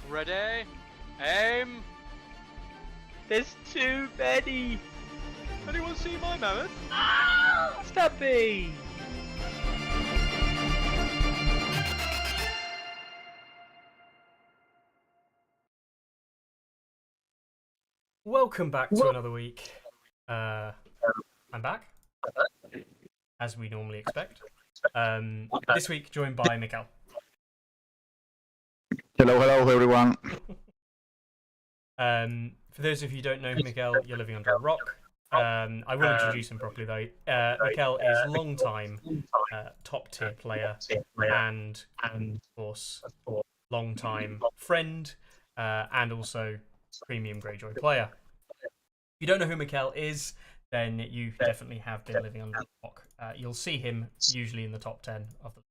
Ready? Aim! There's too many! Anyone see my mammoth? Stubby! Welcome back to another week. I'm back, as we normally expect. This week joined by Mikel. Hello, everyone. For those of you who don't know Mikel, you're living under a rock. I will introduce him properly though. Mikel is long-time top-tier player and of course, long-time friend and also premium Greyjoy player. If you don't know who Mikel is, then you definitely have been living under a rock. You'll see him usually in the top 10 of the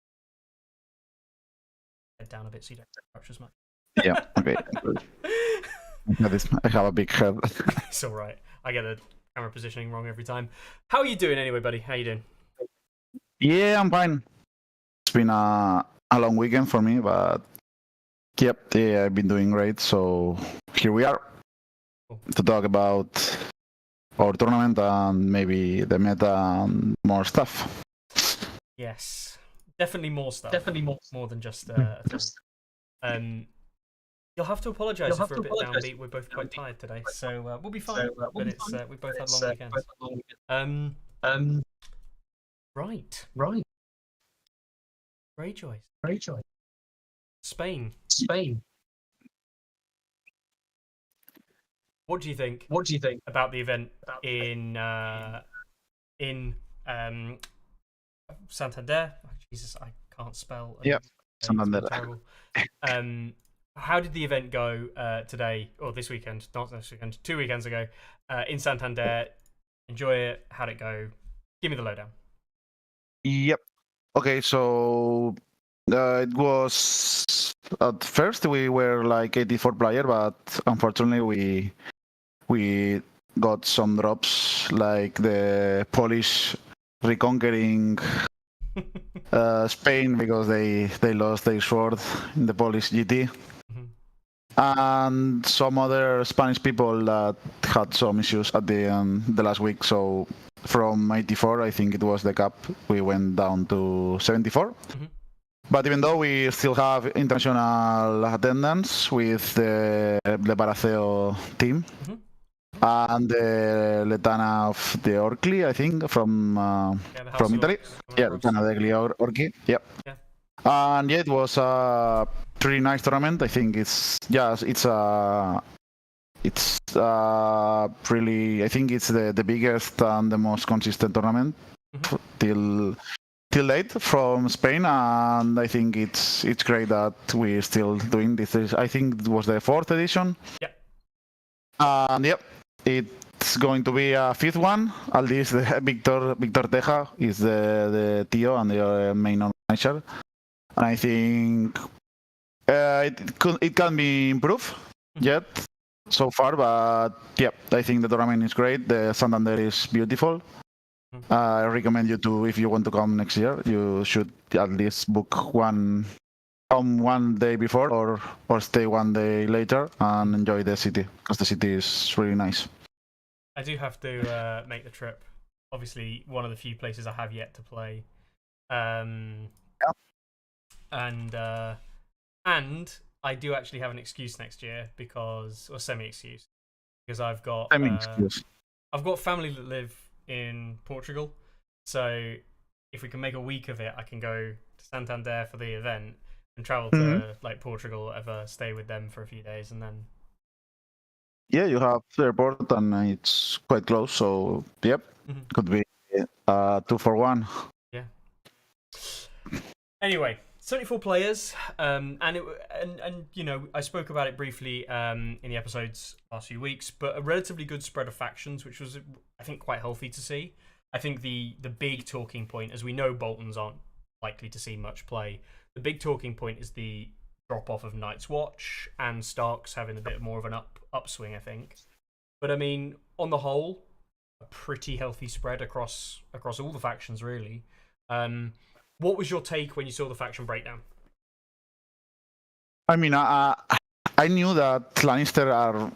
head down a bit so you don't crouch as much. Yeah, okay. I have a big head. It's alright. I get the camera positioning wrong every time. How are you doing anyway, buddy? How you doing? Yeah, I'm fine. It's been a long weekend for me, but yeah, I've been doing great. So here we are to talk about our tournament and maybe the meta and more stuff. Yes, definitely more stuff. More than just You'll have to apologise if we're a bit downbeat. We're both quite tired today, so we'll be fine. But it's we both had long weekends. Right. Greyjoys. Spain. What do you think? About the event in Santander? Oh, Jesus, I can't spell. Yeah, Santander. Terrible. How did the event go today, or this weekend? Not this weekend, 2 weekends ago, in Santander? Enjoy it. How'd it go? Give me the lowdown. Yep. Okay, so it was at first we were like 84 player, but unfortunately we got some drops like the Polish reconquering Spain because they lost their sword in the Polish GT. And some other Spanish people that had some issues at the last week. So from 84, I think it was the cap, we went down to 74. But even though we still have international attendance with the Paraceo team and the Letana of the Orkli, I think, from Italy. Yeah, Letana degli Orchi. Yep. Yeah. And yeah, it was a pretty nice tournament. I think it's really, I think it's the biggest and the most consistent tournament till date from Spain, and I think it's great that we're still doing this. I think it was the 4th edition. Yeah. And yep, it's going to be a 5th one. At least Victor Teja is the TO and the main organizer. And I think it can be improved yet so far, but yeah, I think the tournament is great. The Santander is beautiful. I recommend you to, if you want to come next year, you should at least book come one day before or stay one day later and enjoy the city, because the city is really nice. I do have to make the trip. Obviously, one of the few places I have yet to play. And I do actually have an excuse next year or semi-excuse, because I've got family that live in Portugal. So if we can make a week of it, I can go to Santander for the event and travel to like Portugal or whatever, stay with them for a few days, and then. Yeah, you have the airport and it's quite close, so yep, could be 2 for 1. Yeah. Anyway. 74 players, and you know, I spoke about it briefly in the episodes last few weeks, but a relatively good spread of factions, which was, I think, quite healthy to see. I think the big talking point, as we know Boltons aren't likely to see much play, the big talking point is the drop-off of Night's Watch and Starks having a bit more of an upswing, I think. But I mean, on the whole, a pretty healthy spread across all the factions, really. What was your take when you saw the faction breakdown? I mean, I knew that Lannister are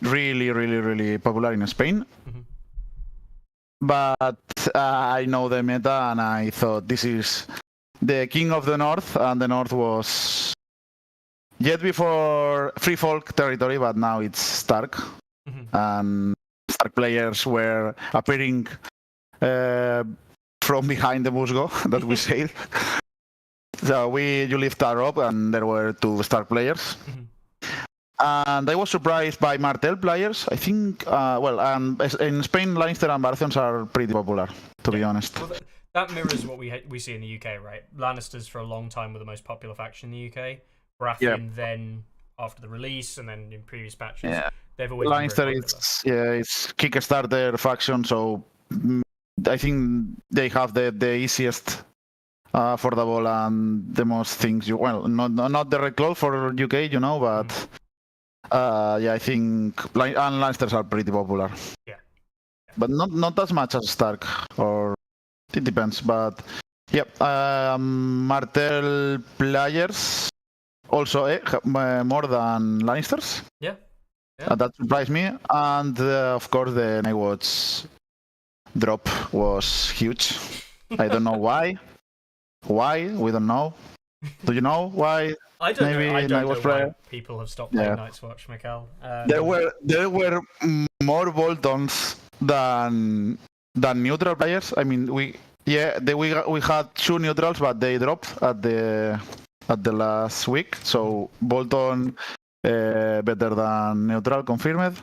really, really, really popular in Spain. Mhm. But I know the meta, and I thought this is the king of the North, and the North was yet before Free Folk territory, but now it's Stark. Mhm. And Stark players were appearing from behind the Musgo that we said. So you lift her up, and there were 2 Stark players. Mhm. And I was surprised by Martel players. I think, in Spain, Lannister and Baratheons are pretty popular, to be honest. Well, that mirrors what we see in the UK, right? Lannisters for a long time were the most popular faction in the UK. Baratheon then after the release, and then in previous patches, they've always Lannister been very popular. it's Kickstarter faction, so I think they have the easiest, affordable, and the most things not the Red Claw for UK, but I think Lannisters are pretty popular. Yeah. But not as much as Stark, or it depends. But Martel players also more than Lannisters. Yeah. That surprised me, and of course the Nightwatch drop was huge. I don't know why. Why? We don't know. Do you know why? I don't know why player? people have stopped playing Night's Watch, Mikel. There were more bolt-ons than neutral players. I mean, we had 2 neutrals, but they dropped at the last week. So bolt-on better than neutral, confirmed.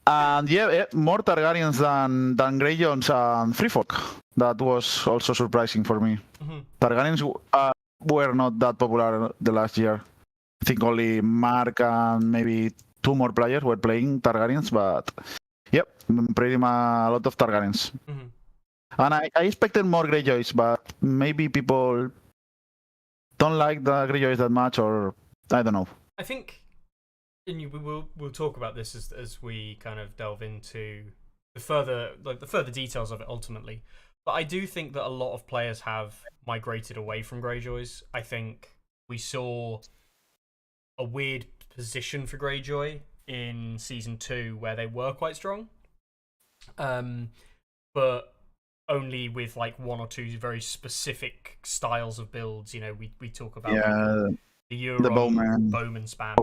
And more Targaryens than Greyjoys and Free Folk. That was also surprising for me. Mm-hmm. Targaryens were not that popular the last year. I think only Mark and maybe 2 more players were playing Targaryens, but pretty much a lot of Targaryens. Mm-hmm. And I expected more Greyjoys, but maybe people don't like the Greyjoys that much, or I don't know. I think, and we'll talk about this as we kind of delve into the further details of it ultimately. But I do think that a lot of players have migrated away from Greyjoys. I think we saw a weird position for Greyjoy in season 2 where they were quite strong, but only with like 1 or 2 very specific styles of builds. We talk about the Euron, the Bowman spam,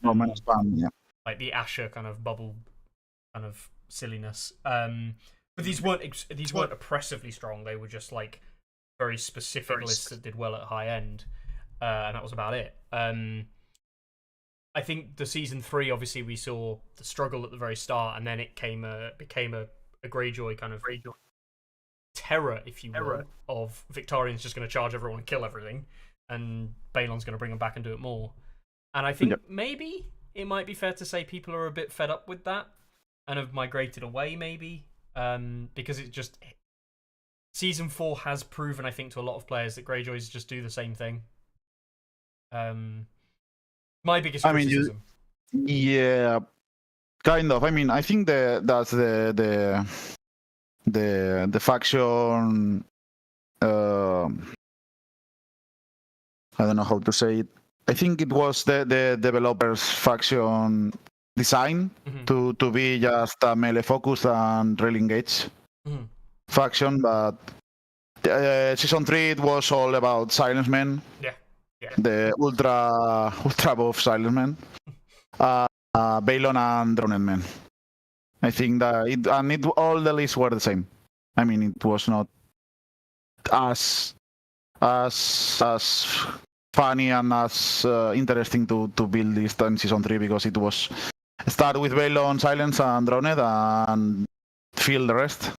Bowman spam, like the Asher kind of bubble kind of silliness. But these weren't oppressively strong. They were just like very specific lists that did well at high end, and that was about it. I think the season 3, obviously, we saw the struggle at the very start, and then it became a Greyjoy kind of terror, if you will, of Victarion's just going to charge everyone and kill everything, and Balon's going to bring them back and do it more. And I think maybe it might be fair to say people are a bit fed up with that and have migrated away, maybe. Because it just season 4 has proven, I think, to a lot of players that Greyjoys just do the same thing. My biggest criticism. Kind of. I mean, I think that's the faction. I don't know how to say it. I think it was the developers' faction design to be just a melee focus and really engage faction, but season 3 it was all about silence men. The ultra buff silence men, Balon and Drowned men. I think that all the lists were the same. I mean, it was not as funny and as interesting to build this in season 3, because it was start with Balon, Silence, and Drowned, and feel the rest.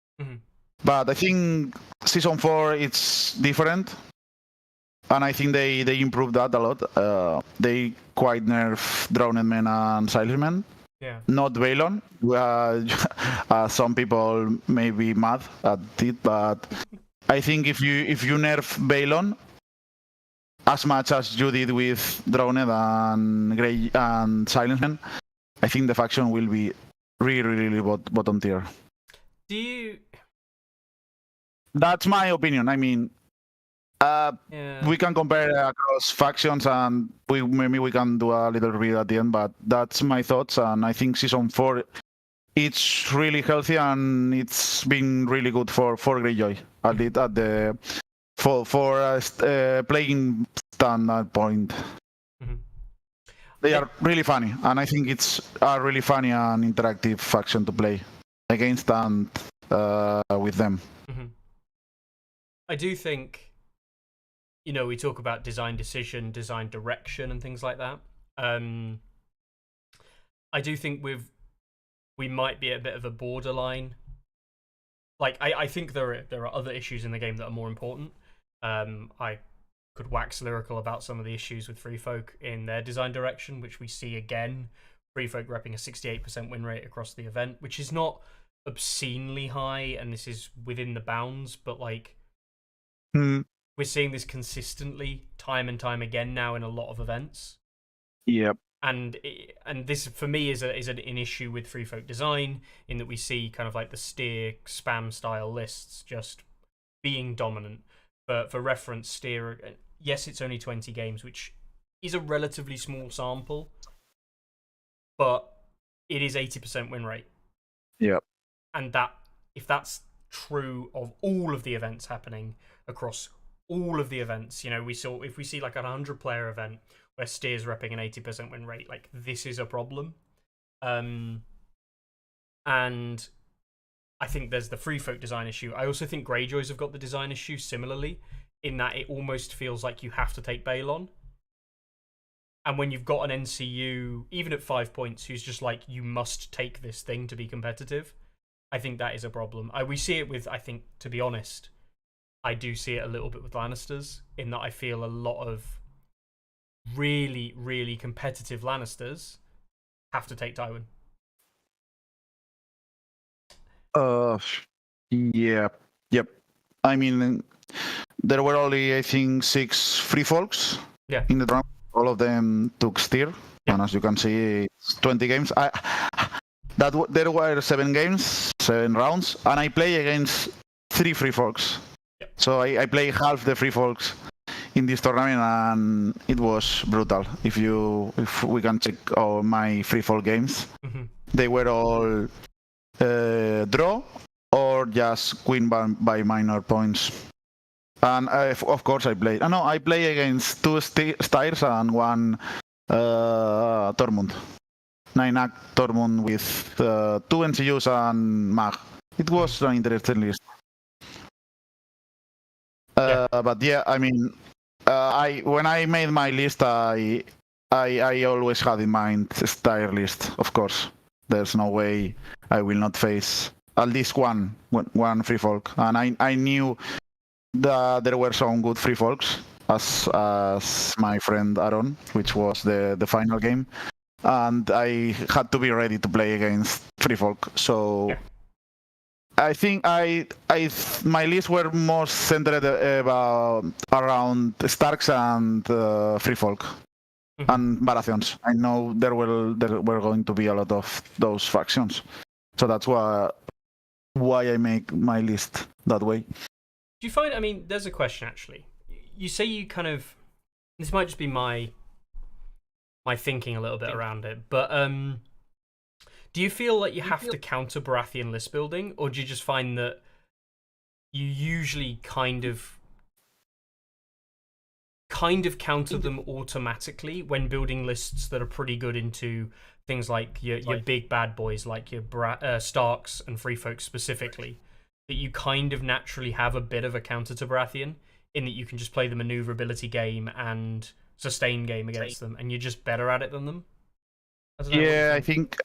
But I think season 4 it's different, and I think they improved that a lot. They quite nerf Drowned men and Silence men. Not Balon. Some people may be mad at it, but I think if you nerf Balon as much as you did with Drowned and Grey and Silence men, I think the faction will be really bottom tier. Do you? That's my opinion. I mean, Yeah. We can compare across factions, and maybe we can do a little review at the end. But that's my thoughts, and I think season 4 it's really healthy and it's been really good for Greyjoy at the playing standard point. Mhm. They are really funny, and I think it's a really funny and interactive faction to play against and with them. Mhm. I do think, you know, we talk about design decision, design direction, and things like that. I do think we might be at a bit of a borderline. Like, I think there are other issues in the game that are more important. I could wax lyrical about some of the issues with Free Folk in their design direction, which we see again. Free Folk repping a 68% win rate across the event, which is not obscenely high, and this is within the bounds, but like we're seeing this consistently time and time again now in a lot of events. Yep. And this for me is an issue with Free Folk design, in that we see kind of like the steer spam style lists just being dominant. For reference, steer, yes, it's only 20 games, which is a relatively small sample, but it is 80% win rate. Yep. And that, if that's true of all of the events happening across all of the events, you know, if we see like a 100-player event where steer's repping an 80% win rate, like, this is a problem. And I think there's the Free Folk design issue. I also think Greyjoys have got the design issue similarly, in that it almost feels like you have to take Balon. And when you've got an NCU, even at 5 points, who's just like, you must take this thing to be competitive, I think that is a problem. We see it with, I think, to be honest, I do see it a little bit with Lannisters, in that I feel a lot of really, really competitive Lannisters have to take Tywin. Yeah. Yep. I mean, there were only, I think, 6 Free Folks in the draft. All of them took steer, and as you can see, it's 20 games. There were 7 games, 7 rounds, and I play against 3 Free Folks. So I play half the Free Folks in this tournament, and it was brutal. If we can check my Free Folk games, they were all draw or just win by minor points. And of course I play. I play against 2 Styres and 1 Tormund. 9-act Tormund with 2 NCUs and Mag. It was an interesting list. But yeah, I mean, when I made my list, I always had in mind Styre list. Of course, there's no way I will not face at least one Free Folk, and I knew that there were some good Free Folks, as my friend Aaron, which was the final game, and I had to be ready to play against Free Folk. So I think my lists were more centered around Starks and Free Folk and Baratheons. I know there were going to be a lot of those factions, so that's why I make my list that way. Do you find, I mean, there's a question actually. You say you kind of, this might just be my thinking a little bit around it, but do you feel like you have to counter Baratheon list building, or do you just find that you usually kind of counter them automatically when building lists that are pretty good into things like your big bad boys, like your Starks and Free Folk specifically, that you kind of naturally have a bit of a counter to Baratheon, in that you can just play the maneuverability game and sustain game against them, and you're just better at it than them? I think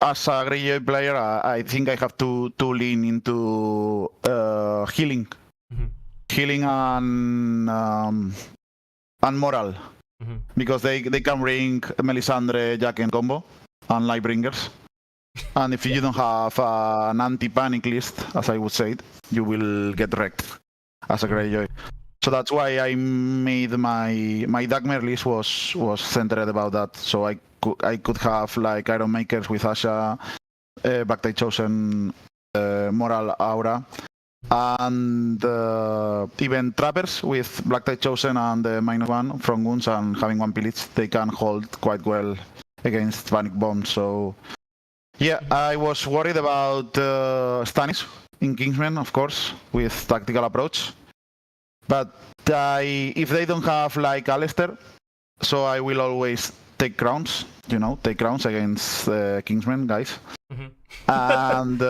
as a Greyjoy player, I think I have to lean into healing, and moral, because they can bring Melisandre, Jaqen combo and Lightbringers, and if you don't have an anti-panic list, as I would say, you will get wrecked as a Greyjoy. So that's why I made my Dagmar list was centered about that. So I could have like Iron Makers with Asha, Backtide Chosen, Moral Aura, and even trappers with Black Tide Chosen and the -1 from wounds and having 1 pillage, they can hold quite well against Panic Bomb. So yeah, I was worried about Stannis in Kingsman, of course, with tactical approach. But if they don't have like Alistair, so I will always take crowns, take crowns against Kingsman guys. Mm-hmm. And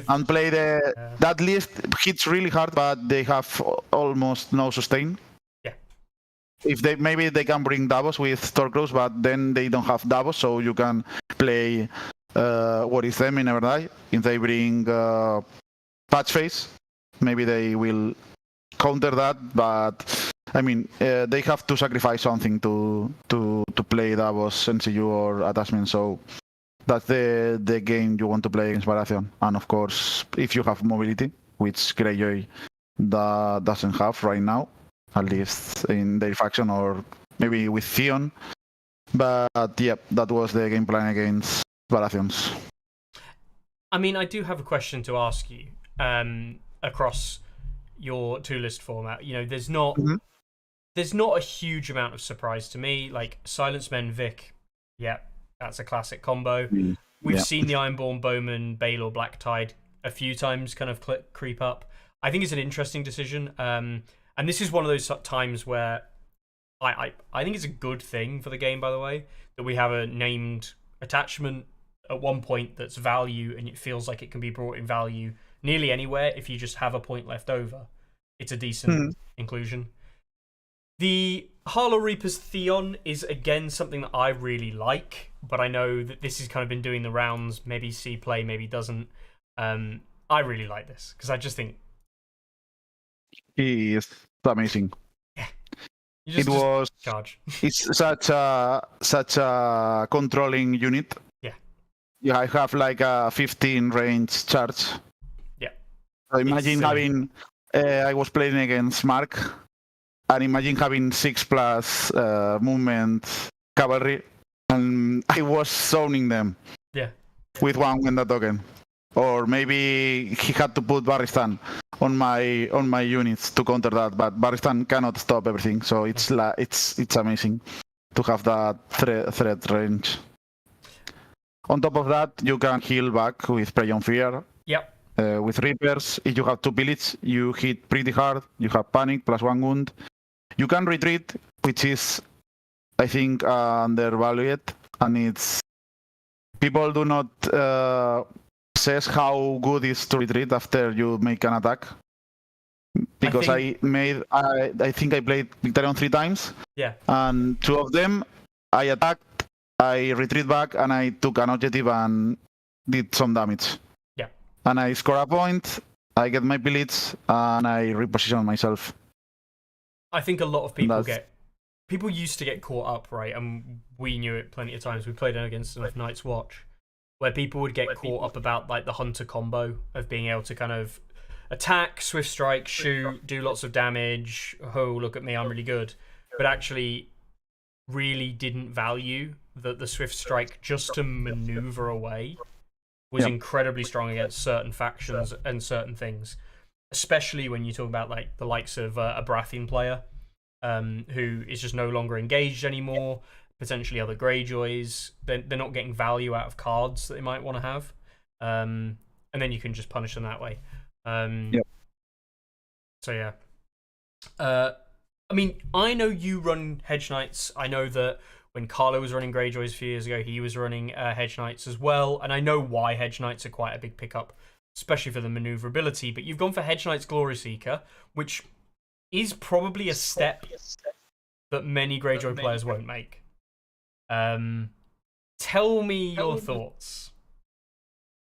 and play that list hits really hard, but they have almost no sustain. Yeah. If maybe they can bring Davos with Stormcrows, but then they don't have Davos, so you can play what is them in Never Die. If they bring Patchface, maybe they will counter that, but I mean they have to sacrifice something to play Davos, NCU or attachment. So that's the game you want to play against Baratheon. And of course, if you have mobility, which Greyjoy doesn't have right now, at least in their faction, or maybe with Theon. But yeah, that was the game plan against Baratheons. I mean, I do have a question to ask you across your 2-list format. There's not a huge amount of surprise to me. Like Silence Men, Vic, yeah, that's a classic combo. We've seen the Ironborn Bowman, Baelor, Black Tide a few times kind of creep up. I think it's an interesting decision. And this is one of those times where I think it's a good thing for the game, by the way, that we have a named attachment at one point that's value, and it feels like it can be brought in value nearly anywhere. If you just have a point left over, it's a decent inclusion. The Harlow Reaper's Theon is again something that I really like, but I know that this has kind of been doing the rounds. Maybe see play, maybe doesn't. I really like this because I just think he is amazing. Yeah, charge. It's such a controlling unit. Yeah, I have like a 15 range charge. Yeah. So imagine having. I was playing against Mark. And imagine having 6+ movement cavalry, and I was zoning them. Yeah. With 1 Wenda token, or maybe he had to put Barristan on my units to counter that. But Barristan cannot stop everything, so it's amazing to have that threat range. On top of that, you can heal back with Prey on Fear. Yep. With Reapers, if you have 2 pillage, you hit pretty hard. You have Panic +1 wound. You can retreat, which is, I think, undervalued, and it's people do not says how good it is to retreat after you make an attack. Because I think I played Victarion 3 times. Yeah. And 2 of them, I attacked, I retreat back, and I took an objective and did some damage. Yeah. And I score a point, I get my pillage, and I reposition myself. I think a lot of people used to get caught up, right? And we knew it plenty of times. We played against enough Night's Watch, where people would get caught up about like the Hunter combo of being able to kind of attack, swift strike, shoot, do lots of damage. Oh, look at me, I'm really good. But actually, really didn't value that the swift strike just to maneuver away was incredibly strong against certain factions and certain things. Especially when you talk about like the likes of a Baratheon player who is just no longer engaged anymore, potentially other Greyjoys. They're not getting value out of cards that they might want to have. And then you can just punish them that way. So yeah. I mean, I know you run Hedge Knights. I know that when Carlo was running Greyjoys a few years ago, he was running Hedge Knights as well. And I know why Hedge Knights are quite a big pickup, especially for the maneuverability, but you've gone for Hedge Knight's Glory Seeker, which is probably a step that many Greyjoy players won't make. Tell me your thoughts.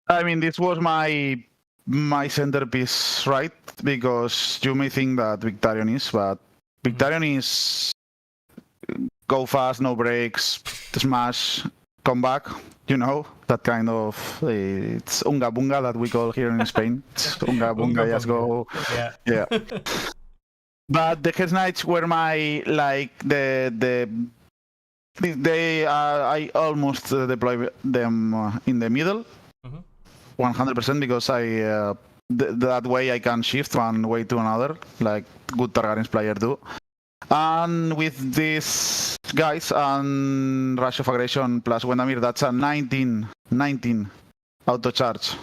I mean, this was my centerpiece, right? Because you may think that Victarion is, but Victarion is go fast, no breaks, smash, come back. You know, that kind of, it's unga bunga that we call here in Spain. It's unga bunga, just go. Yeah. But the Hedge Knights were my, like, I almost deploy them in the middle, 100%, because that way I can shift one way to another, like good Targaryen player do. And with these guys and Rush of Aggression plus Wendamir, that's a 19 auto charge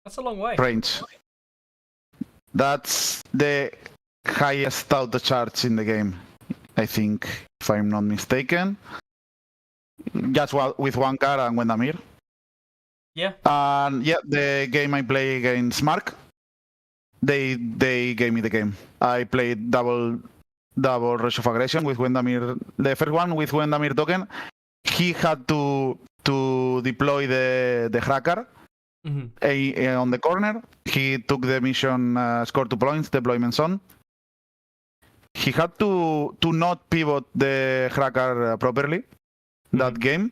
That's a long way. range. That's the highest auto charge in the game, I think, if I'm not mistaken. Just with one car and Wendamir. Yeah. And yeah, the game I play against Mark, they gave me the game. I played double Rush of Aggression with Wendamir. The first one with Wendamir token, he had to deploy the Hrakkar on the corner. He took the mission, scored 2 points, deployment on. He had to not pivot the Hrakkar properly that game.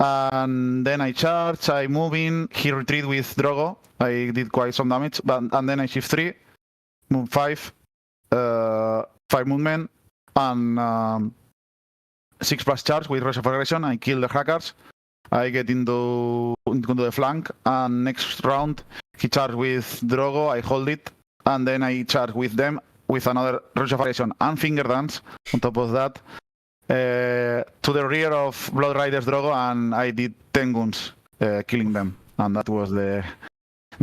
And then I charge, I move in, he retreat with Drogo. I did quite some damage, and then I shift 3, move 5, 5 movement, and 6 plus charge with Rush of Aggression. I kill the Hrakkars. I get into the flank, and next round he charged with Drogo, I hold it, and then I charge with them with another Rush of Aggression and Finger Dance on top of that. To the rear of Blood Riders Drogo, and I did 10 guns, killing them, and that was the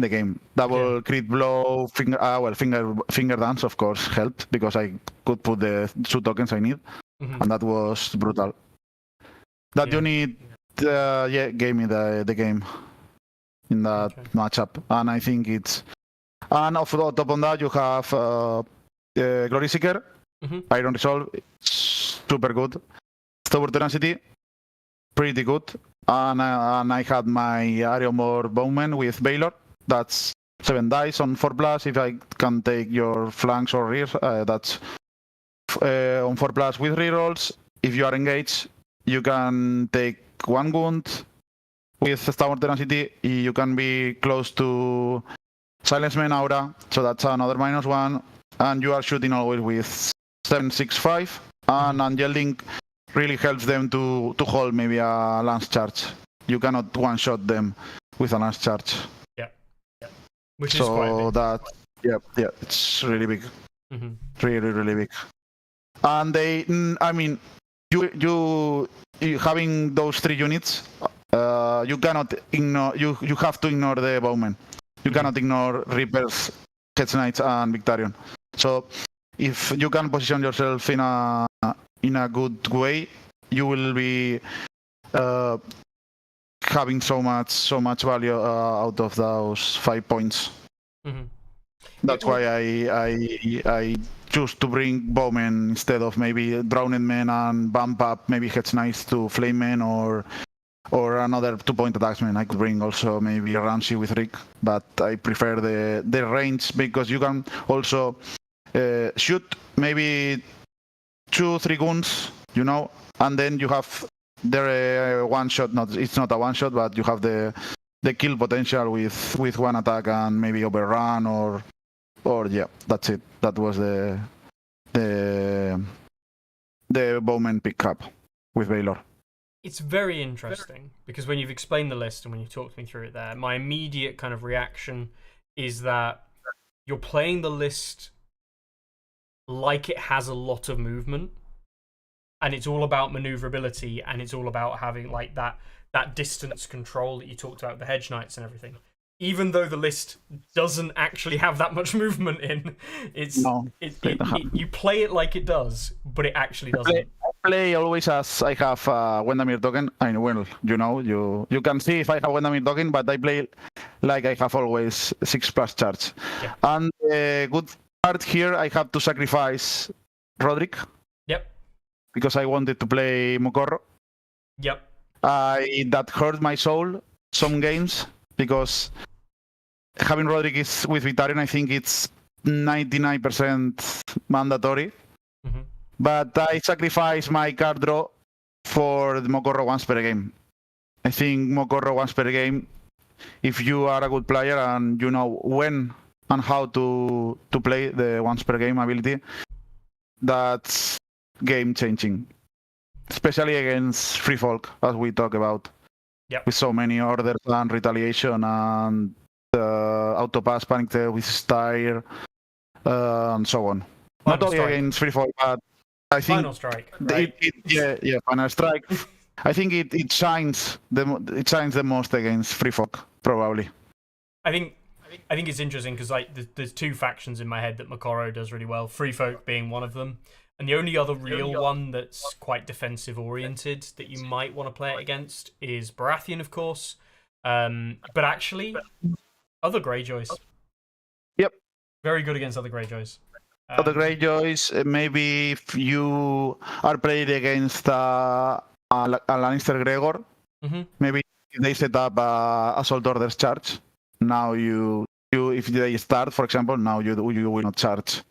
game. Double crit blow, finger dance, of course, helped because I could put the 2 tokens I need, and that was brutal. That unit, gave me the game in that matchup, and I think it's. And off the top on that, you have Glory Seeker, Iron Resolve, super good. Stubborn Tenacity, pretty good. And I had my Ariomore Bowman with Baylor. That's 7 dice on 4+. If I can take your flanks or rear, that's on 4+ with rerolls. If you are engaged, you can take 1 wound with Stubborn Tenacity. You can be close to Silence Man Aura, so that's another -1. And you are shooting always with 7-6-5. And Angel Link really helps them to hold maybe a lance charge. You cannot one-shot them with a lance charge. Yeah. Which is quite big. That, it's really big. Really big. And they, I mean, you having those 3 units, you cannot ignore. You have to ignore the Bowman. You cannot ignore Reapers, Hedge Knights, and Victarion. So if you can position yourself in a good way, you will be having so much value out of those 5 points. That's why I choose to bring Bowmen instead of maybe Drowned Men and bump up maybe Hedge Knights to Flame Men or another 2-point attachment. I could bring also maybe Ramsey with Rick, but I prefer the range because you can also shoot maybe 2-3 guns, and then you have the one shot. It's not a one shot, but you have the kill potential with one attack and maybe overrun or that's it. That was the Bowman pickup with Baylor. It's very interesting because when you've explained the list and when you talked me through it there, my immediate kind of reaction is that you're playing the list like it has a lot of movement, and it's all about maneuverability, and it's all about having like that distance control that you talked about, the Hedge Knights and everything. Even though the list doesn't actually have that much movement in, you play it like it does, but it actually doesn't. I play always as I have Wendamir token. I know, you can see if I have Wendamir token, but I play like I have always 6+ charge. Yeah. And the good part here, I have to sacrifice Roderick. Yep. Because I wanted to play Mokorro. Yep. That hurt my soul some games because having Roderick is with Victarion, I think it's 99% mandatory. But I sacrifice my card draw for the Mokorro once per game. I think Mokorro once per game, if you are a good player and you know when and how to play the once per game ability, that's game changing. Especially against Free Folk, as we talk about. Yep. With so many orders and retaliation and auto pass, panic with Styre, and so on. Not Final only strike. against free fall, but I think Final strike, right? yeah, final strike. I think it shines the most against free folk, probably. I think it's interesting because like there's two factions in my head that Makoro does really well. Free Folk being one of them, and the only other real one that's quite defensive oriented that you might want to play it against is Baratheon, of course. But actually, other Greyjoys. Yep. Very good against other Greyjoys. Other Greyjoys, maybe if you are playing against a Lannister Gregor, maybe they set up a Assault Orders charge. Now you if they start, for example, now you will not charge.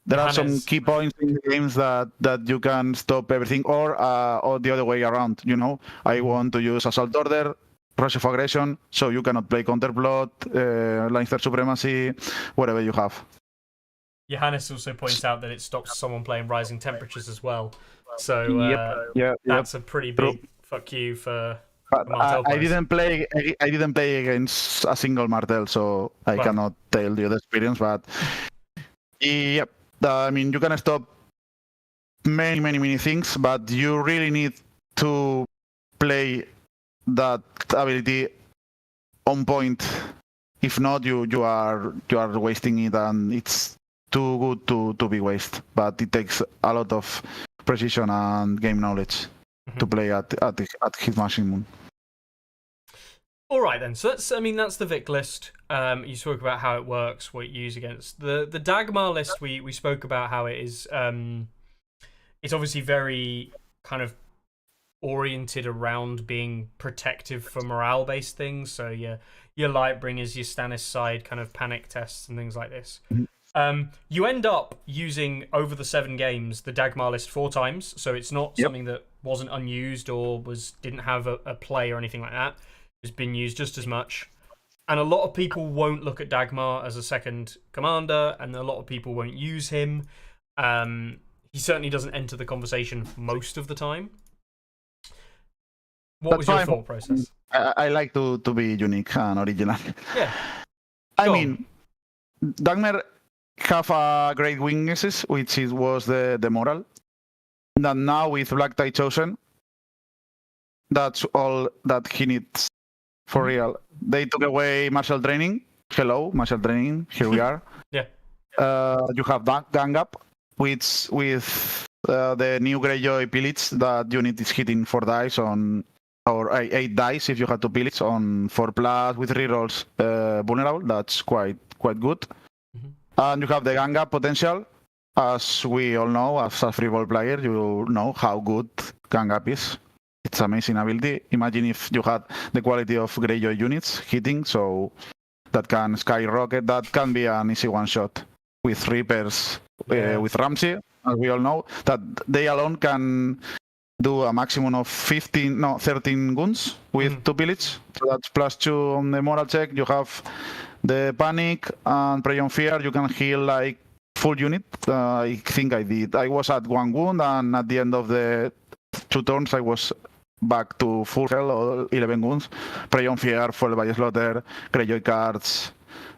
There are some key points in the games that you can stop everything, or the other way around. You know, I want to use Assault Order, Rush of Aggression, so you cannot play Counterplot, Lannister Supremacy, whatever you have. Johannes also points out that it stops someone playing Rising Temperatures as well. So that's a pretty big fuck you for I didn't play against a single Martel, so I cannot tell you the experience. But yep, I mean you can stop many things, but you really need to play that ability on point. If not, you are wasting it, and it's too good to be wasted. But it takes a lot of precision and game knowledge to play at his maximum. All right then. So that's the Vic list. You spoke about how it works, what you use against the Dagmar list. We spoke about how it is. It's obviously very kind of oriented around being protective for morale-based things. So your Lightbringers, your Stannis side kind of panic tests and things like this. You end up using, over the 7 games, the Dagmar list 4 times, so it's not something that wasn't unused or didn't have a play or anything like that. It's been used just as much. And a lot of people won't look at Dagmar as a second commander, and a lot of people won't use him. He certainly doesn't enter the conversation most of the time. What was your thought process? I like to be unique and original. Yeah. I mean, Dagmar have a great weaknesses, which was the moral. That now with Black Tie Chosen, that's all that he needs for real. They took away martial training. Hello, martial training. Here we are. Yeah. You have Gang Up, which with the new Greyjoy pillage, that unit is hitting 4 dice on, or 8 dice if you have to pillage on 4+ with rerolls vulnerable. That's quite good. And you have the Gang Up potential. As we all know, as a free ball player, you know how good Gang Up is. It's amazing ability. Imagine if you had the quality of Greyjoy units hitting, so that can skyrocket. That can be an easy one-shot with Reapers, with Ramsey, as we all know. That they alone can do a maximum of 13 guns with 2 pillage. So that's +2 on the moral check. You have the Panic and Prey on Fear. You can heal like full unit. I think I did. I was at 1 wound, and at the end of the 2 turns, I was back to full health or 11 wounds. Prey on Fear, followed by Slaughter, Greyjoy cards,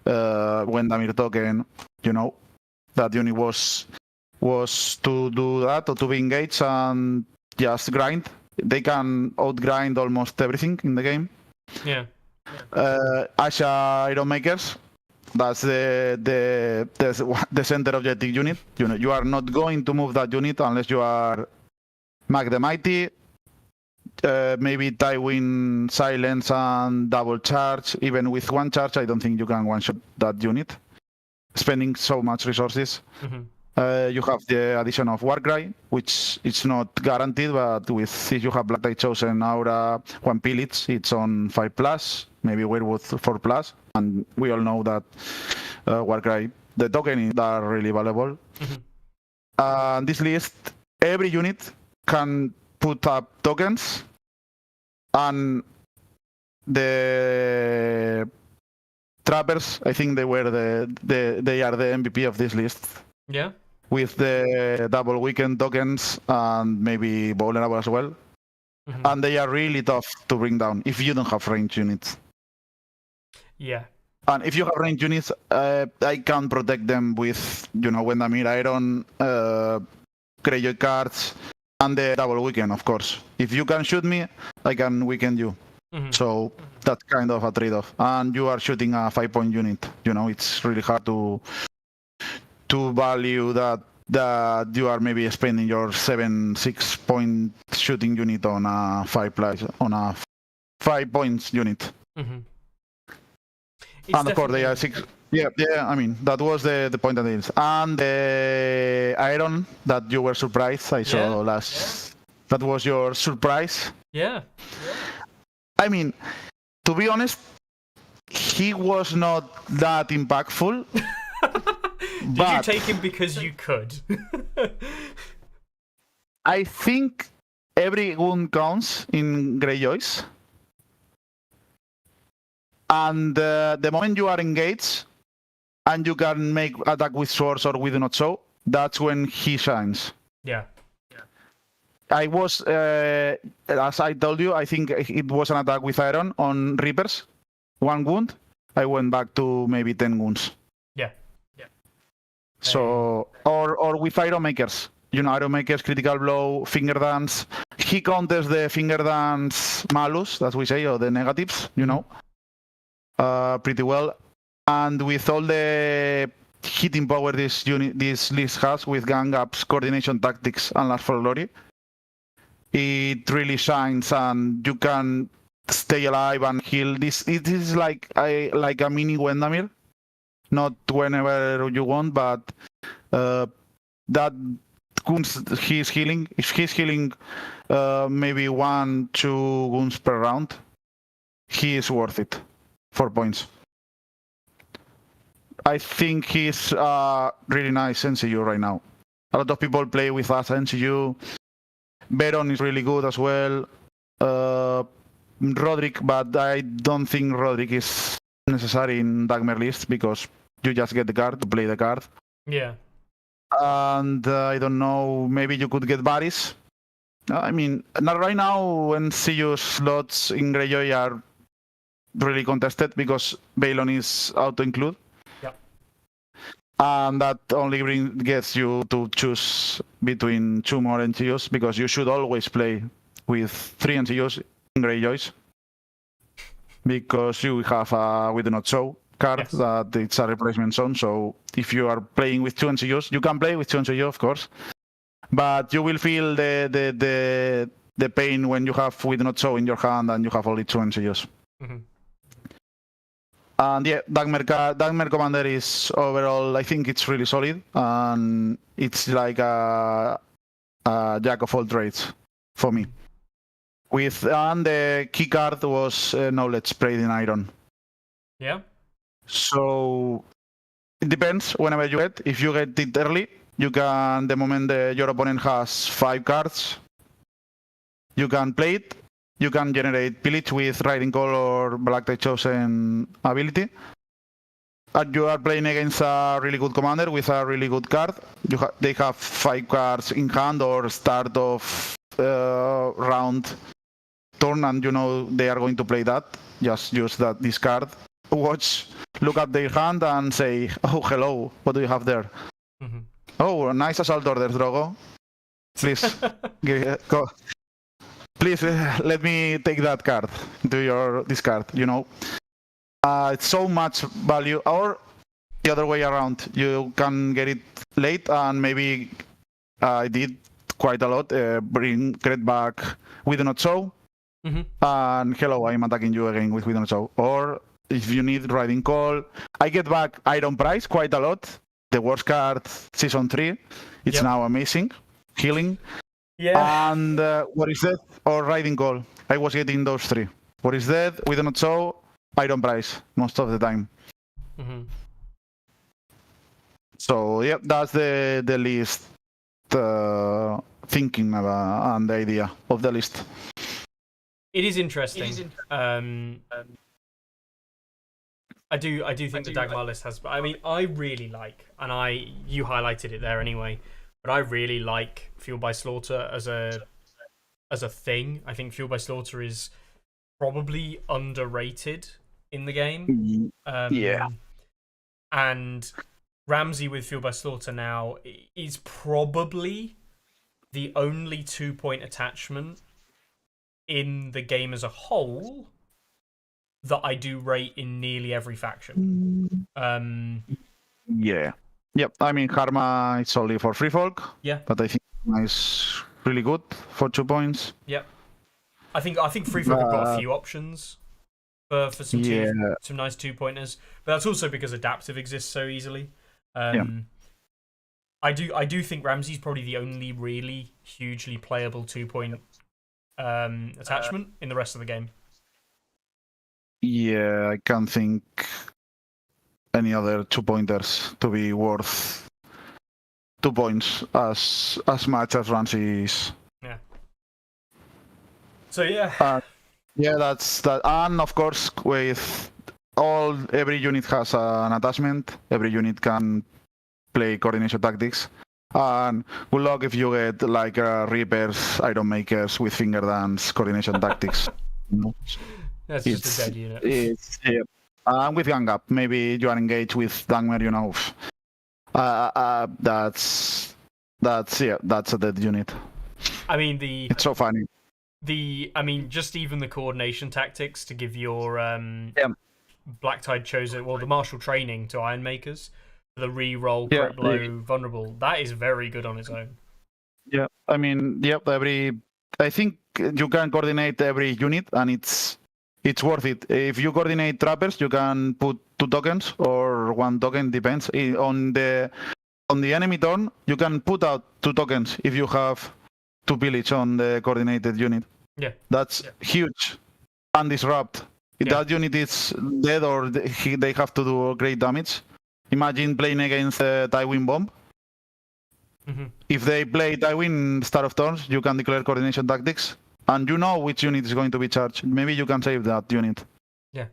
Wendamir token. You know, that unit was to do that, or to be engaged and just grind. They can outgrind almost everything in the game. Yeah. Asha Iron Makers, that's the center objective unit. You know, you are not going to move that unit unless you are Mag the Mighty, maybe Tywin Silence and double charge. Even with 1 charge, I don't think you can one-shot that unit, spending so much resources. You have the addition of Warcry, which it's not guaranteed, but if you have Black Tie Chosen Aura 1 pillage, it's on 5+, maybe Werewolf 4+, and we all know that Warcry, the token are really valuable. This list, every unit can put up tokens, and the Trappers, I think they are the MVP of this list. Yeah. With the double weekend tokens and maybe vulnerable as well. And they are really tough to bring down if you don't have range units. Yeah. And if you have range units, I can protect them with, Wendamir Iron, Greyjoy cards, and the double weaken, of course. If you can shoot me, I can weaken you. So that's kind of a trade-off. And you are shooting a 5-point unit. It's really hard to value that you are maybe spending your 6-point shooting unit on a 5 points unit. Mm-hmm. And of course they are 6. Yeah. I mean, that was the point of it is. And the Iron that you were surprised. I saw last. That was your surprise. Yeah. I mean, to be honest, he was not that impactful. Did you take him because you could? I think every wound counts in Greyjoys. And the moment you are engaged and you can make attack with swords or with not so, that's when he shines. Yeah. I was, as I told you, I think it was an attack with iron on Reapers. 1 wound. I went back to maybe 10 wounds. Yeah. So, or with Iron Makers. Iron Makers, critical blow, finger dance. He counters the finger dance malus, as we say, or the negatives, pretty well. And with all the hitting power this list has with gang ups, coordination tactics, and last for glory, it really shines, and you can stay alive and heal. It is like a mini Wendamir, not whenever you want, but that wounds he's healing. If he's healing maybe 1-2 wounds per round, he is worth it. 4 points. I think he's really nice NCU right now. A lot of people play with us NCU. Baron is really good as well. Roderick, but I don't think Roderick is necessary in Dagmar list because you just get the card to play the card. Yeah. And I don't know, maybe you could get Varys. I mean, not right now NCU slots in Greyjoy are really contested because Balon is auto-include. And that only gets you to choose between 2 more NCUs because you should always play with 3 NCUs in Greyjoys because you have a with not so card that it's a replacement zone. So if you are playing with 2 NCUs, you can play with 2 NCUs, of course, but you will feel the pain when you have with not so in your hand and you have only 2 NCUs. Mm-hmm. And yeah, Dagmar Commander is overall, I think it's really solid, and it's like a jack of all trades for me. And the key card was Knowledge Sprayed in Iron. Yeah. So it depends whenever you get. If you get it early, you can, the moment your opponent has 5 cards, you can play it. You can generate pillage with Riding Call or Black Tide Chosen ability. And you are playing against a really good commander with a really good card. They have 5 cards in hand or start of round turn, and they are going to play that. Just use this card. Look at their hand and say, "Oh, hello, what do you have there?" Mm-hmm. Oh, nice assault orders, Drogo. Please, go. Please let me take that card to your discard. It's so much value. Or the other way around, you can get it late, and maybe I did quite a lot. Get back with not so, and hello, I'm attacking you again with not so. Or if you need Riding Call, I get back Iron Price quite a lot. The worst card, season 3. It's now amazing, healing. Yeah. And what is that? Or Riding Call. I was getting those 3. What is that? We do not show Iron Price most of the time. Mm-hmm. So yeah, that's the list thinking about, and the idea of the list. It is interesting. I do think the Dagmar list has. I mean, I really like, and you highlighted it there anyway. But I really like Fueled by Slaughter as a thing. I think Fueled by Slaughter is probably underrated in the game. Yeah. And Ramsey with Fueled by Slaughter now is probably the only 2-point attachment in the game as a whole that I do rate in nearly every faction. Yeah. Yep. I mean, Karma is only for free folk. Yeah. But I think Karma is really good for 2 points. Yep. I think Free Folk have got a few options for some nice 2-pointers, but that's also because adaptive exists so easily. I do think Ramsey's probably the only really hugely playable 2-point attachment in the rest of the game. Yeah, I can't think any other 2-pointers to be worth 2 points as much as Ramsey is. Yeah. So yeah. That's that. And of course, with every unit has an attachment. Every unit can play coordination tactics. And good luck if you get like Reapers, Iron Makers with finger dance coordination tactics. That's just a dead unit. And with gang up, maybe you are engaged with Dagmar. That's a dead unit. I mean it's so funny. Just even the coordination tactics to give your Black Tide chosen, the martial training to Iron Makers, the re-roll, crit blow, vulnerable. That is very good on its own. Yeah, I mean, I think you can coordinate every unit, and it's worth it. If you coordinate trappers, you can put 2 tokens or 1 token, depends. On the enemy turn, you can put out 2 tokens if you have 2 pillage on the coordinated unit. Yeah, that's huge. And disrupt. If that unit is dead or they have to do great damage. Imagine playing against Tywin Bomb. If they play Tywin start of turns, you can declare coordination tactics, and you know which unit is going to be charged. Maybe you can save that unit. Yeah.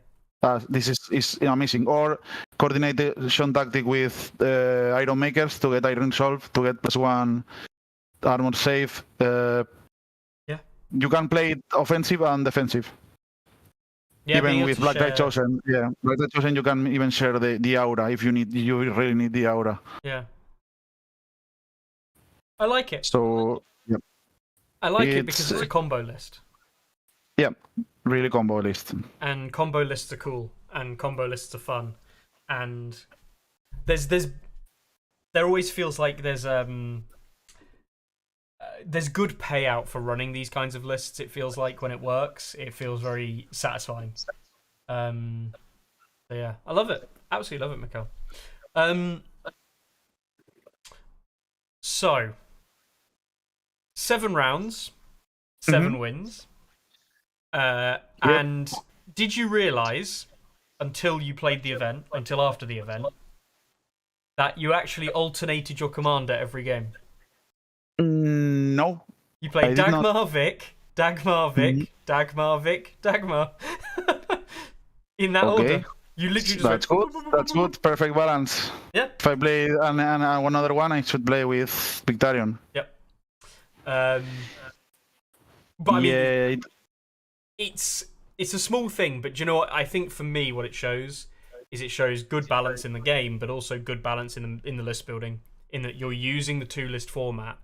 This is amazing. Or coordination tactic with Iron Makers to get Iron Solve, to get +1 armor save. You can play it offensive and defensive. Yeah, even with Black Tide Chosen, Black Tide Chosen, you can even share the aura if you really need the aura. Yeah, I like it. So I like it because it's a combo list. Yeah, really combo list. And combo lists are cool, and combo lists are fun, and there always feels like there's good payout for running these kinds of lists. It feels like when it works, it feels very satisfying. Yeah, I love it. Absolutely love it, Mikel. So 7 rounds, 7 wins. And did you realise until you played the event, until after the event, that you actually alternated your commander every game? No. You played Dagmar, Vic, Dagmar, Vic, Dagmar, Vic, Dagmar. In that order. You literally just good. That's good. Perfect balance. Yeah. If I play one other one, I should play with Victarion. Yep. But I mean, it's a small thing, but do you know what? I think for me, what it shows is good balance in the game, but also good balance in the list building. In that you're using the 2-list format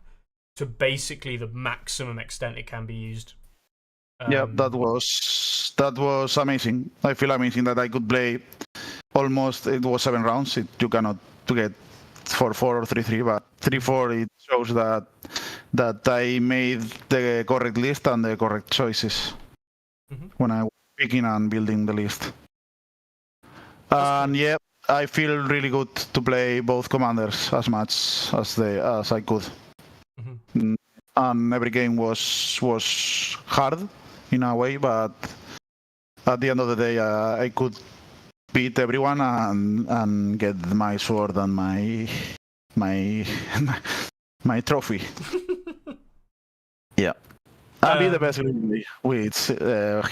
to basically the maximum extent it can be used. That was amazing. I feel amazing that I could play almost. It was 7 rounds. You cannot to get 4-4 or 3-3, but 3-4 it shows that I made the correct list and the correct choices when I was picking and building the list. And I feel really good to play both commanders as much as I could. And every game was hard in a way, but at the end of the day, I could beat everyone and get my sword and my trophy. I'll be the best with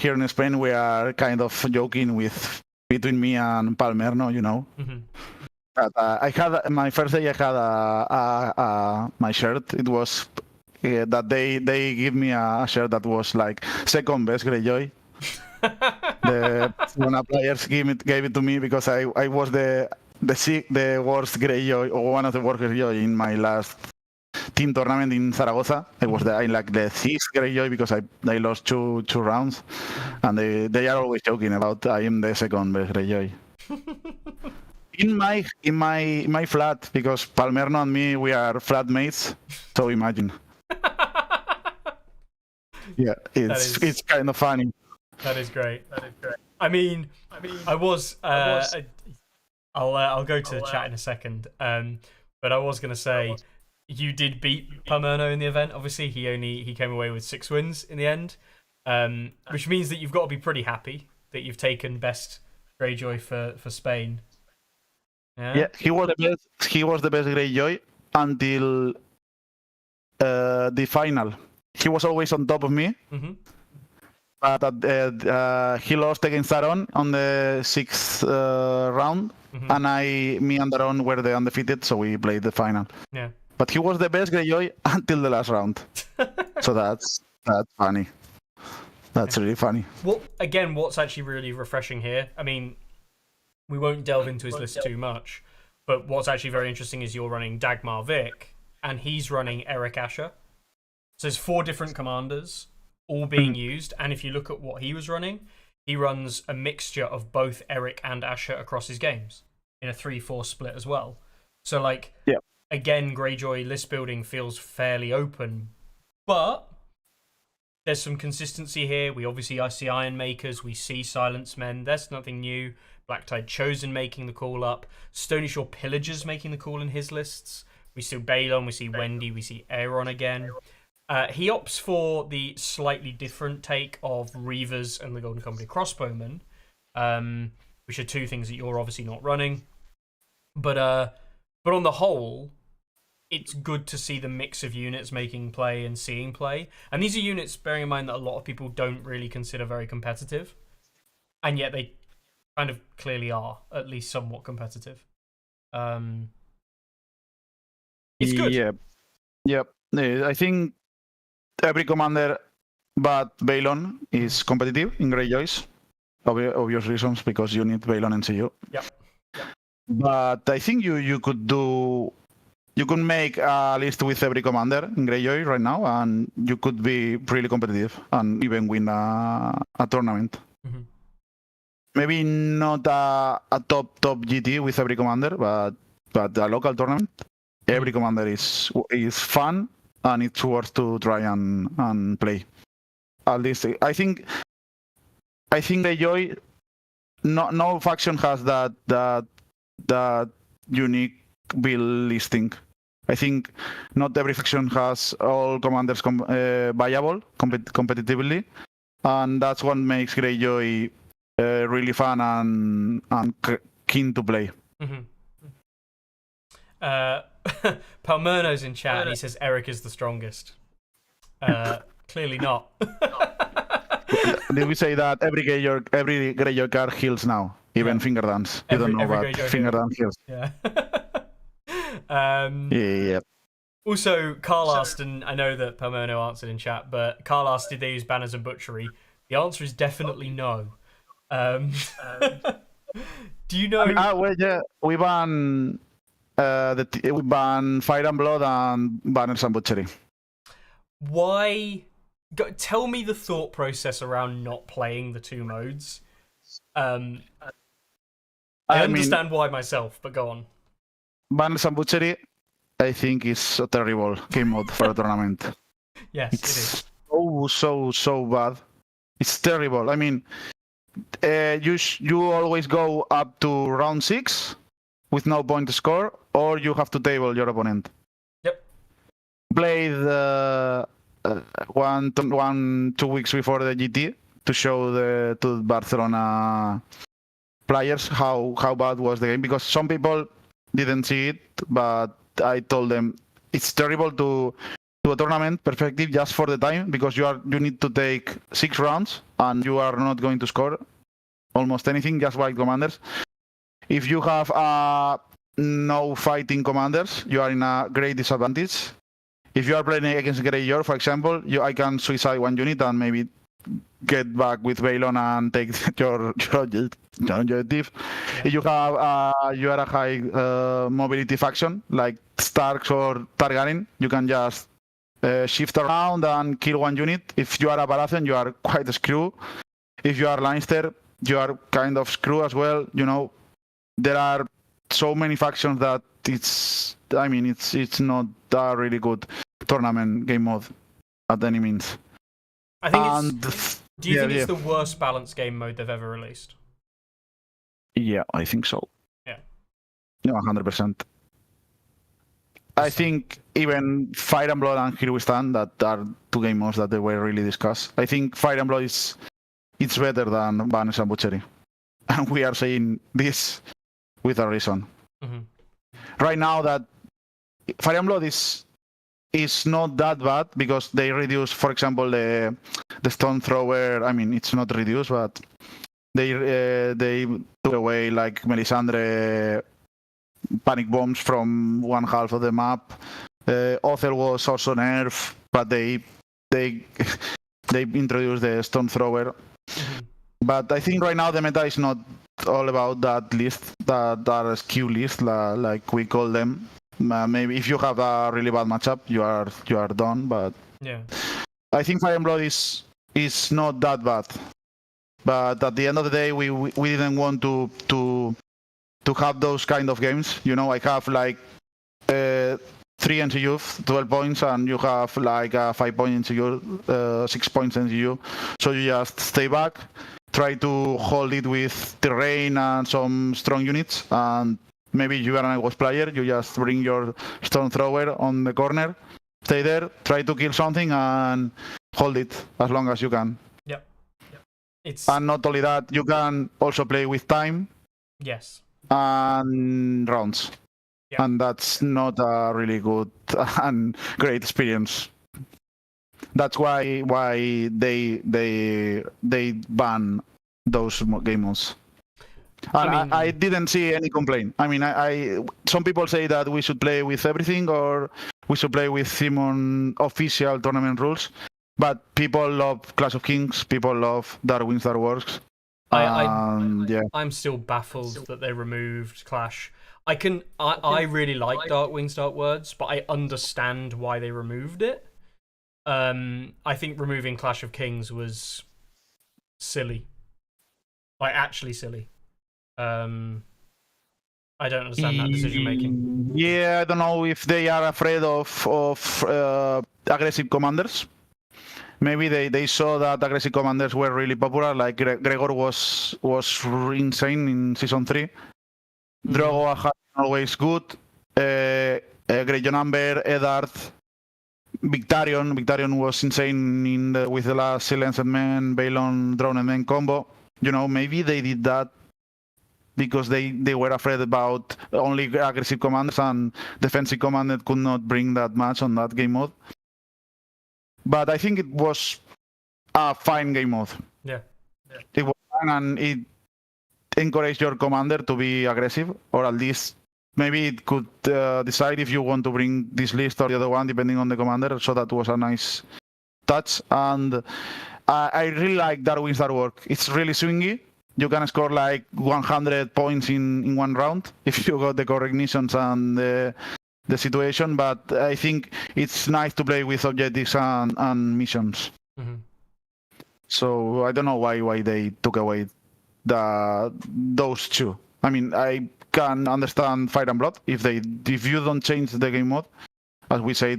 here in Spain. We are kind of joking between me and Palmer, But I had my first day. I had my shirt. It was that they give me a shirt that was like second best Greyjoy, The Barcelona players gave it to me because I was the worst Greyjoy, or one of the worst Greyjoy in my last team tournament in Zaragoza. I was the sixth Greyjoy because I lost two rounds, and they are always joking about I am the second best Greyjoy. in my flat, because Palmerno and me, we are flatmates, so imagine. Yeah, it's kind of funny. That is great. I mean, I was. I'll go to the chat in a second. But I was gonna say, you did beat Palmerno in the event. Obviously, he came away with 6 wins in the end, which means that you've got to be pretty happy that you've taken best Greyjoy for Spain. Yeah, he was the best. He was the best Greyjoy until the final. He was always on top of me. Mm-hmm. But he lost against Aaron on the 6th round, and me and Aaron were the undefeated, so we played the final. Yeah. But he was the best Greyjoy until the last round. So that's funny. That's really funny. What's actually really refreshing here? I mean, we won't delve into his list too much, but what's actually very interesting is you're running Dagmar Vic, and he's running Eric Asher. So there's 4 different commanders all being used, and if you look at what he was running, he runs a mixture of both Eric and Asher across his games in a 3-4 split as well. So again, Greyjoy list building feels fairly open, but there's some consistency here. We obviously see Iron Makers, we see Silence Men. That's nothing new. Black Tide Chosen making the call up. Stony Shore Pillagers making the call in his lists. We see Balon, we see Wendy, we see Aeron again. He opts for the slightly different take of Reavers and the Golden Company Crossbowmen, which are 2 things that you're obviously not running. But on the whole, it's good to see the mix of units making play and seeing play. And these are units, bearing in mind that a lot of people don't really consider very competitive, and yet they kind of clearly are, at least somewhat competitive. It's good. Yep. I think every commander but Balon is competitive in Greyjoys. Obvious reasons, because you need Balon and CU. Yep. But I think you could make a list with every commander in Greyjoy right now, and you could be really competitive and even win a tournament. Mm-hmm. Maybe not a top GT with every commander, but a local tournament. Every commander is fun, and it's worth to try and play. At least I think Greyjoy, no faction has that unique build listing. I think not every faction has all commanders viable competitively, and that's what makes Greyjoy really fun and keen to play. Mm-hmm. Palmerno's in chat and he says Eric is the strongest. Clearly not. Did we say that every Greyjoy card heals now? Even Finger Dance. You don't know what Finger Dance heals. Yeah. Yeah. Also, Carl asked, and I know that Palmerno answered in chat, but Carl asked, did they use banners and butchery? The answer is definitely no. Do you know? Well, yeah, we ban Fire and Blood and banners and butchery. Why? Tell me the thought process around not playing the 2 modes. I understand why myself, but go on. Banners and butchery, I think, is a terrible game mode for a tournament. Yes, it's so bad. It's terrible. I mean, you always go up to round 6 with no point to score, or you have to table your opponent. Yep. Played 2 weeks before the GT to show to Barcelona players how bad was the game, because some people didn't see it, but I told them it's terrible to a tournament perspective just for the time, because you need to take 6 rounds and you are not going to score almost anything, just white commanders. If you have no fighting commanders, you are in a great disadvantage. If you are playing against Greyjoy, for example, I can suicide 1 unit and maybe get back with Balon and take your objective. Yeah. If you have you are a high mobility faction like Starks or Targaryen, you can just shift around and kill one unit. If you are a Baratheon, you are quite screwed. If you are Lannister, you are kind of screwed as well. You know, there are so many factions that it's not a really good tournament game mode at any means. I think do you think it's the worst balanced game mode they've ever released? Yeah, I think so. Yeah. No, 100%. I think even Fire and Blood and Here We Stand, that are two game modes that they were really discussed. I think Fire and Blood it's better than Banners and Butchery. And we are saying this with a reason. Mm-hmm. Right now that Fire and Blood is not that bad because they reduce, for example, the stone thrower. I mean, it's not reduced, but they took away like Melisandre panic bombs from one half of the map. Othel was also nerfed, but they introduced the stone thrower. Mm-hmm. But I think right now the meta is not all about that list, that skew list, like we call them. Maybe if you have a really bad matchup, you are done. But yeah, I think Fire and Blood is not that bad. But at the end of the day, we didn't want to have those kind of games. You know, I have like 3 NCU, 12 points, and you have like a 5-point NCU, 6 points NCU. So you just stay back, try to hold it with terrain and some strong units, and maybe you are an Ghost player, you just bring your stone thrower on the corner, stay there, try to kill something, and hold it as long as you can. Yep. And not only that, you can also play with time. Yes. And rounds. Yep. And that's not a really good and great experience. That's why they ban those game modes. And I didn't see any complaint. I mean, some people say that we should play with everything or we should play with Simon official tournament rules. But people love Clash of Kings. People love Darwin's Dark Works. I'm still baffled that they removed Clash. I really like Darkwing's Dark Words, but I understand why they removed it. I think removing Clash of Kings was silly. Like, actually silly. I don't understand that decision making. Yeah, I don't know if they are afraid of aggressive commanders. Maybe they saw that aggressive commanders were really popular. Like Gregor was insane in season 3. Mm-hmm. Drogo had always good. Greyjoy Amber, Eddard, Victarion was insane with the last Silenced Men, Balon, Drowned Men combo. You know, maybe they did that because they were afraid about only aggressive commanders and defensive commanders could not bring that much on that game mode. But I think it was a fine game mode. Yeah. It was fine and it encouraged your commander to be aggressive, or at least maybe it could decide if you want to bring this list or the other one, depending on the commander. So that was a nice touch. And I really like Darwin's Dark Work. It's really swingy. You can score like 100 points in one round if you got the correct missions and the situation, but I think it's nice to play with objectives and missions. Mm-hmm. So I don't know why they took away those two. I mean, I can understand Fire and Blood if you don't change the game mode, as we say,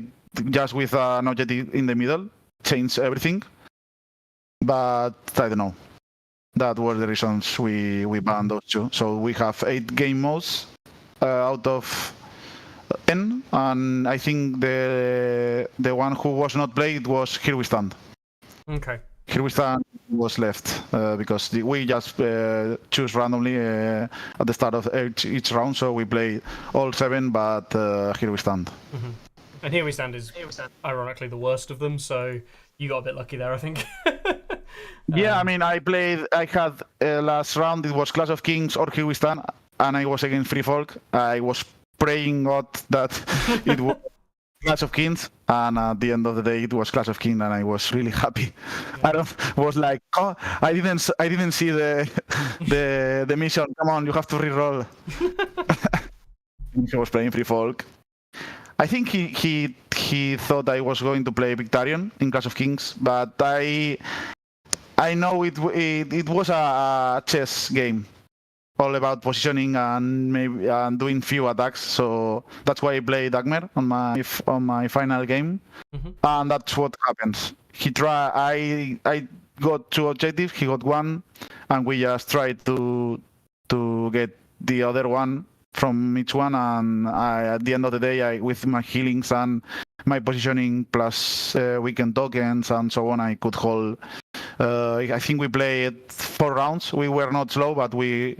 just with an objective in the middle, change everything. But I don't know. That were the reasons we banned those two. So we have 8 game modes out of 10, and I think the one who was not played was Here We Stand. Okay. Here We Stand was left because we just choose randomly at the start of each round, so we play all 7, but Here We Stand. Mm-hmm. And Here We Stand is ironically the worst of them, so you got a bit lucky there, I think. Yeah, I mean, I had last round, it was Clash of Kings or Here We Stand, and I was against Free Folk. I was praying God that it would Clash of Kings, and at the end of the day, it was Clash of Kings, and I was really happy. I was like, oh, I didn't see the mission. Come on, you have to reroll. He was playing Free Folk. I think he thought I was going to play Victarion in Clash of Kings, but I know it was a chess game, all about positioning and maybe doing few attacks. So that's why I played Dagmar on my final game, and that's what happens. I got 2 objectives, he got 1, and we just tried to get the other one from each one. And at the end of the day, with my healings and my positioning plus weekend tokens and so on, I could hold. I think we played 4 rounds. We were not slow, but we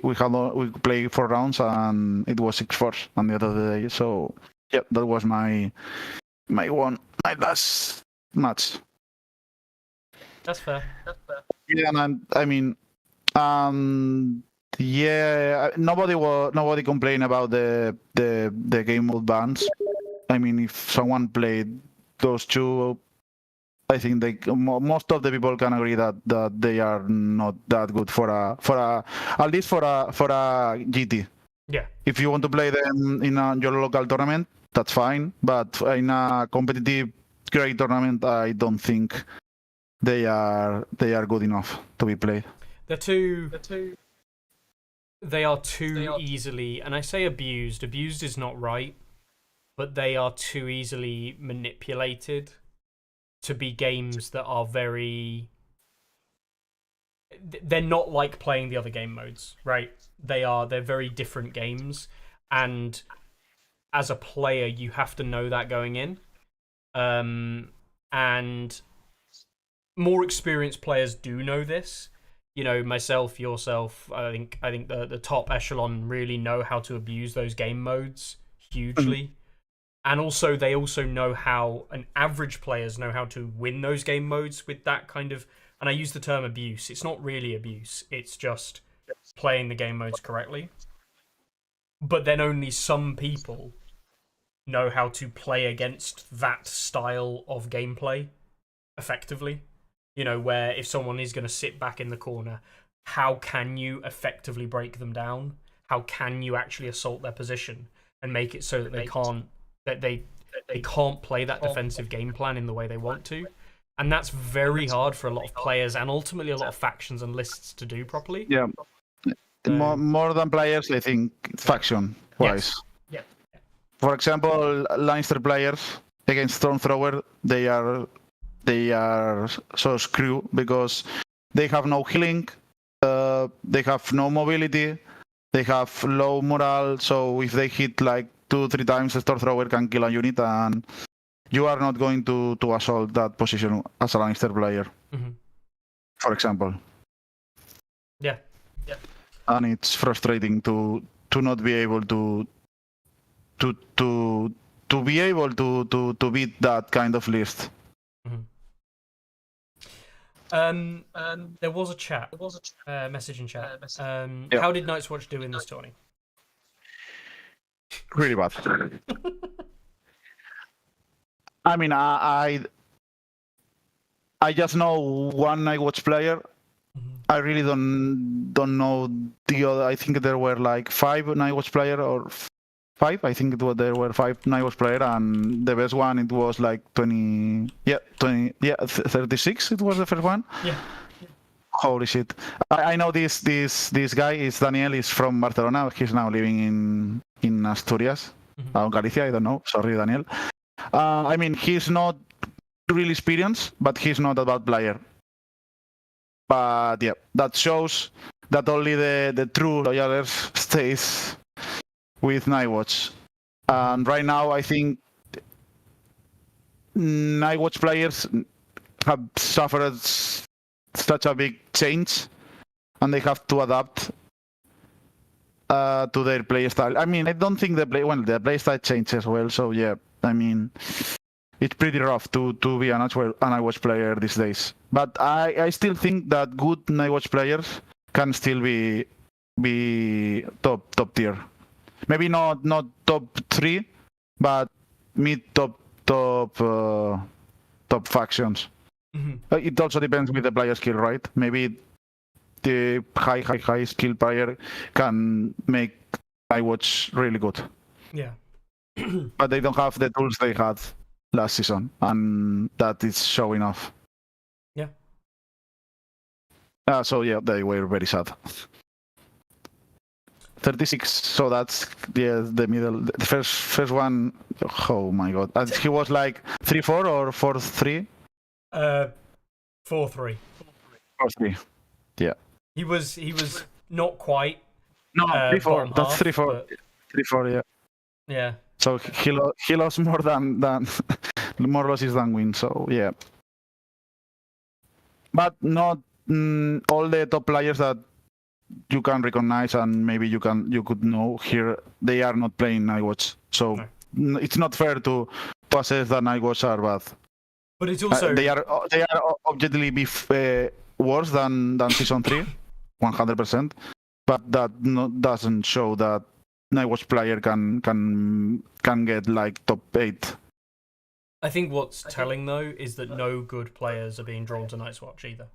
played 4 rounds, and it was 6-4 on the end of the day. So yeah, that was my last match. That's fair. Yeah, and I mean, yeah, nobody complained about the game mode bans. I mean, if someone played those 2, I think most of the people can agree that they are not that good for a at least for a GT. Yeah. If you want to play them in your local tournament, that's fine. But in a competitive great tournament, I don't think they are good enough to be played. They are too easily, and I say abused. Abused is not right, but they are too easily manipulated to be games that are very... They're not like playing the other game modes, right? They're very different games, and as a player, you have to know that going in. And more experienced players do know this. You know, myself, yourself, I think the top echelon really know how to abuse those game modes hugely. And also, they also know how, and average players know how to win those game modes with that kind of, and I use the term abuse. It's not really abuse. It's just playing the game modes correctly. But then only some people know how to play against that style of gameplay effectively. You know, where if someone is going to sit back in the corner, how can you effectively break them down? How can you actually assault their position and make it so that they can't play that defensive game plan in the way they want to? And that's very hard for a lot of players and ultimately a lot of factions and lists to do properly. Yeah. More than players, I think, faction-wise. Yes. Yeah. For example, Lannister players against Stormthrower, they are so screwed because they have no healing, they have no mobility, they have low morale. So if they hit like 2-3 times, the Stormthrower can kill a unit, and you are not going to assault that position as a Lannister player, for example. Yeah. And it's frustrating to not be able to be able to beat that kind of list. There was a chat, message in chat. How did Night's Watch do in this tourney? Really bad. I mean, I just know one Night Watch player. I really don't know the other. I think there were like 5 Night Watch player or 5. I think there were 5 Night Watch player, and the best one, it was like 36. It was the first one. Yeah. Holy shit! I know this guy is Daniel. Is from Barcelona. He's now living in Asturias, Galicia. I don't know. Sorry, Daniel. I mean, he's not really experienced, but he's not a bad player. But yeah, that shows that only the true loyalers stays with Nightwatch. And right now, I think Nightwatch players have suffered such a big change, and they have to adapt to their play style. I mean, I don't think the play style changes as well. So yeah, I mean, it's pretty rough to be a Nightwatch player these days. But I still think that good Nightwatch players can still be top tier. Maybe not top 3, but mid top top factions. It also depends with the player skill, right? Maybe the high skill player can make iWatch really good. Yeah. But they don't have the tools they had last season, and that is showing off. Yeah. So yeah, they were very sad. 36. So that's the middle. The first one. Oh my god! And he was like 3-4 or 4-3. 4-3. 4-3. Yeah. He was not quite. No, 3-4. That's 3-4. 3-4. Yeah. Yeah. So he lost more than more losses than wins. So yeah. But not all the top players that you can recognize and maybe you could know here, they are not playing iWatch. So it's not fair to assess that iWatch are bad. But it's also they are objectively worse than season 3, 100%. But that doesn't show that iWatch player can get like top 8. I think what's telling though is that no good players are being drawn to Night's Watch either.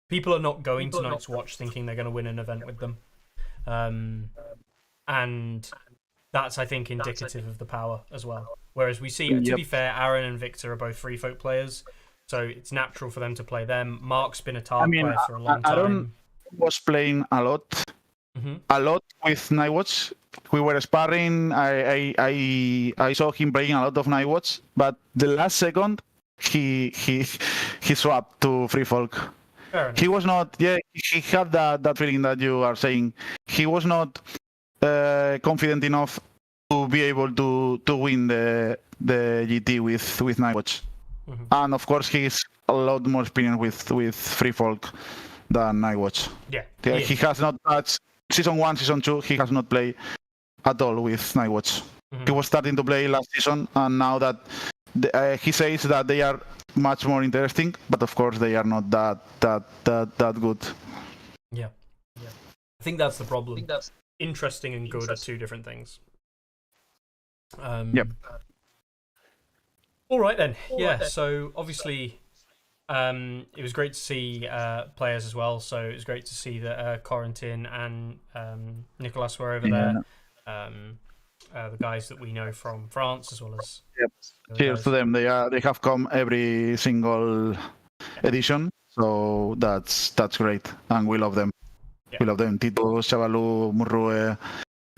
People are not going to Night's Watch thinking they're going to win an event with them. And that's, I think, indicative of the power as well. Whereas we see, to be fair, Aaron and Victor are both free folk players, so it's natural for them to play them. Mark's been a target player for a long time. Aaron was playing a lot with Nightwatch. We were sparring. I saw him playing a lot of Nightwatch, but the last second he swapped to free folk. He was not. Yeah, he had that feeling that you are saying. He was not confident enough to be able to win the GT with Nightwatch. And of course, he's a lot more experienced with free folk than Nightwatch. Yeah. He has not touched season 1, season 2. He has not played at all with Nightwatch. He was starting to play last season, and now that he says that they are much more interesting, but of course they are not that good. Yeah. I think that's the problem. Interesting and good are two different things. Yep. All right then. So obviously, it was great to see players as well. So it was great to see that Corentin and Nicolas were over there. The guys that we know from France as well as. Yep. Cheers to them. They have come every single edition, so that's great, and we love them. Yeah. We love them. Tito, Chavalu, Murrue,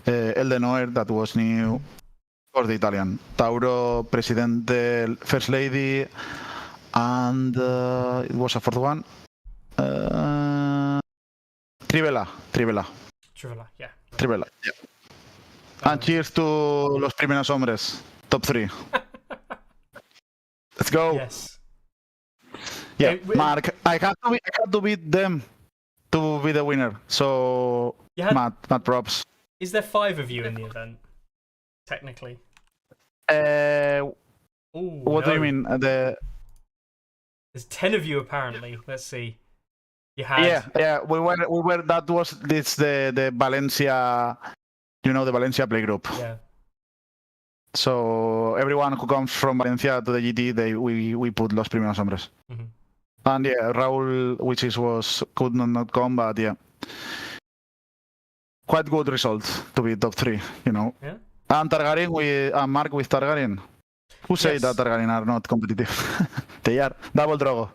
Eldenoer, that was new. Of course, the Italian. Tauro, Presidente, First Lady, and it was a fourth one. Trivela, yeah. Trivela, yeah. And cheers to los primeros hombres, top 3. Let's go. Yes. Yeah, Mark, I had to beat them to be the winner. So, Matt props. Is there 5 of you in the event? Technically. What do you mean? There's 10 of you apparently. Let's see. You had. Yeah. We were. That was the Valencia. You know, the Valencia playgroup. Yeah. So everyone who comes from Valencia to the GT, we put los primeros hombres. And yeah, Raul, could not come, but yeah, quite good result to be top 3. You know. Yeah. And Targaryen Mark with Targaryen. Who say that Targaryen are not competitive? They are. Double Drogo.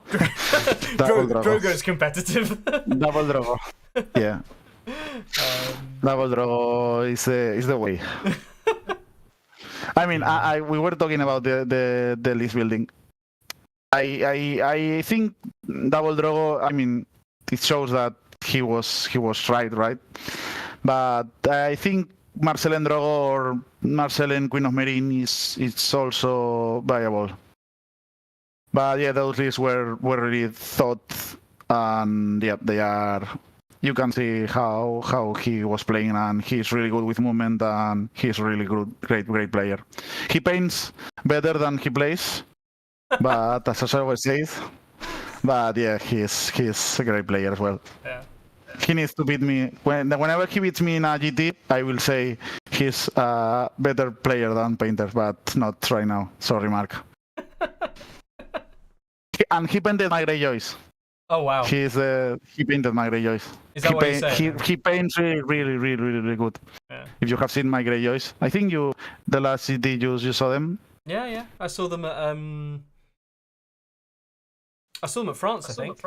Drogo's competitive. Double Drogo. Yeah. Double Drogo is the way. I mean, we were talking about the list building. I think Double Drogo. I mean, it shows that he was right. But I think Marcel and Drogo or Marcel and Queen of Meereen is also viable. But yeah, those lists were really thought, and yeah, they are. You can see how he was playing, and he's really good with movement, and he's really good, great player. He paints better than he plays, but as I always say, but yeah, he's a great player as well. Yeah. He needs to beat me. Whenever he beats me in a GT, I will say he's a better player than Painter, but not right now. Sorry, Mark. And he painted my Greyjoys. Oh wow. He painted my Greyjoys. Is that what you say? He paints really good. Yeah. If you have seen my Greyjoys, I think the last city you saw them. Yeah. I saw them at France, I think.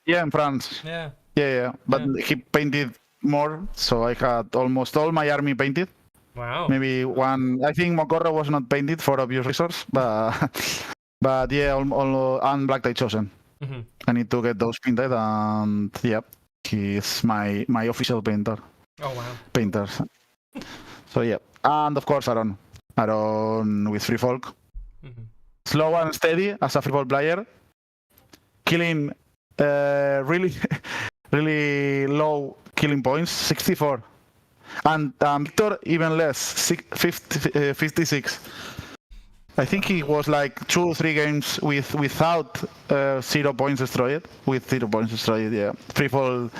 Yeah, in France. Yeah. Yeah. But he painted more, so I had almost all my army painted. Wow. Maybe one. I think Mokorra was not painted for obvious reasons, but yeah, all and Black Tide Chosen. Mm-hmm. I need to get those painted, and yeah, he's my official painter. Oh wow. Painter. So yeah, and of course Aaron with Free Folk. Mm-hmm. Slow and steady as a Free Folk player, killing really really low killing points, 64, and Victor even less, 56. I think he was like 2 or 3 games without 0 points destroyed. With 0 points destroyed, yeah. Free fall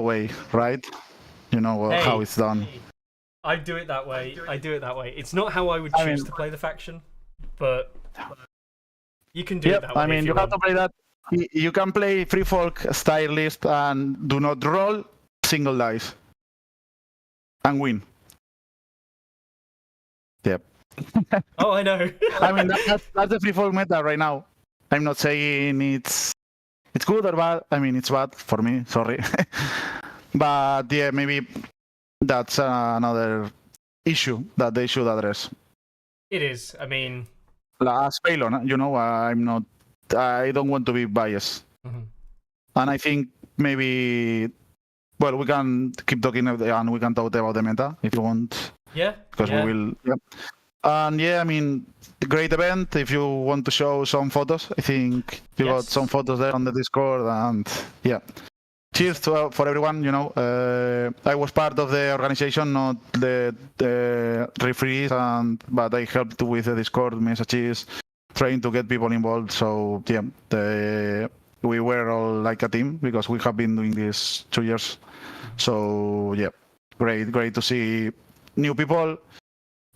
way, right? You know how it's done. I do it that way. It's not how I would choose to play the faction, but you can do it that way. I mean, you have to play that. You can play Free Folk style list and do not roll single dice and win. Yep. Oh, I know. I mean, that's the Free Folk meta right now. I'm not saying it's good or bad. I mean, it's bad for me. Sorry, but yeah, maybe that's another issue that they should address. It is. I mean, as Palon, you know, I don't want to be biased, and I think maybe. Well, we can keep talking and we can talk about the meta if you want. Yeah. Because we will. Yeah. And yeah, I mean, great event. If you want to show some photos, I think you got some photos there on the Discord, and yeah. Cheers for everyone. You know, I was part of the organization, not the referees, but I helped with the Discord messages, trying to get people involved. So yeah, we were all like a team because we have been doing this 2 years. So yeah, great to see new people,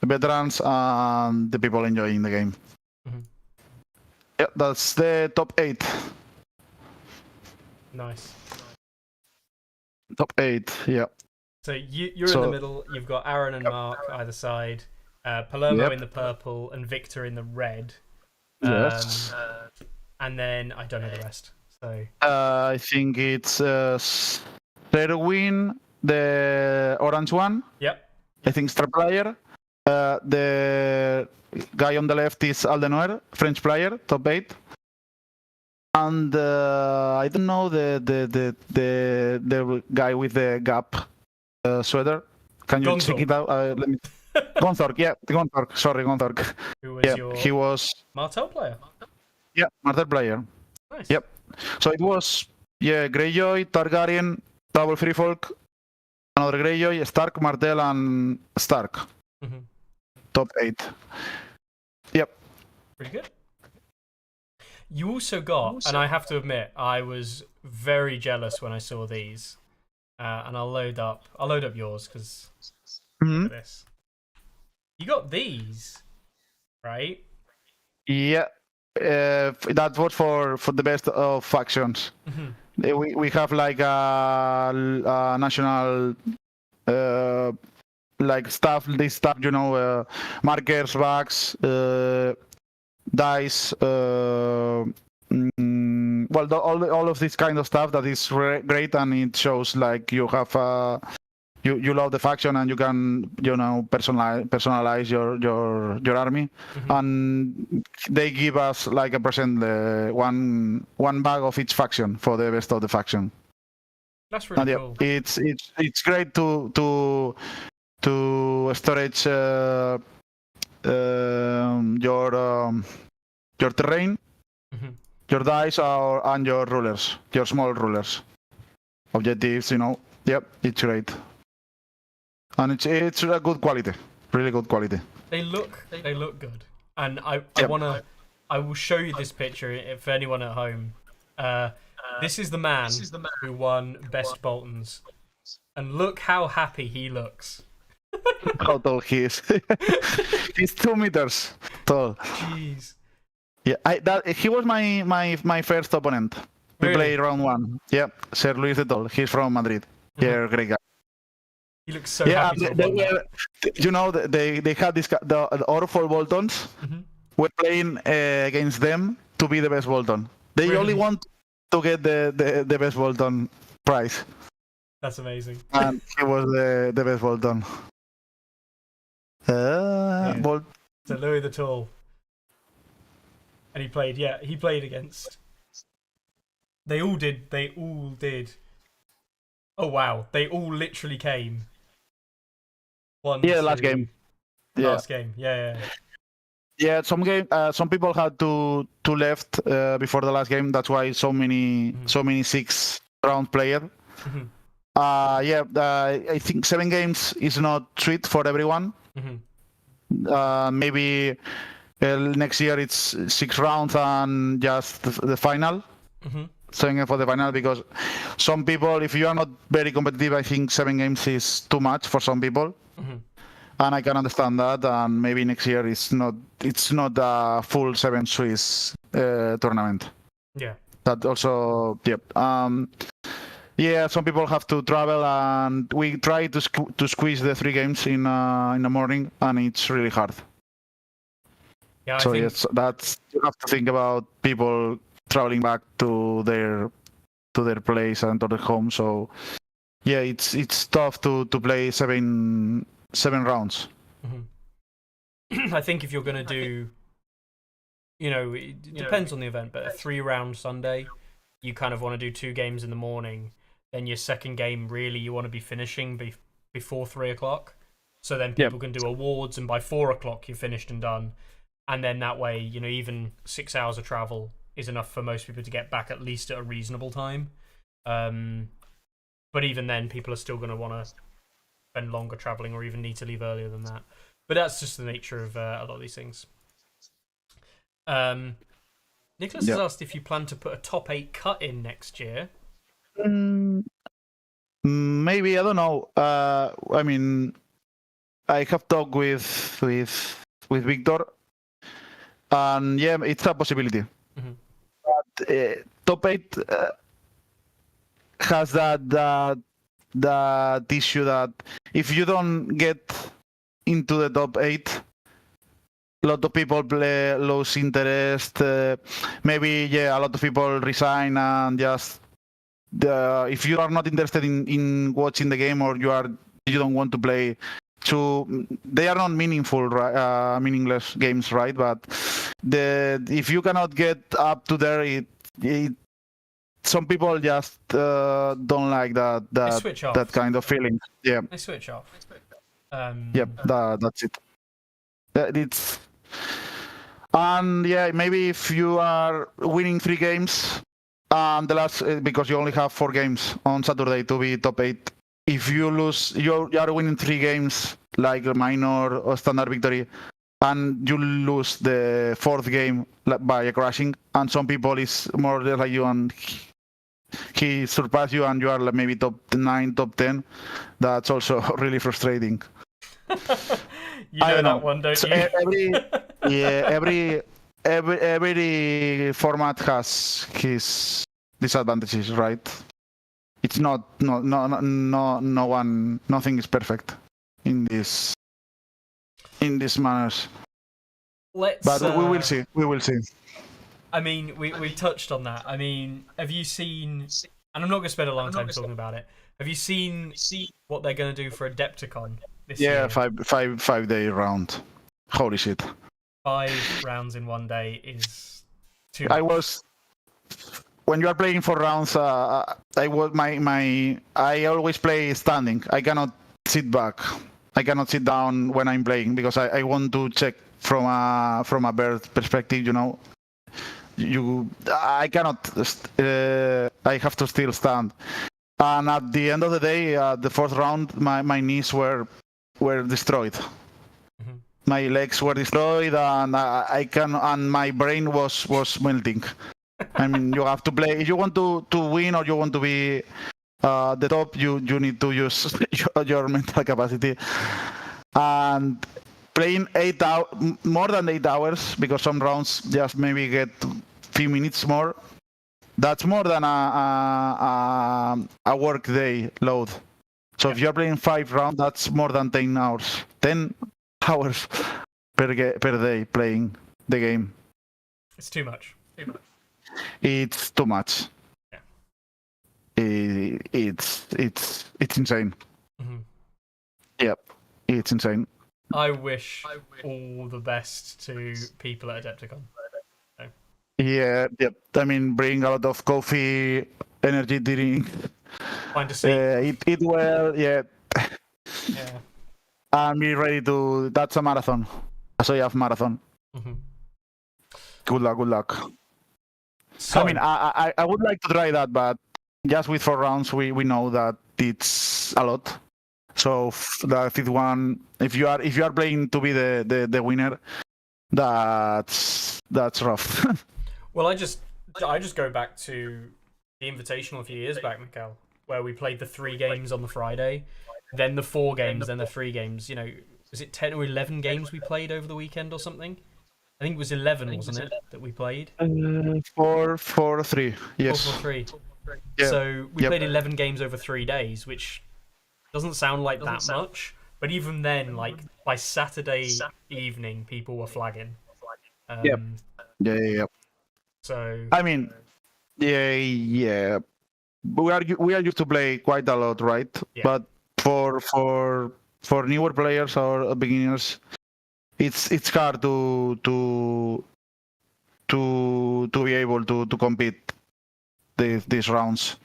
veterans, and the people enjoying the game. Yeah, that's the top 8. Nice. Top 8, yeah. So you're in the middle. You've got Aaron and Mark either side, Palermo in the purple, and Victor in the red. Yes. And then I don't know the rest. So I think it's Serwin, the orange one. Yep. I think star player. The guy on the left is Aldenoir, French player, top 8. And I don't know the guy with the gap sweater. Can you check it out? Let me. Gonthorg, yeah, Gonthorg. Sorry, Gonthorg. Who was he was Martel player. Yeah, Martel player. Nice. Yep. So it was Greyjoy, Targaryen, double Free Folk, another Greyjoy, Stark, Martel, and Stark. Top 8. Yep. Pretty good. You also got, and I have to admit, I was very jealous when I saw these. And I'll load up yours because look at this. You got these, right? Yeah. That was for the best of factions. We have like a national like stuff, this stuff, you know, markers, bags, dice, well, all of this kind of stuff that is great, and it shows like you have you love the faction and you can, you know, personalize your army, and they give us like a present, one bag of each faction for the best of the faction. That's really cool. It's great to storage your terrain, your dice, and your rulers, your small rulers, objectives. You know, yep, it's great, and it's a good quality, really good quality. They look good, and I will show you this picture for anyone at home. This is the man who won Best Boltons, and look how happy he looks. How tall he is. He's 2 meters tall. Jeez. Yeah, he was my first opponent. We Really? played round 1. Yeah, Sir Luis de Tol. He's from Madrid. Yeah, great guy. He looks so Yeah, happy to have won that. they had the Orfol Boltons. We're playing against them to be the best Bolton. They Really? only want to get the best Bolton prize. That's amazing. And he was the best Bolton. Bolt. So Louis the Tall. And he played against. They all did. Oh wow, they all literally came. Last game. Last game, yeah. Yeah, some people had to left before the last game. That's why so many 6-round player. I think 7 games is not sweet for everyone. Maybe next year it's 6 rounds and just the final. Saying for the final, because some people, if you are not very competitive, I think 7 games is too much for some people. And I can understand that. And maybe next year it's not a full 7 Swiss tournament. Yeah. That also, some people have to travel, and we try to squeeze the 3 games in the morning, and it's really hard. Yeah. So yes, that's, you have to think about people traveling back to their place and to their home. So yeah, it's tough to play 7 rounds. I think if you're gonna do, it depends on the event, but a 3-round Sunday, you kind of want to do 2 games in the morning. Then your second game, really, you want to be finishing before 3 o'clock. So then people can do awards, and by 4 o'clock you're finished and done. And then that way, even 6 hours of travel is enough for most people to get back at least at a reasonable time. But even then, people are still going to want to spend longer traveling, or even need to leave earlier than that. But that's just the nature of a lot of these things. Nicholas has asked if you plan to put a top 8 cut in next year. Maybe, I don't know. I mean, I have talked with Victor, and yeah, it's a possibility. But top 8 has that issue that if you don't get into the top 8, a lot of people lose interest. Maybe a lot of people resign, and just if you are not interested in watching the game, or you don't want to play, they are not meaningless games, right? But if you cannot get up to there, some people just don't like that kind of feeling. Yeah, they switch off. That's it. And maybe if you are winning 3 games, the last, because you only have 4 games on Saturday to be top 8. If you lose, you are winning 3 games, like a minor or standard victory, and you lose the 4th game by a crashing, and some people is more or less like you, and he surpassed you, and you are maybe top 9, top 10. That's also really frustrating. You know that one, don't you? Every format has his disadvantages, right? It's no one, nothing is perfect in this manners. But we will see. We will see. I mean, we touched on that. I mean, have you seen? And I'm not going to spend a long time talking about it. Have you seen what they're going to do for Adepticon this year? 5-day round. Holy shit! 5 rounds in one day is too much. When you are playing 4 rounds, I always play standing. I cannot sit back. I cannot sit down when I'm playing, because I want to check from a bird perspective. I cannot. I have to still stand. And at the end of the day, the 4th round, my knees were destroyed. My legs were destroyed, and and my brain was melting. I mean, you have to play. If you want to win, or you want to be the top, you need to use your mental capacity. And playing more than 8 hours, because some rounds just maybe get few minutes more. That's more than a work day load. So if you're playing 5 rounds, that's more than 10 hours. 10 hours per day playing the game. It's too much. It's too much. Yeah. It's insane. Mm-hmm. Yep, it's insane. I wish all the best to people at Adepticon. Yeah, yep. I mean, bring a lot of coffee, energy drink. Find a seat. Eat well, yeah. Yeah. And be ready to. That's a marathon. So you have marathon. Mm-hmm. Good luck. So, I mean, I would like to try that, but just with 4 rounds, we know that it's a lot. So the 5th one, if you are playing to be the winner, that's rough. well, I just go back to the Invitational a few years back, Mikel, where we played the 3 games on the Friday, then the 4 games, then the 3 games. You know, was it 10 or 11 games we played over the weekend or something? I think it was 11, wasn't it, that we played? 4-3, yes. 4-3. Yeah. So we played 11 games over 3 days, which doesn't sound like that much. But even then, like, by Saturday evening, people were flagging. Yeah. So I mean, yeah. We are used to play quite a lot, right? Yeah. But for newer players or beginners, it's hard to be able to compete these rounds.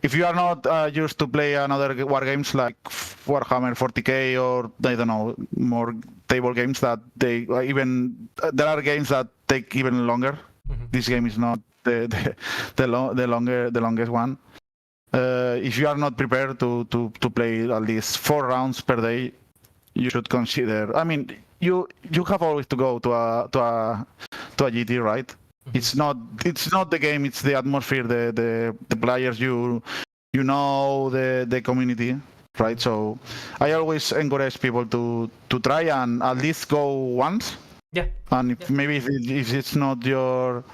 If you are not used to play another war games like Warhammer 40k or I don't know, more table games that they even there are games that take even longer. Mm-hmm. This game is not the longest one. If you are not prepared to play at least 4 rounds per day, you should consider. I mean, you have always to go to a GT, right? Mm-hmm. It's not the game, it's the atmosphere, the players you know, the community, right? So I always encourage people to try and at least go once. Yeah. And if it's not your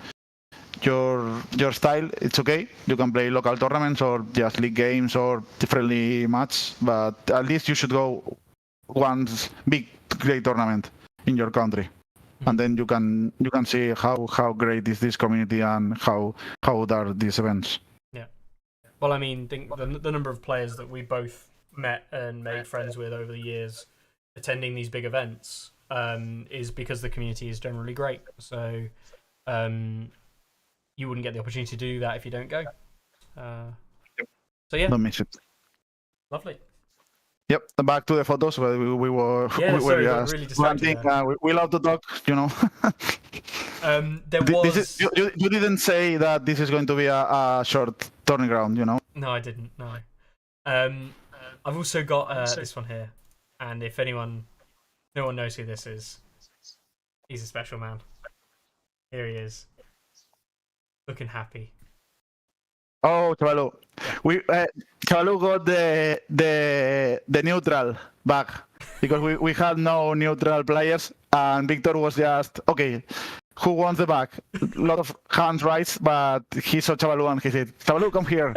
style, it's okay. You can play local tournaments or just league games or friendly match, but at least you should go once big great tournament in your country. And then you can see how great is this community and how are these events. Yeah. Well, I mean, think the number of players that we both met and made friends with over the years attending these big events is because the community is generally great. So you wouldn't get the opportunity to do that if you don't go. So yeah. Don't miss it. Lovely. Yep, back to the photos where we were. Yeah, we sorry, were got really distracted there. we love to talk, you know. There was. You didn't say that this is going to be a short turning ground, you know. No, I didn't. No. I've also got this one here, and if no one knows who this is, he's a special man. Here he is, looking happy. Oh, Chavalu. Chavalu got the neutral back because we had no neutral players, and Victor was just okay. Who wants the back? A lot of hands raised, but he saw Chavalu and he said, "Chavalu, come here.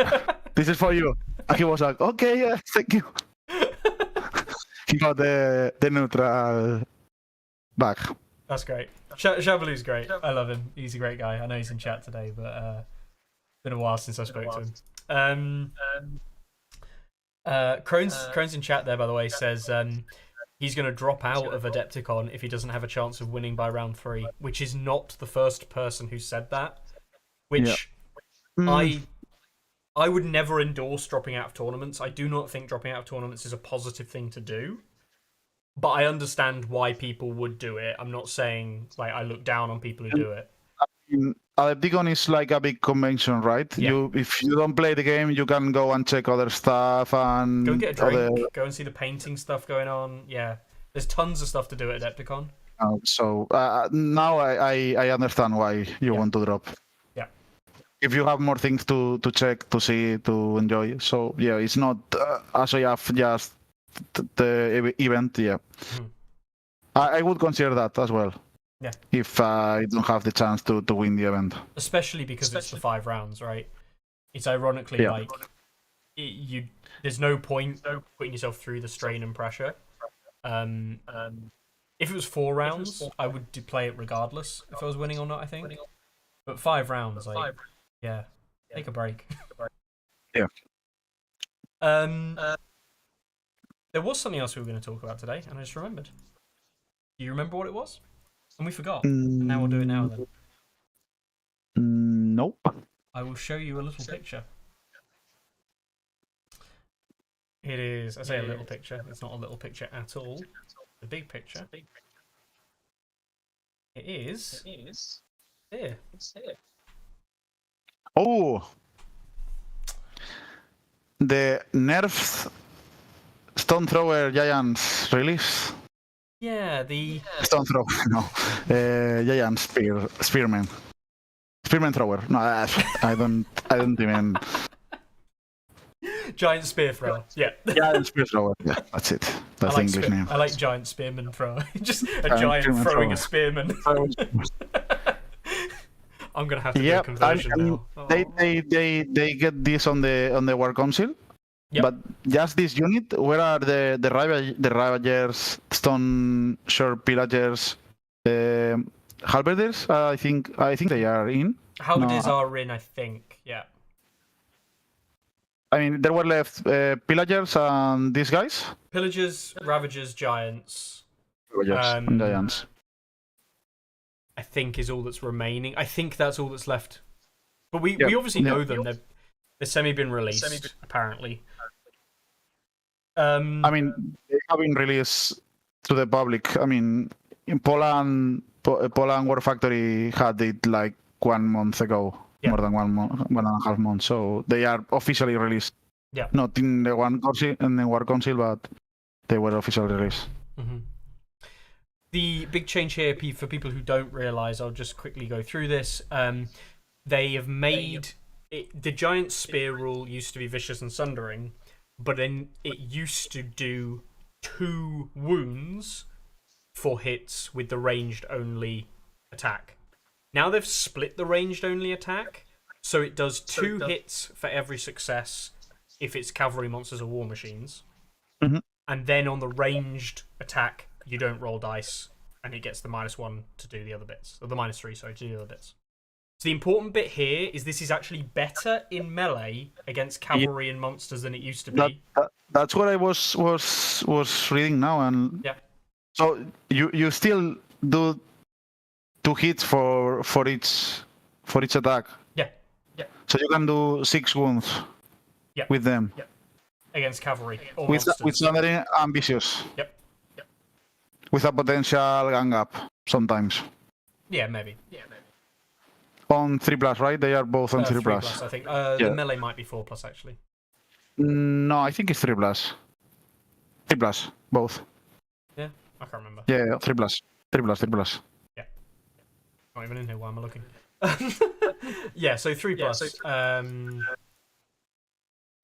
This is for you." And he was like, "Okay, yeah, thank you." He got the neutral back. That's great. Chavalu's great. I love him. He's a great guy. I know he's in chat today, but been a while since I spoke to him. Crone's in chat there, by the way, says he's going to drop out of Adepticon if he doesn't have a chance of winning by round 3, which is not the first person who said that. Which I would never endorse dropping out of tournaments. I do not think dropping out of tournaments is a positive thing to do. But I understand why people would do it. I'm not saying like I look down on people who do it. Adepticon is like a big convention, right? Yeah. If you don't play the game, you can go and check other stuff and go and get a drink. Go and see the painting stuff going on. Yeah, there's tons of stuff to do at Adepticon. So now I understand why you want to drop. Yeah. If you have more things to check, to see, to enjoy. So yeah, it's not as I have just the event. Yeah. I would consider that as well. Yeah. If I don't have the chance to win the event. Especially because it's the 5 rounds, right? It's ironically like there's no point putting yourself through the strain and pressure. If it was 4 rounds, I would play it regardless if I was winning or not, I think. But 5 rounds, like, yeah, take a break. Yeah. There was something else we were going to talk about today, and I just remembered. Do you remember what it was? And we forgot. And now we'll do it now then. Nope. I will show you a little picture. It is, I say a little picture, it's not a little picture at all. The big picture. It is here. Oh! The nerfed Stone Thrower Giants release? Yeah, the... Stone Thrower, no. Giant Spearman. Spearman Thrower. No, I don't even... Giant Spear Thrower, yeah. Giant Spear Thrower, yeah, that's it. That's the English name. I like Giant Spearman Thrower. Just a giant throwing a spearman. I'm gonna have to do a conversion now. They get this on the War Council, but just this unit. Where are the Ravagers, Stone Shore Pillagers, Halberders? I think they are in. Halberders are in, I think. Yeah. I mean, there were left Pillagers and these guys. Pillagers, Ravagers, Giants. Ravagers and Giants. I think is all that's remaining. I think that's all that's left. But we obviously know them. They're semi-been released, apparently. I mean, they have been released to the public. I mean, in Poland War Factory had it like 1 month ago. More than 1.5 months. So they are officially released. Yeah. Not in the War Council, but they were officially released. Mm-hmm. The big change here, for people who don't realise, I'll just quickly go through this. They have made the Giant Spear rule used to be Vicious and Sundering, but then it used to do 2 wounds for hits with the ranged only attack. Now they've split the ranged only attack, so it does 2 hits for every success if it's cavalry monsters or war machines. Mm-hmm. And then on the ranged attack, you don't roll dice, and it gets the -1 to do the other bits. Or the -3, sorry, to do the other bits. So the important bit here is this is actually better in melee against cavalry and monsters than it used to be. That's what I was reading now, and so you still do 2 hits for each attack. Yeah. So you can do 6 wounds. With them. Against cavalry or with monsters. With something ambitious. Yep. With a potential gang up sometimes. Yeah, maybe. On 3+, right? They are both on 3+. I think the melee might be 4+ actually. No, I think it's 3+. 3+, both. Yeah, I can't remember. Yeah, 3+. 3+. Yeah. Not even in here. Why am I looking? Yeah, so 3+.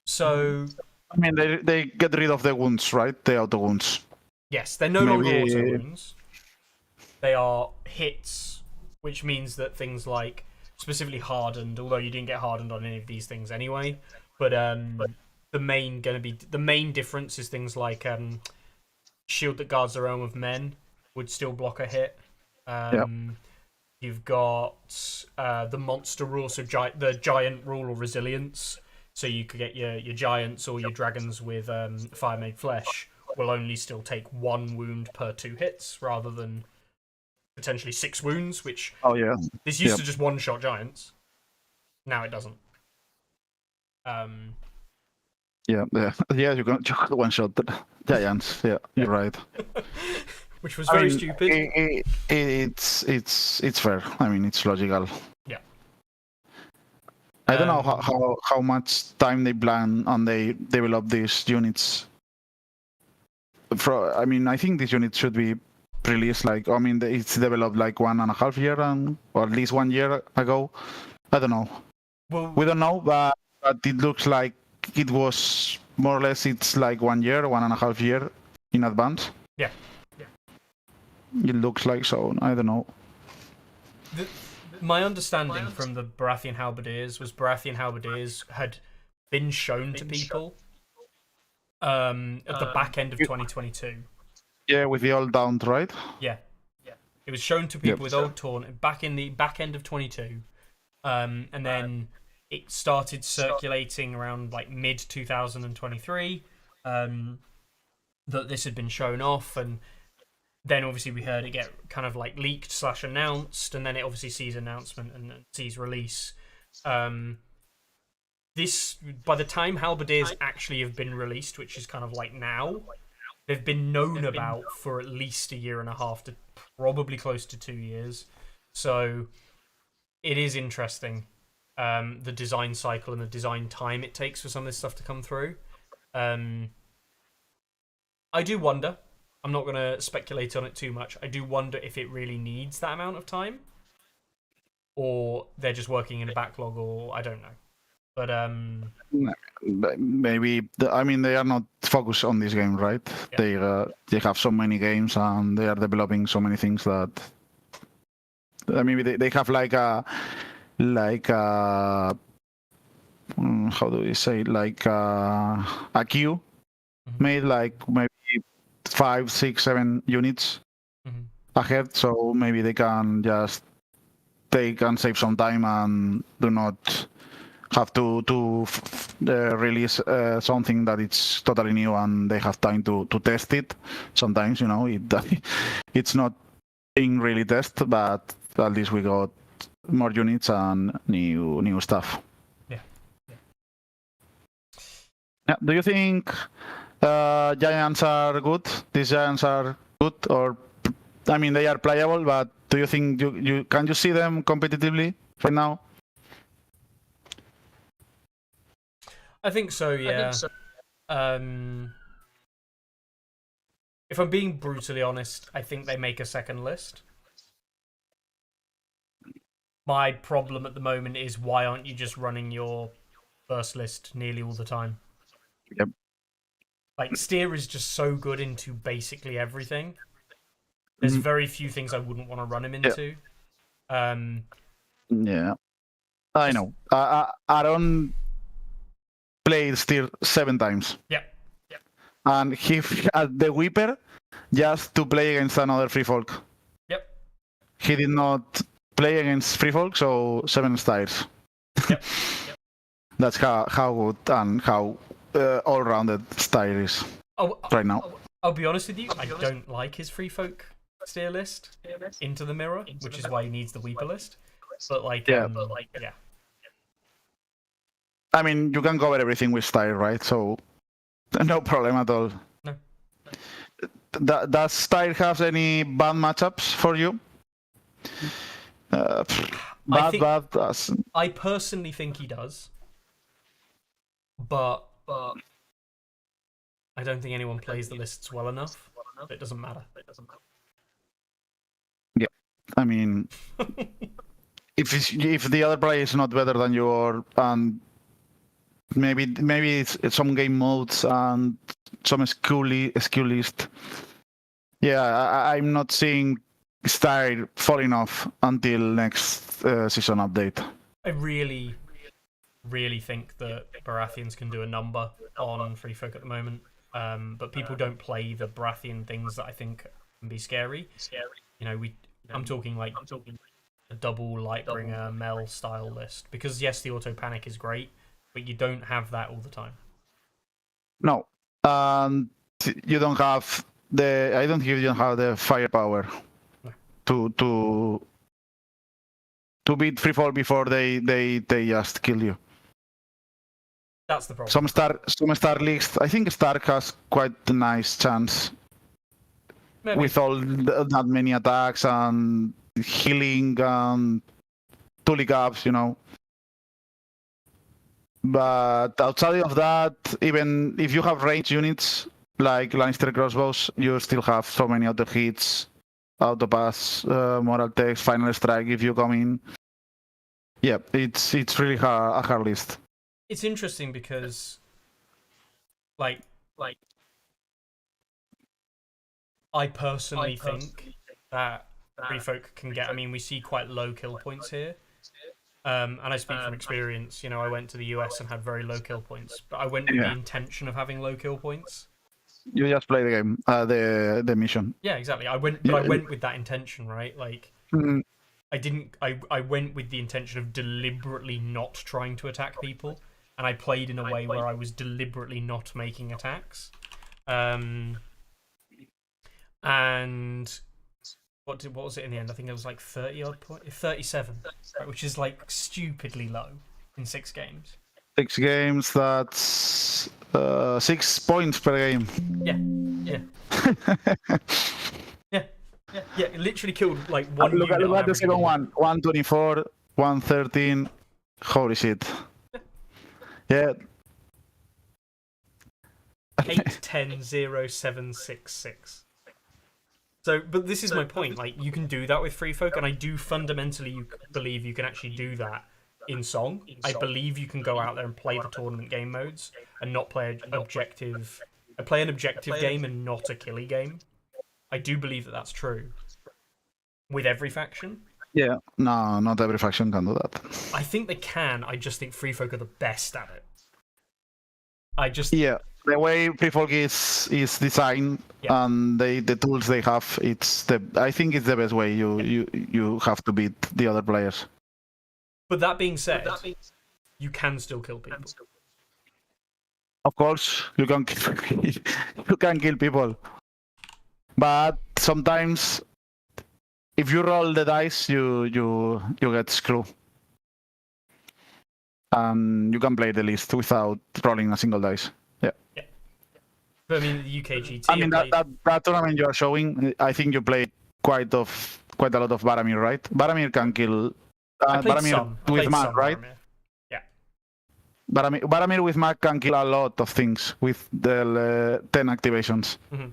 So I mean, they get rid of the wounds, right? The auto wounds. Yes, they're no longer auto wounds. They are hits, which means that things like specifically hardened, although you didn't get hardened on any of these things anyway. But the main difference is things like shield that guards the realm of men would still block a hit. You've got the monster rule, so the giant rule or resilience. So you could get your giants or your dragons with fire made flesh will only still take 1 wound per 2 hits rather than potentially 6 wounds, which this used to just one-shot giants. Now it doesn't. You can one-shot giants. Yeah, you're right. Which was very stupid. It's fair. I mean, it's logical. Yeah. I don't know how much time they plan and they develop these units. I mean, I think these units should be released it's developed like 1.5 years or at least 1 year ago. I don't know. Well, we don't know, but it looks like it was more or less. It's like 1 year, 1.5 years in advance. Yeah. It looks like so. I don't know. My understanding from the Baratheon Halberdiers was Baratheon Halberdiers had been shown to people at the back end of 2022. Yeah, with the old down, right? Yeah. It was shown to people with old Tourney back in the back end of 22. And then it started circulating around like mid 2023 that this had been shown off, and then obviously we heard it get kind of like leaked / announced, and then it obviously sees announcement and sees release. This, by the time Halberdiers actually have been released, which is kind of like now, they've been known about for at least a year and a half to probably close to 2 years. So it is interesting, the design cycle and the design time it takes for some of this stuff to come through. I do wonder. I'm not going to speculate on it too much. I do wonder if it really needs that amount of time, or they're just working in a backlog, or I don't know. But maybe I mean they are not focused on this game, right? Yeah. They have so many games and they are developing so many things that maybe they have like a how do we say, like a queue made like maybe 5, 6, 7 units ahead, so maybe they can just save some time and do not have to release something that it's totally new and they have time to test it. Sometimes, you know, it's not being really tested, but at least we got more units and new stuff. Yeah. Do you think giants are good? These giants are good, or I mean they are playable, but do you think you can see them competitively right now? I think so, yeah. If I'm being brutally honest, I think they make a second list. My problem at the moment is, why aren't you just running your first list nearly all the time? Yep. Like, Steer is just so good into basically everything. There's very few things I wouldn't want to run him into. Yeah. I know. Aaron played Steer 7 times. Yeah. And he had the Weeper just to play against another Free Folk. Yep. He did not play against Free Folk, so 7 stars. Yep. That's how good and how all-rounded style is right now. I'll be honest with you, I don't like his Free Folk Steer list into the mirror, which is why he needs the Weeper list. But yeah. I mean, you can cover everything with style, right? So no problem at all. No. Does style have any bad matchups for you? I personally think he does, but I don't think anyone plays the lists well enough. It doesn't matter. Yeah, I mean, if the other player is not better than you, and maybe it's some game modes and some skill list. Yeah, I'm not seeing style falling off until next season update. I really, really think that Baratheons can do a number on Free Folk at the moment, but people don't play the Baratheon things that I think can be scary. You know, I'm talking like a double Lightbringer Mel style list, because yes, the auto panic is great, but you don't have that all the time. No, you don't have I don't think you don't have the firepower to beat Free Fall before they just kill you. That's the problem. Some Star leagues, I think Stark has quite a nice chance. Maybe. With all that many attacks and healing and Tully gaps, you know. But outside of that, even if you have range units like Lannister crossbows, you still have so many auto hits, auto pass, moral text, final strike if you come in. Yeah, it's really a hard list. It's interesting because, like, I personally think that free folk can get. I mean, we see quite low kill points here. And I speak from experience. You know, I went to the US and had very low kill points, but I went with the intention of having low kill points. You just play the game, the mission. Yeah, exactly. I went with that intention, right? Like, I went with the intention of deliberately not trying to attack people, and I played in a way where I was deliberately not making attacks. And what was it in the end? I think it was like 37, right, which is like stupidly low in 6 games. 6 games, that's 6 points per game. Yeah. Yeah, it literally killed like one. Look at the second one. 124, 113. Holy shit. Yeah. 8-10-0-7-6-6. So, but this is my point. Like, you can do that with free folk, and I do fundamentally believe you can actually do that in Song. I believe you can go out there and play the tournament game modes and not play an objective. Play an objective game and not a killy game. I do believe that that's true with every faction. Yeah, no, not every faction can do that. I think they can. I just think free folk are the best at it. The way free folk is designed and the tools they have, I think it's the best way. You have to beat the other players. But that being said, you can still kill people. Of course, you can kill people, but sometimes if you roll the dice, you get screwed, and you can play the list without rolling a single dice. Yeah. But I mean, the UKGT. I mean that tournament you are showing, I think you played quite a lot of Varamir, right? Varamir can kill. Varamir with Mac, right? Varamir. Yeah. Varamir with Mac can kill a lot of things with the 10 activations. Mm-hmm.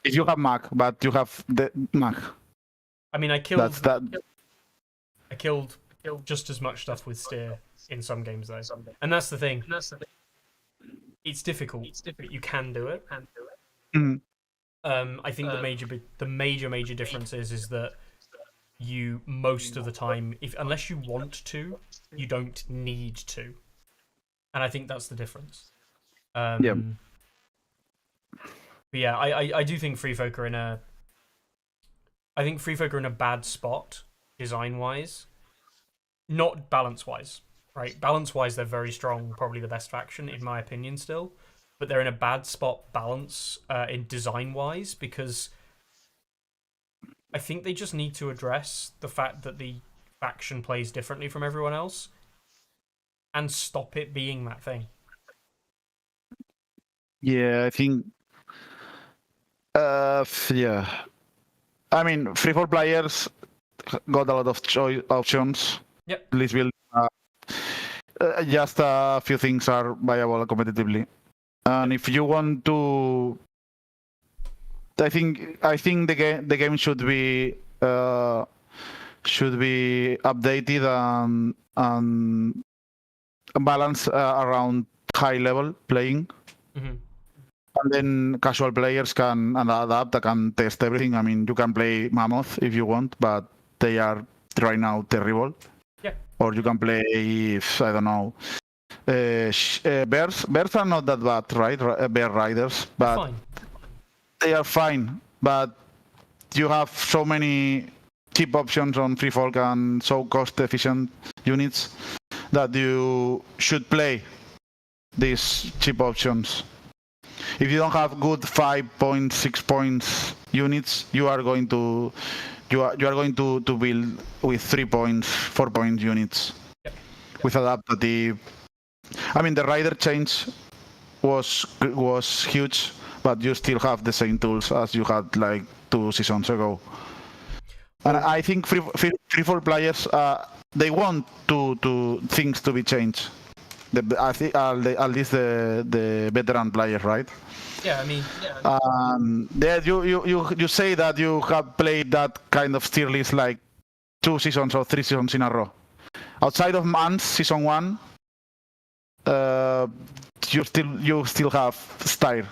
If you have Mac, but you have the Mac. I mean, I killed. I killed just as much stuff with Steer in some games though, and that's the thing. It's difficult, but you can do it. Mm. I think the major difference is that you most of the time, unless you want to, you don't need to, and I think that's the difference. But yeah, I do think free folk are in a. I think free folk are in a bad spot design wise, not balance wise. Right, balance wise, they're very strong, probably the best faction in my opinion still, but they're in a bad spot balance in design wise because I think they just need to address the fact that the faction plays differently from everyone else and stop it being that thing. Yeah, I think. Yeah. I mean, free for players got a lot of options. Yep. List build. Just a few things are viable competitively, and if you want to, I think the game should be updated and balanced around high level playing. Mm-hmm. And then casual players can adapt, can test everything. I mean, you can play Mammoth if you want, but they are right now terrible. Yeah. Or you can play, I don't know, bears. Bears are not that bad, right? Bear riders, but fine. They are fine. But you have so many cheap options on free folk and so cost-efficient units that you should play these cheap options. If you don't have good 5 points, 6 points units, you are going to build with 3 points, 4 point units. Yep. With adaptive. I mean, the rider change was huge, but you still have the same tools as you had like 2 seasons ago. And I think free for players, they want to things to be changed. I think at least the veteran players, right? Yeah, I mean. Yeah, you say that you have played that kind of tier list like 2 seasons or 3 seasons in a row. Outside of Mans season 1, you still have Styr.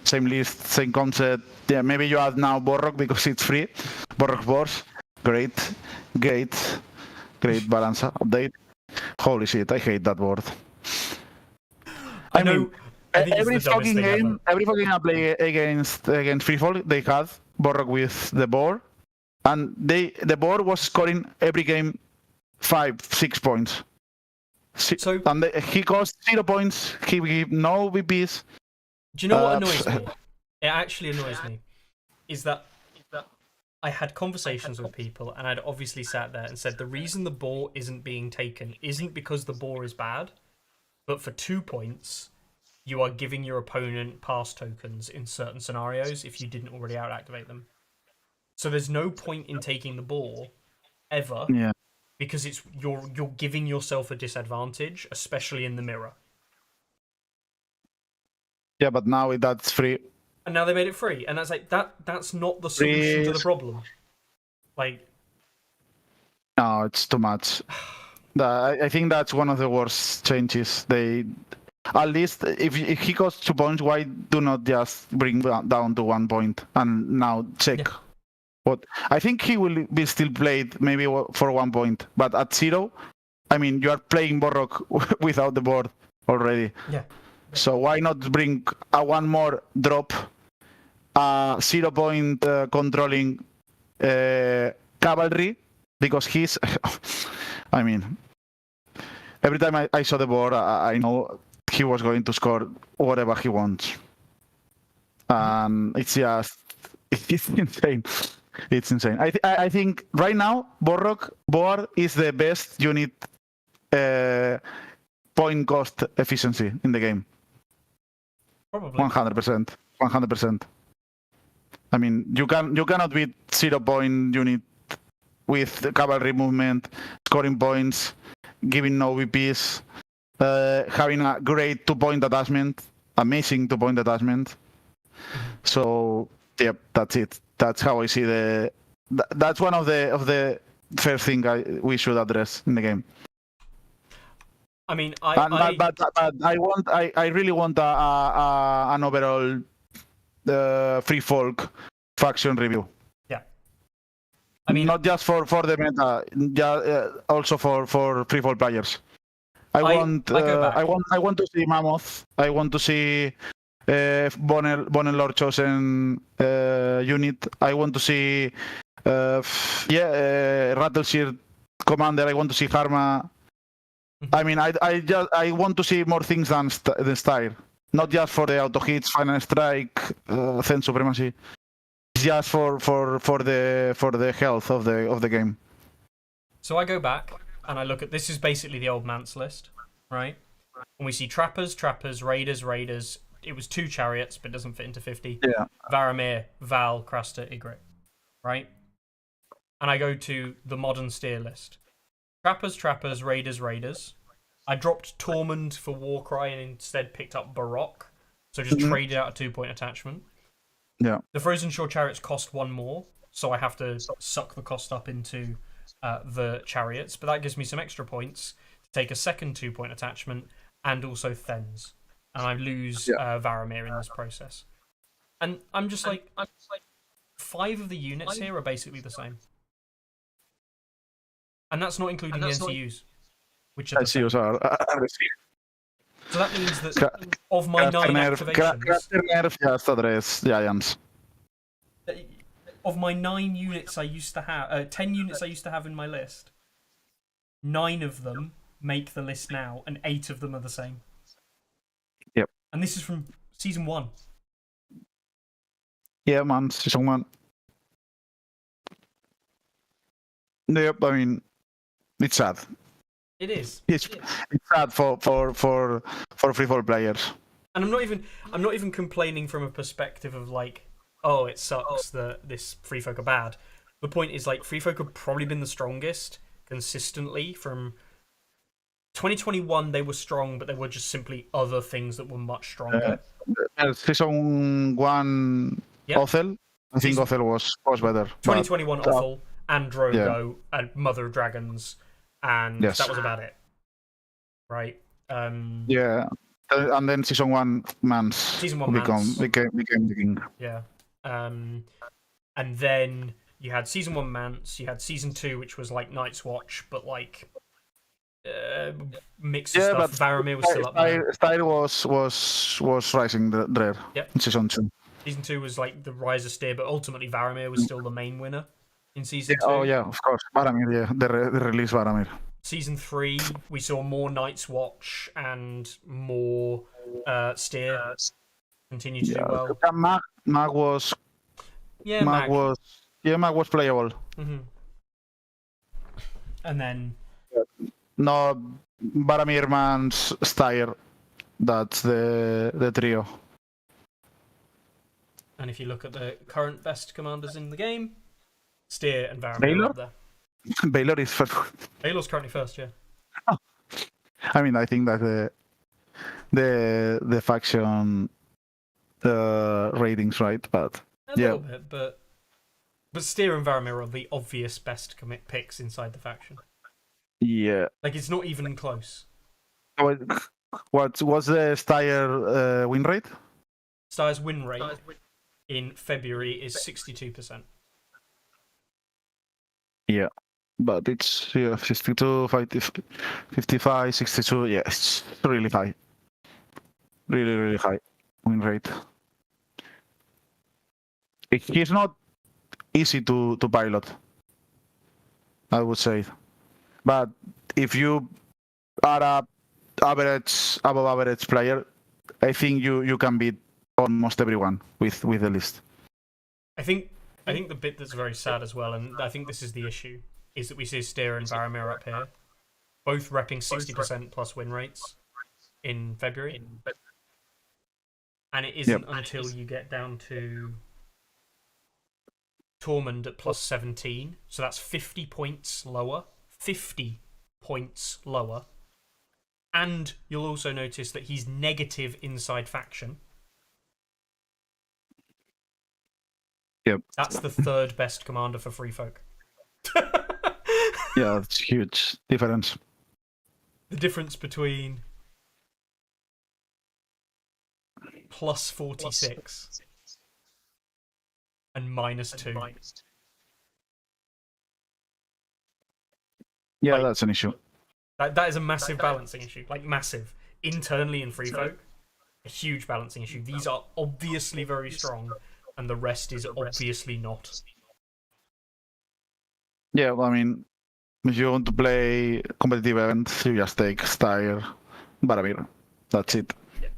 same list, same concept. Yeah, maybe you add now Borok because it's free. Borok boards, great balance update. Holy shit, I hate that board. I know. I think it's every the dumbest fucking thing game, every fucking game I play against Freefall, they had Borok with the board, and the board was scoring every game 5-6 points. So and he cost 0 points. He gave no VPs. do you know what annoys me? It actually annoys me. Is that I had conversations with people, and I'd obviously sat there and said the reason the boar isn't being taken isn't because the boar is bad, but for 2 points, you are giving your opponent pass tokens in certain scenarios if you didn't already out-activate them. So there's no point in taking the boar ever, because you're giving yourself a disadvantage, especially in the mirror. Yeah, but now that's free. And now they made it free, and that's like that's not the solution to the problem. Like, no, it's too much. I think that's one of the worst changes. They, at least if he costs 2 points, why do not just bring down to 1 point and now check? Yeah. What I think he will be still played maybe for 1 point, but at 0, I mean you are playing Borok without the board already. Yeah. So why not bring a one more drop, 0 point controlling cavalry, because he's, I mean, every time I saw the board, I know he was going to score whatever he wants, and it's just, it's insane. It's insane. I think right now Borok board is the best unit point cost efficiency in the game. Probably 100%. 100%. I mean, you cannot beat 0 point unit with cavalry movement, scoring points, giving no VPs, having a great 2-point attachment, amazing 2-point attachment. So, yeah, that's it. That's how I see that's one of the first thing we should address in the game. I mean, but I really want an overall free folk faction review. Yeah. I mean, not just for the meta, also for free folk players. I want to see Mammoth. I want to see Bonelord chosen unit. I want to see Rattleshirt commander. I want to see Harma. I mean, I want to see more things than the style, not just for the auto hits, final strike, Zen supremacy. It's just for the health of the game. So I go back and I look at, this is basically the old Mance list, right? And we see trappers, raiders. It was 2 chariots, but doesn't fit into 50. Yeah. Varamir, Val, Krasta, Ygritte, right? And I go to the modern steer list. Trappers, raiders. I dropped Tormund for Warcry and instead picked up Baroque. So just traded out a 2-point attachment. Yeah. The Frozen Shore chariots cost 1 more, so I have to suck the cost up into the chariots. But that gives me some extra points to take a second 2-point attachment and also Thens. And I lose Varamir in this process. And I'm just like, 5 of the units here are basically the same. And that's not including the NCUs, which are the same. NCUs are. So that means that of my 9 activations... just address Giants. Of my 9 units I used to have... 10 units I used to have in my list, 9 of them make the list now, and 8 of them are the same. Yep. And this is from Season 1. Yeah, man, Season 1. Yep, I mean, it's sad. It is. It's sad for free fall players. And I'm not even complaining from a perspective of like, oh, it sucks that this free folk are bad. The point is like free folk have probably been the strongest consistently from 2021. They were strong, but there were just simply other things that were much stronger. Season 1 Othel. I think Othel was better. 2021 Othel and Drogo and Mother of Dragons, and that was about it. Right? Yeah. And then season 1 Mans Season 1 Mans. became the king. Yeah. And then you had season 1 Mance, you had season 2, which was like Night's Watch, but like mix of stuff. Varamir was still up there. Style was rising there in season 2. Season 2 was like the Rise of Styr, but ultimately Varamir was still the main winner in season 2. Oh yeah, of course. Varamir, yeah. The release Varamir. Season 3, we saw more Night's Watch and more Styr continue to do well. Mag was... Yeah, Mag was playable. Mm-hmm. And then... No, Varamir, Mans, Styr. That's the trio. And if you look at the current best commanders in the game, Styr and Varamir are up there. Baylor is first. Baylor's currently first, yeah. Oh. I mean, I think that the faction ratings, right? But a little bit, but Styr and Varamir are the obvious best picks inside the faction. Yeah. Like, it's not even close. What's the Styr win rate? Styr's win rate in February is 62%. Yeah. But it's 52, 55, 62. Yeah, it's really high. Really, really high win rate. He's not easy to pilot, I would say. But if you are a above average player, I think you can beat almost everyone with the list. I think the bit that's very sad as well, and I think this is the issue, is that we see Styr and Varamir up here, both repping 60% plus win rates in February. And it isn't until you get down to Tormund at plus 17, so that's 50 points lower. 50 points lower. And you'll also notice that he's negative inside faction. Yep. That's the third best commander for Free Folk. Yeah, it's huge difference. The difference between plus 46 and minus 2. Yeah, like, that's an issue. That is a massive balancing issue. Like, massive. Internally in Free Folk, a huge balancing issue. These are obviously very strong, and the rest is obviously not. Yeah, well, I mean, if you want to play competitive events, you just take Styr, Varamir. That's it. Yeah.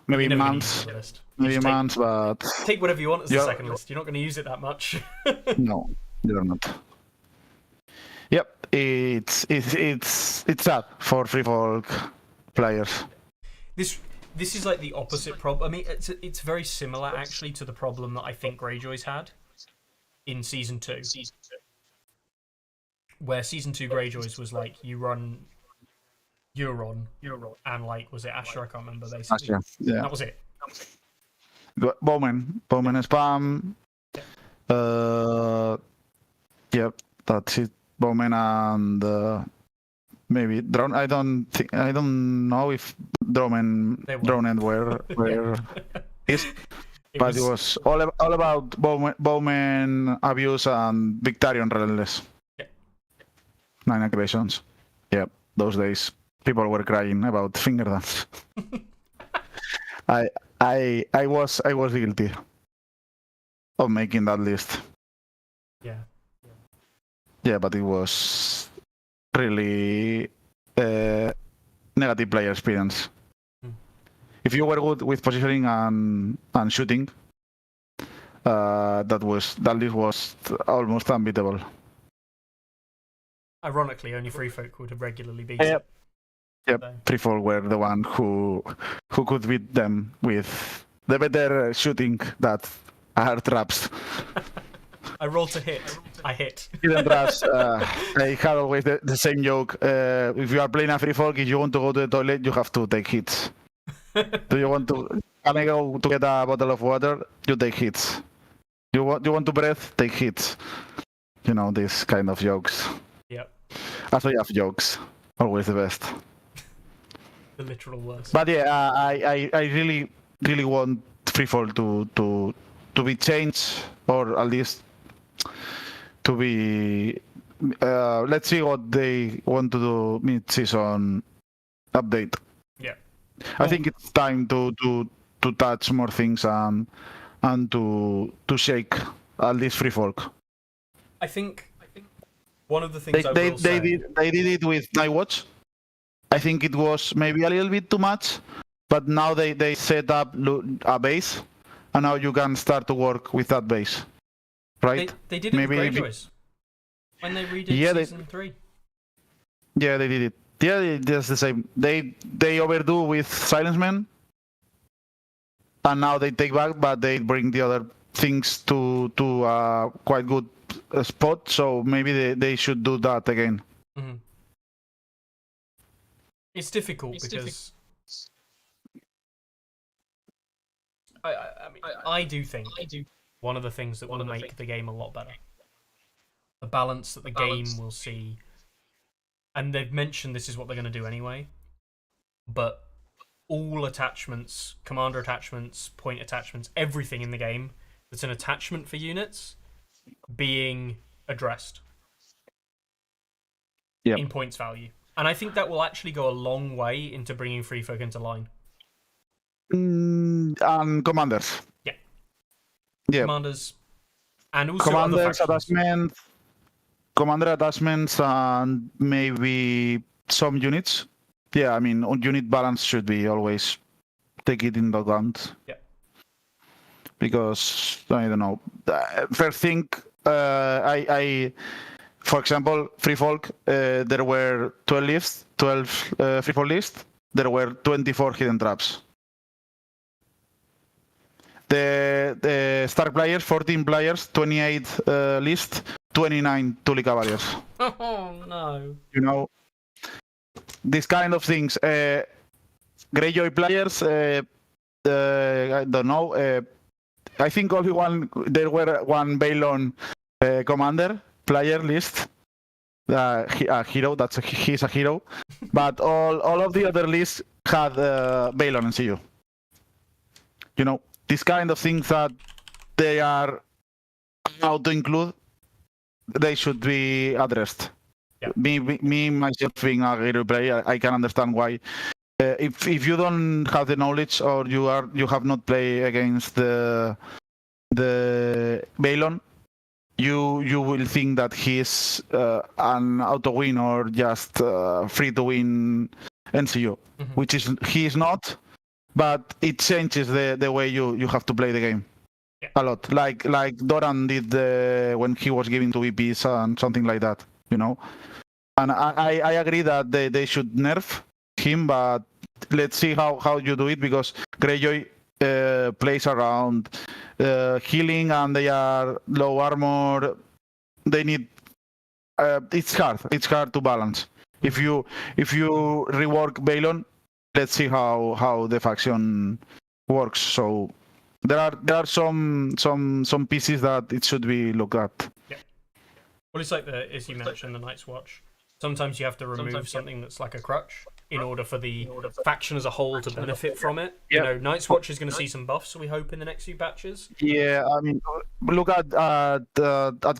Maybe Mans, but... Take whatever you want as the second list. You're not going to use it that much. No, you're not. Yep, it's sad for Free Folk players. This is like the opposite problem. I mean, it's very similar actually to the problem that I think Greyjoys had in season 2, where season 2 Greyjoys was like you run Euron, and like was it Asher? I can't remember basically. Asher, yeah. That was it. Bowman spam. Yep, that's it. Bowman and maybe drone. I don't know if drone were is, but it was all about Bowman abuse and Victarion relentless. Yeah. 9 activations. Yep, those days people were crying about finger dance. I was guilty of making that list. Yeah. Yeah, but it was really negative player experience. If you were good with positioning and shooting, that list was almost unbeatable. Ironically, only Free Folk would have regularly beaten. Yep. Yep. So. Free Folk were the one who could beat them with the better shooting that are traps. I rolled to hit. I hit. Hidden traps. I had always the same joke. If you are playing a Free Folk, if you want to go to the toilet, you have to take hits. Do you want to? Can I go to get a bottle of water? You take hits. You want to breathe? Take hits. You know, these kind of jokes. Yep. After you have jokes, always the best. The literal worst. But yeah, I really want freefall to be changed, or at least to be. Let's see what they want to do mid-season update. Yeah. I think it's time to touch more things and to shake at least free folk. I think one of the things They did it with Nightwatch. I think it was maybe a little bit too much, but now they set up a base, and now you can start to work with that base, right? They did it with Greyjoys when they redid season 3. Yeah, they did it. Yeah, just the same. They overdo with Silence Men, and now they take back, but they bring the other things to a quite good spot. So maybe they should do that again. Mm-hmm. It's difficult because I do think one of the things that will make the game a lot better, the balance that the game will see, and they've mentioned this is what they're going to do anyway, but all attachments, commander attachments, point attachments, everything in the game that's an attachment for units being addressed in points value. And I think that will actually go a long way into bringing free folk into line. And commanders. Yeah. Commanders. And also commanders attachments. Commander attachments and maybe some units. Yeah, I mean, unit balance should be always take it into account. Yeah. Because I don't know. First thing, for example, free folk, there were 12 lists, 12 free folk lists. There were 24 hidden traps. The Stark players, 14 players, 28 list, 29 Tuli Cavaliers. Oh no! You know, these kind of things. Greyjoy players, I don't know. I think only there were one Balon commander player list. A hero. He's a hero. But all of the other lists had Balon and CU. You know, these kind of things that they are out to include, they should be addressed. Yeah. Me myself being a hero player, I can understand why. If you don't have the knowledge or you have not played against the Balon, you will think that he's an auto win or just free to win NCU, which he is not. But it changes the way you have to play the game a lot. Like Doran did when he was giving to VPs and something like that, you know. And I agree that they should nerf him, but let's see how you do it, because Greyjoy plays around healing and they are low armor. They need it's hard to balance. If you rework Balon, let's see how the faction works. So there are some pieces that it should be looked at. Yeah. Well, it's like as you mentioned, the Night's Watch. Sometimes you have to remove something that's like a crutch in order for the faction as a whole to benefit from it. Yeah. You know, Night's Watch is going to see some buffs, we hope, in the next few patches. Yeah, I mean, look at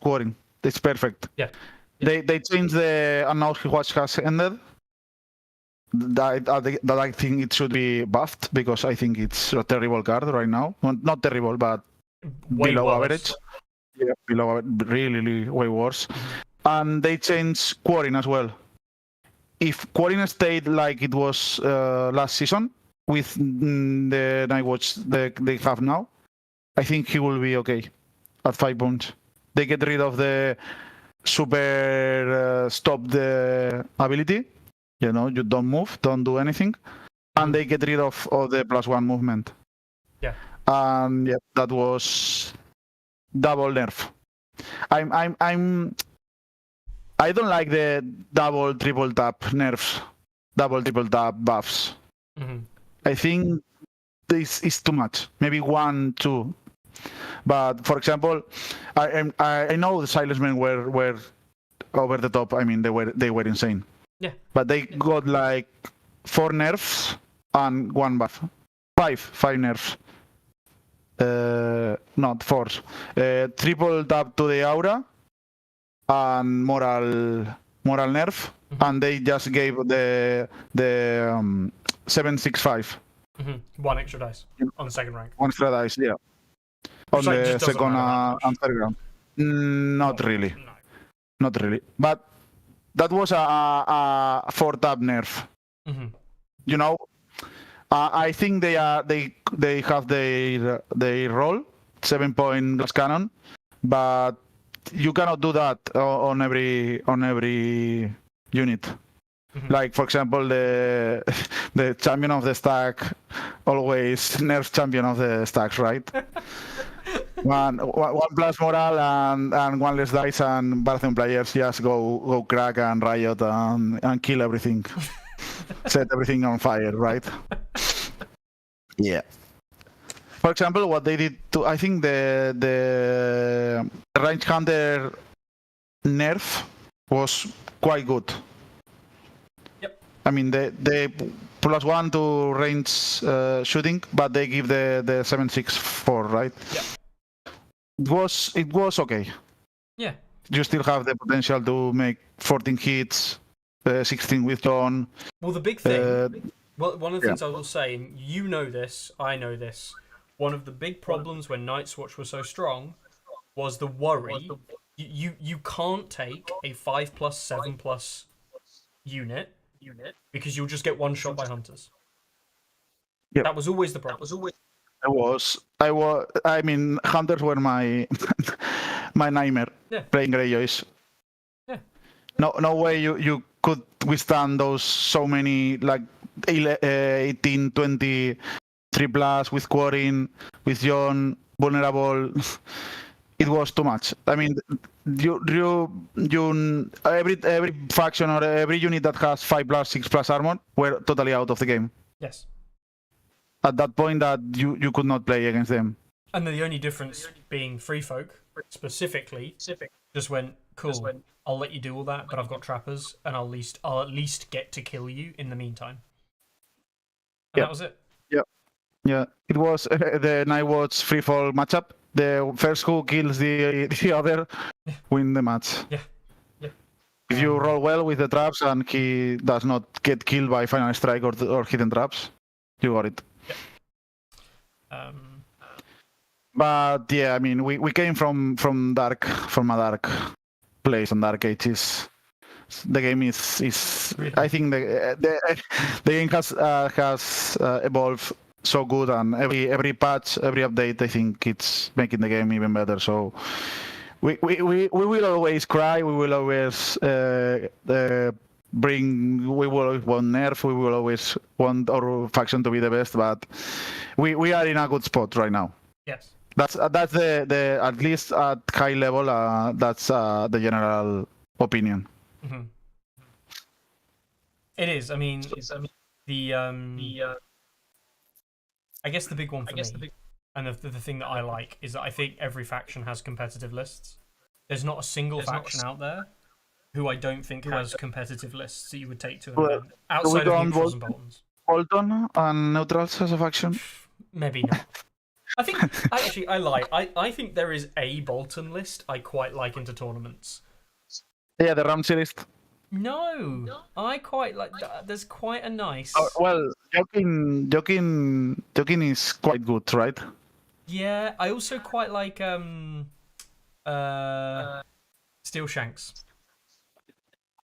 Quarrying. It's perfect. Yeah. They changed the announced watch has ended. That I think it should be buffed, because I think it's a terrible card right now. Not terrible, but way below worse. average. Yeah, below really way worse. And they changed Quarrying as well. If Quarrying stayed like it was last season with the Nightwatch they have now, I think he will be okay at 5 points. They get rid of the super stop the ability. You know, you don't move, don't do anything, and they get rid of all the +1 movement. Yeah. And yeah, that was double nerf. I don't like the double triple tap nerfs, double triple tap buffs. I think this is too much. Maybe 1, 2. But for example, I know the Silencemen were over the top. I mean, they were insane. Yeah. But they got like 4 nerfs and 1 buff. 5 nerfs. Not 4. Triple tap to the aura and moral nerf, and they just gave the 765. 1 extra dice on the second rank. 1 extra dice, yeah. On like, the just doesn't second matter that much. and third round. Not really. No. Not really. But that was a 4 tap nerf. You know, I think they have their role, 7-point glass cannon, but you cannot do that on every unit. Like, for example, the champion of the stack always nerfs champion of the stacks, right? one plus moral and 1 less dice, and Barthen players just go crack and riot and kill everything. Set everything on fire, right? Yeah. For example, what they did to, I think the range hunter nerf was quite good. Yep. I mean, they +1 to range shooting, but they give the 764, right? Yep. It was okay. Yeah. You still have the potential to make 14 hits, 16 with John. Well, the big thing. Well, one of the things I will say, and you know this, I know this. One of the big problems when Night's Watch was so strong was the worry. You can't take a 5+, 7+ unit because you'll just get one shot by hunters. Yep. That was always the problem. I mean, hunters were my nightmare playing Greyjoys. Yeah. No way you could withstand those so many, like 18, 20, 3+ with Quarin, with John, vulnerable. It was too much. I mean, every faction or every unit that has 5+, 6+ armor were totally out of the game. Yes. At that point, that you could not play against them. And the only difference being free folk specifically just went, cool, I'll let you do all that, but I've got trappers, and I'll at least get to kill you in the meantime. And that was it. Yeah, it was the Nightwatch free fall matchup. The first who kills the other win the match. Yeah. If you roll well with the traps and he does not get killed by final strike or hidden traps, you got it. Yeah. But yeah, I mean, we came from a dark place on Dark Ages. The game is I think the game has evolved so good, and every patch, every update, I think it's making the game even better. So we will always cry, we will always we will always want nerf, we will always want our faction to be the best, but we are in a good spot right now. Yes. That's the at least at high level, that's the general opinion. Mm-hmm. It is. I mean, I guess the big one for me, and the thing that I like, is that I think every faction has competitive lists. There's not a single faction out there who I don't think has competitive lists that you would take to an event, outside of neutrals and Boltons. Bolton and neutrals as a faction? Maybe not. I think, actually, I lie. I think there is a Bolton list I quite like into tournaments. Yeah, the Ramsey list. No, I quite like. There's quite a nice. Well, Jokin is quite good, right? Yeah, I also quite like Steel Shanks.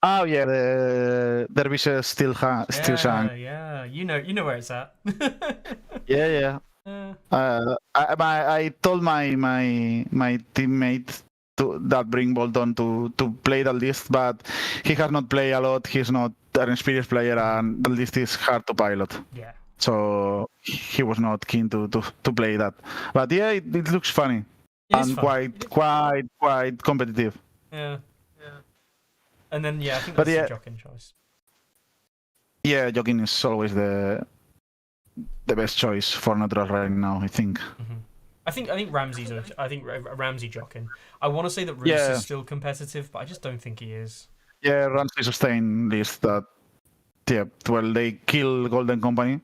Oh yeah, the Dervishes Steel Shank. Yeah, you know where it's at. Yeah. I told my teammate that bring Bolton to play that list, but he has not played a lot. He's not an experienced player, and the list is hard to pilot. Yeah. So he was not keen to play that. But yeah, it looks funny and quite competitive. Yeah. And then I think that's the Jokin choice. Yeah, Jokin is always the best choice for neutral right now, I think. Mm-hmm. I think Ramsey's. I think Ramsey Jokin. I want to say that Roos is still competitive, but I just don't think he is. Yeah, Ramsey sustain list that yeah, well, they kill Golden Company.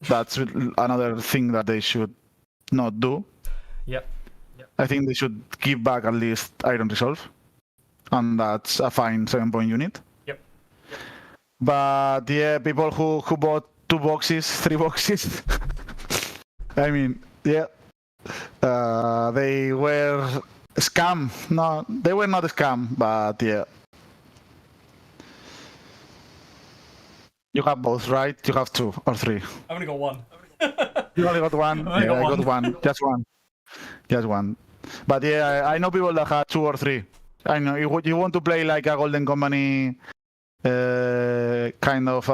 That's another thing that they should not do. Yep. I think they should give back at least Iron Resolve, and that's a fine 7-point unit. Yep. But yeah, people who bought 2 boxes, 3 boxes, I mean, yeah, they were scam. No, they were not a scam, but yeah. You have both, right? You have 2 or 3. I've only got 1. You only got 1? I Yeah, I got 1. Just 1. Just 1. But yeah, I know people that have 2 or 3. I know you want to play like a Golden Company kind of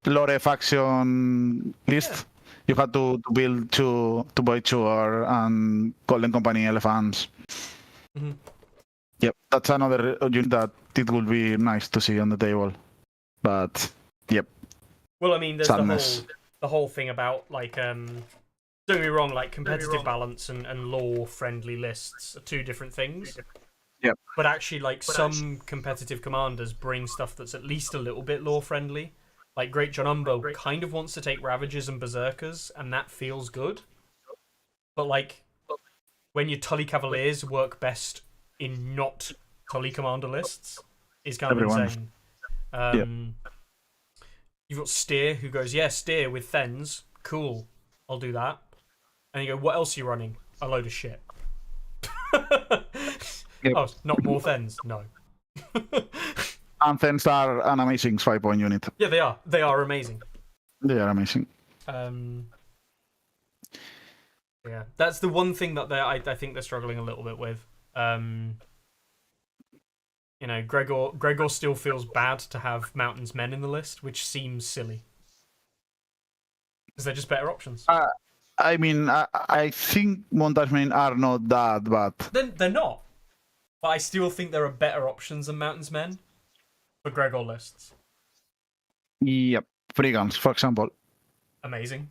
lore faction list. You had to build 2 buy 2 and Golden Company elephants. Mm-hmm. Yep, that's another unit that it would be nice to see on the table. But yep. Well, I mean, there's Sadness. the whole thing about like don't get me wrong, like competitive balance and lore-friendly lists are 2 different things. Yep. But actually, like some competitive commanders bring stuff that's at least a little bit lore-friendly. Like Great John Umbo kind of wants to take Ravagers and Berserkers, and that feels good. But like, when your Tully Cavaliers work best in not Tully commander lists, is kind of insane. You've got Steer, who goes, yeah, Steer with Thens, cool, I'll do that. And you go, what else are you running? A load of shit. Yep. Oh, not more Thens? No. And Thens are an amazing 5-point unit. Yeah, they are. They are amazing. They are amazing. Yeah, that's the one thing that I think they're struggling a little bit with. You know, Gregor still feels bad to have Mountain's Men in the list, which seems silly. Because they're just better options. I mean, I think Montage Men are not that bad. They're not. But I still think there are better options than Mountain's Men for Gregor lists. Yep. Brigands, for example. Amazing.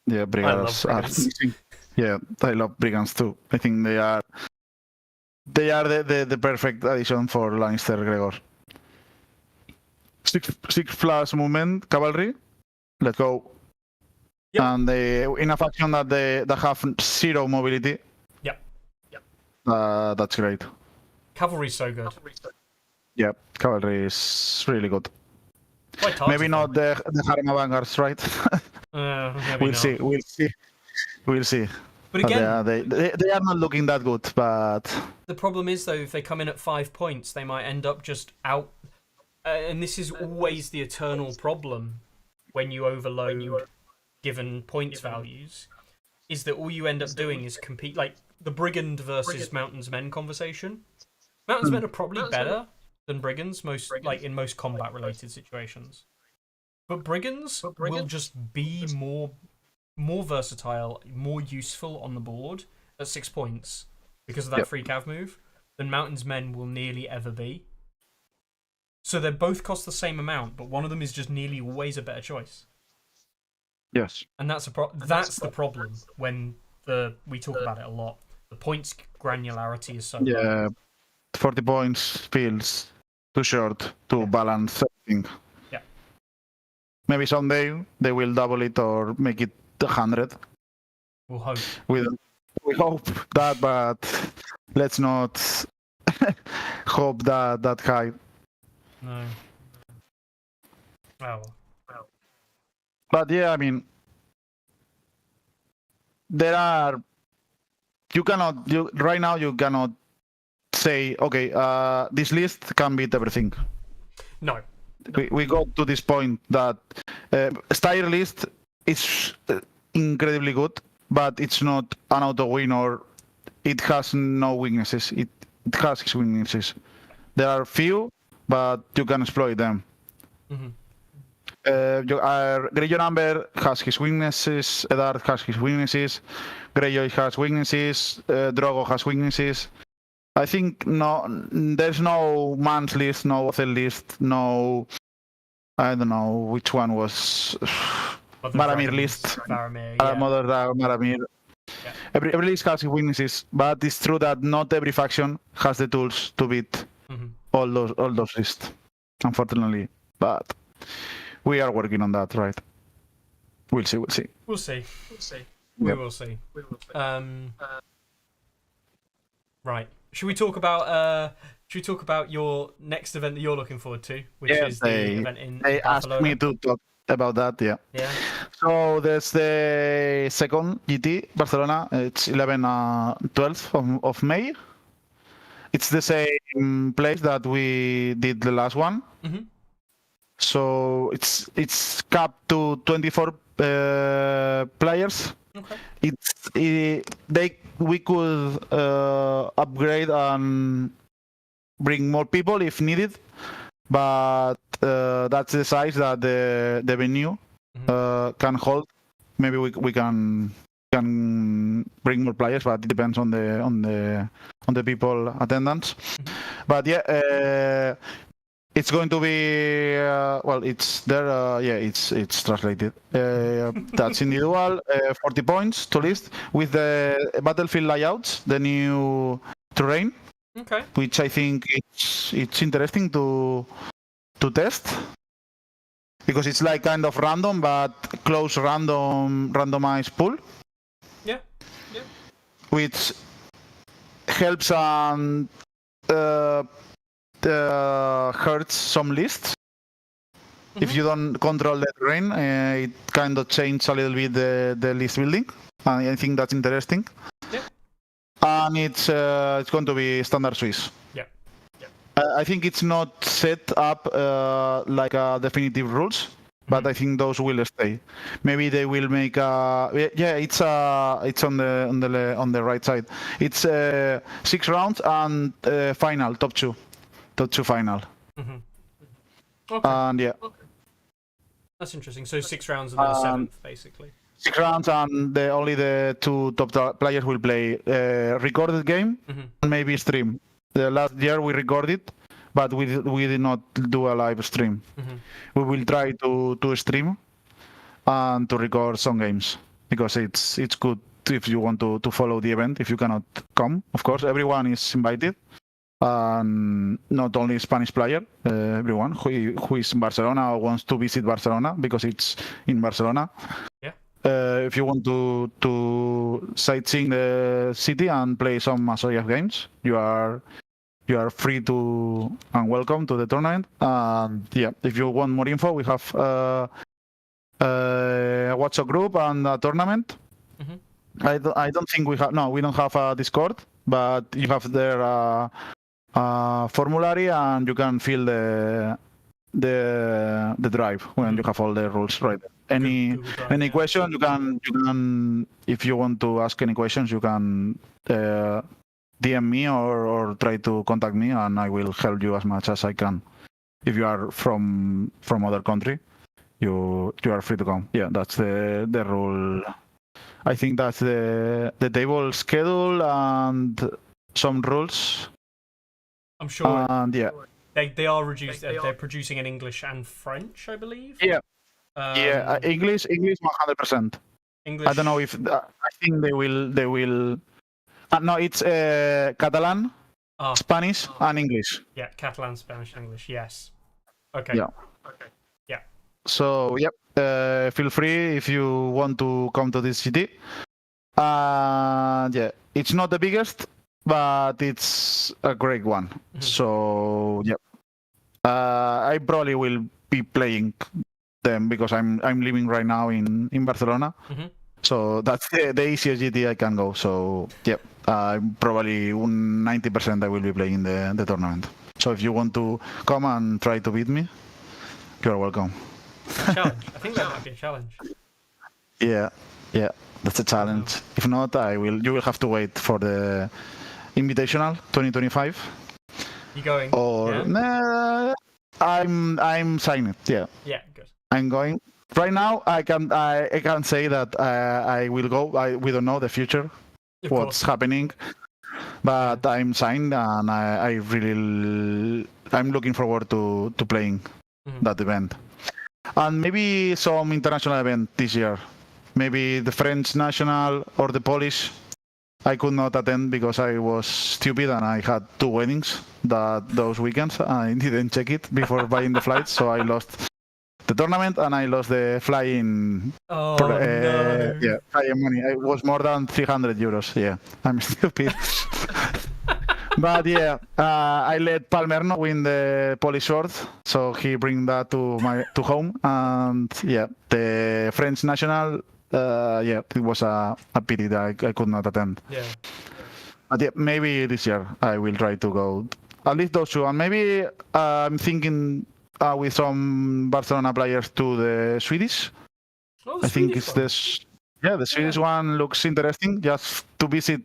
Yeah, Brigands are amazing. Yeah, I love Brigands too. I think they are the perfect addition for Lannister Gregor. 6+ movement, cavalry. Let's go. Yep. And in a faction that have 0 mobility. Yep. That's great. Cavalry's so good. Yeah, cavalry is really good. Maybe not the Harem Vanguards, right? We'll see. But again, they are not looking that good. But the problem is, though, if they come in at 5 points, they might end up just out. And this is always the eternal problem when you overload given points values, is that all you end up doing is compete, like the Brigand versus Mountain's Men conversation. Mountain's Men are probably better than Brigands in most combat related situations. But Brigands will just be more versatile, more useful on the board at 6 points because of that free cav move than Mountain's Men will nearly ever be. So they both cost the same amount, but one of them is just nearly always a better choice. Yes. And that's the problem when we talk about it a lot. The points granularity is so low. 40 points feels too short to balance everything. Yeah. Maybe someday they will double it or make it 100. We'll hope. We hope that, but let's not hope that high. No. Oh. But yeah, I mean, right now you cannot say, okay, this list can beat everything. No. We got to this point that Styre list is incredibly good, but it's not an auto win, or it has no weaknesses. It has its weaknesses. There are few, but you can exploit them. Mm-hmm. Greyjoy Amber has his weaknesses, Eddard has his weaknesses, Greyjoy has weaknesses, Drogo has weaknesses. I think there's no man's list, no author list, no, I don't know which one was Maramir list. Maramir. Yeah. Every list has his weaknesses, but it's true that not every faction has the tools to beat all those lists, unfortunately. But we are working on that, right? We'll see. We'll see. We will see. Right. Should we talk about your next event that you're looking forward to, which is the event in they Barcelona? asked me to talk about that. Yeah. Yeah. So there's the second GT Barcelona. It's 12th of May. It's the same place that we did the last one. Mm-hmm. So it's capped to 24 players. Okay. We could upgrade and bring more people if needed, but that's the size that the venue can hold. Maybe we can bring more players, but it depends on the people attendance. But yeah, it's going to be it's there. It's translated. That's individual. 40 points to list with the battlefield layouts, the new terrain. Okay. Which I think it's interesting to test because it's like kind of random but close randomized pool. Yeah. Which helps and hurts some lists. If you don't control the terrain, it kind of changes a little bit the list building. And I think that's interesting. Yeah. And it's going to be standard Swiss. Yeah. I think it's not set up like definitive rules, but I think those will stay. Maybe they will make it's on the right side. It's 6 rounds and final top two final. Mm-hmm. Okay. And yeah. That's interesting. So 6 rounds and then a 7th, basically. 6 rounds and only the 2 top players will play recorded game and maybe stream. The last year we recorded, but we did not do a live stream. We will try to stream and to record some games because it's good if you want to follow the event. If you cannot come, of course, everyone is invited. And not only Spanish player, everyone who is in Barcelona or wants to visit Barcelona because it's in Barcelona. Yeah. If you want to sightseeing the city and play some Masoya games, you are free to and welcome to the tournament. And yeah, if you want more info, we have a WhatsApp group and a tournament. I don't think we don't have a Discord, but you have there formulary and you can fill the drive when you have all the rules right. Any question you can if you want to ask any questions you can DM me or try to contact me and I will help you as much as I can. If you are from other country, you are free to come. Yeah, that's the rule. I think that's the table schedule and some rules. I'm sure. And yeah. They are reduced. They're producing in English and French, I believe. Yeah. English 100%. English. I don't know if I think they will. No, it's Catalan, Spanish, and English. Yeah, Catalan, Spanish, English. Yes. Okay. Yeah. Okay. Yeah. So yep. Feel free if you want to come to this city. Yeah, it's not the biggest, but it's a great one. So yeah, I probably will be playing them because I'm living right now in Barcelona. So that's the easiest GT I can go. So yeah, probably 90% I will be playing the tournament. So if you want to come and try to beat me, you're welcome. Challenge. I think that might be a challenge. Yeah, that's a challenge. If not, you will have to wait for the Invitational 2025. You going? Or yeah? Nah, I'm signing. Yeah. Yeah, good. I'm going. Right now, I can't say that I will go. We don't know the future, what's happening, but I'm signed and I'm looking forward to playing that event. And maybe some international event this year. Maybe the French national or the Polish. I could not attend because I was stupid and I had 2 weddings those weekends. I didn't check it before buying the flights, so I lost the tournament, and I lost the flying. Oh Yeah, no. flying money. It was more than 300 euros. Yeah, I'm stupid. But yeah, I let Palmerno win the Polish sword, so he bring that to home. And yeah, the French national, yeah, it was a pity that I could not attend. Yeah. But yeah, maybe this year I will try to go at least those two, and maybe I'm thinking with some Barcelona players to the Swedish. Oh, the I think Swedish it's one. this. Yeah, the Swedish one looks interesting. Just to visit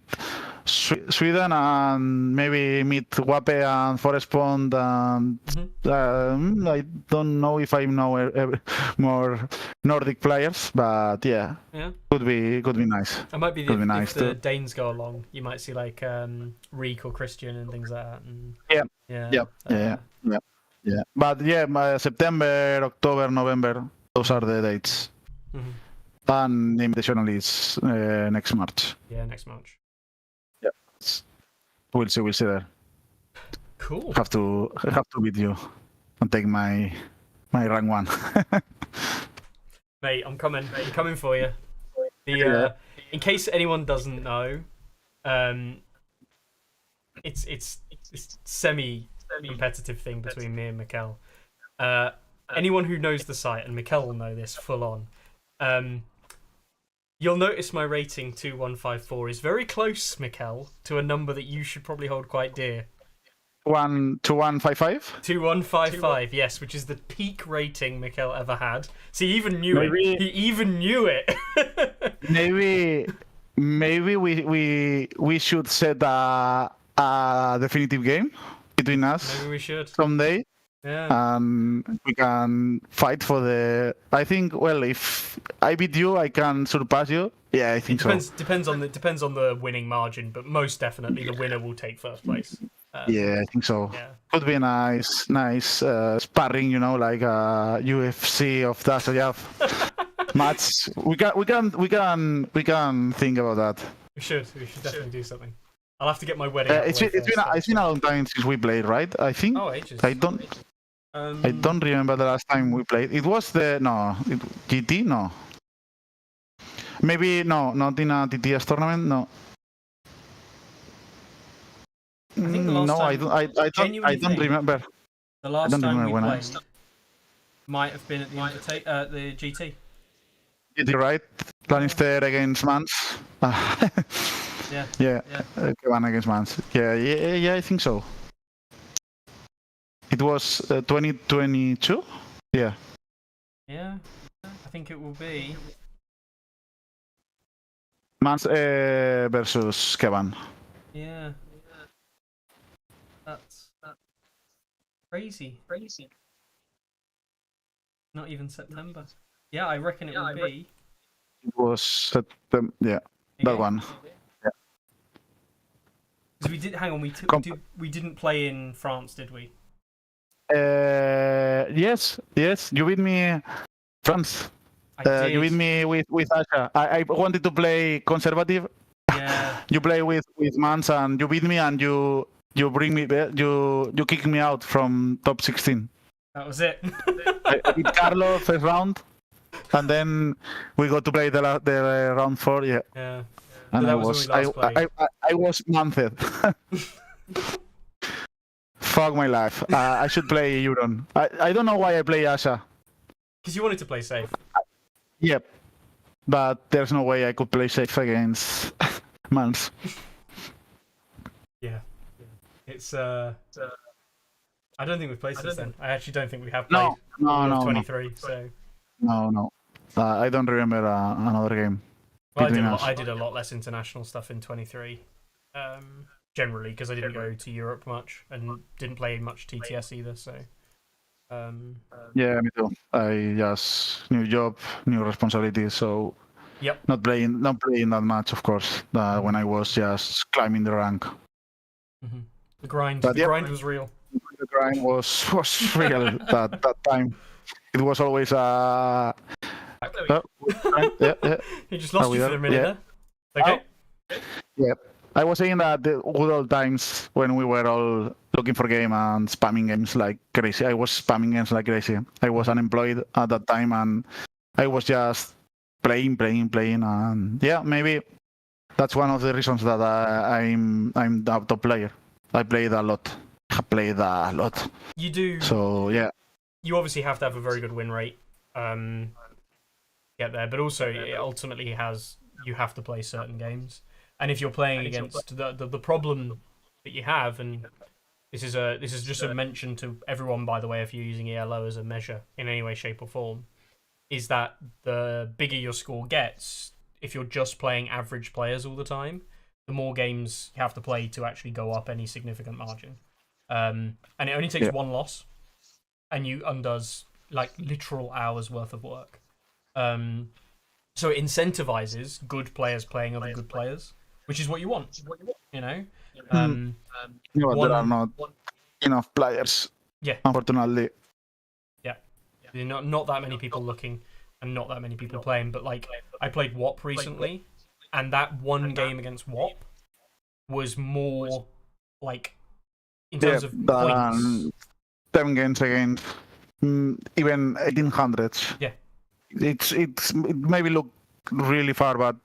Sweden and maybe meet Wape and Forest Pond. And I don't know if I know more Nordic players, but yeah, could be nice. It might be Could be nice if the too. Danes go along, you might see like Reek or Christian and things like that. And, Yeah. But yeah, September, October, November, those are the dates. Mhm. And the invitational is next March. Yeah, next March. Yeah, we'll see there. Cool. Have to beat you and take my rank 1. Mate, I'm coming for you. In case anyone doesn't know, it's semi-competitive thing between me and Mikel. Anyone who knows the site, and Mikel will know this full on. You'll notice my rating 2154 is very close, Mikel, to a number that you should probably hold quite dear. 2155? 2155, yes, which is the peak rating Mikel ever had. So he even knew it. He even knew it. maybe we should set a definitive game between us. Maybe we should someday. Yeah. We can fight for the. I think. Well, if I beat you, I can surpass you. Yeah, I think so. Depends on the winning margin, but most definitely the winner will take first place. Yeah, I think so. Yeah. Could be a nice sparring, like UFC of Dassayev match. We can think about that. We should definitely do something. I'll have to get my wedding. It's been a long time since we played, right? I think. Oh, ages. I don't remember the last time we played. It was GT. No. Maybe no, not in a TTS tournament. No. I think the last time, I don't remember. The last time we played I... might have been at the GT. GT, right? Lannister against Mans. Yeah. One against Mans. Yeah, I think so. It was 2022. Yeah. Yeah, I think it will be. Mans versus Kevin. Yeah. That's crazy. Not even September. Yeah, I reckon it will be. It was September. Yeah, that one. Yeah. Because we did. Hang on, we didn't play in France, did we? Yes. You beat me, France. You beat me with Asha. I wanted to play conservative. Yeah. You play with Mans and you beat me and you bring me you kick me out from top 16. That was it. I beat Carlo first round, and then we got to play the round 4. Yeah. Yeah. And so I was mounted. Fuck my life. I should play Euron. I don't know why I play Asha. Because you wanted to play safe. Yep. But there's no way I could play safe against Mans. Yeah. It's I don't think we've played since then. I actually don't think we have played. No. 23. So. No. I don't remember another game. Well, I did a lot less international stuff in 23. Generally, because I didn't go to Europe much and didn't play much TTS either. So. Yeah, me too. I just new job, new responsibilities. So. Yep. Not playing that much, of course. When I was just climbing the rank. Mm-hmm. The grind grind was real. The grind was real that time. It was always yeah. He just lost you for a minute there. Okay. Yeah. I was saying that the good old times when we were all looking for game and spamming games like crazy. I was spamming games like crazy. I was unemployed at that time, and I was just playing, and yeah, maybe that's one of the reasons that I'm the top player. I played a lot. You do. So yeah. You obviously have to have a very good win rate. Get there, but also it ultimately you have to play certain games. And if you're playing against the problem that you have, and this is just a mention to everyone, by the way, if you're using ELO as a measure in any way, shape, or form, is that the bigger your score gets, if you're just playing average players all the time, the more games you have to play to actually go up any significant margin. And it only takes one loss, and you undoes like literal hours worth of work. So it incentivizes good players playing other good players, which is what you want, you know? There are not enough players. Yeah. Unfortunately. Yeah. Not that many people looking and not that many people playing, but like I played WoP recently, and that one game against WoP was more like in terms of points. 7 games against even 1800s. Yeah. It maybe look really far, but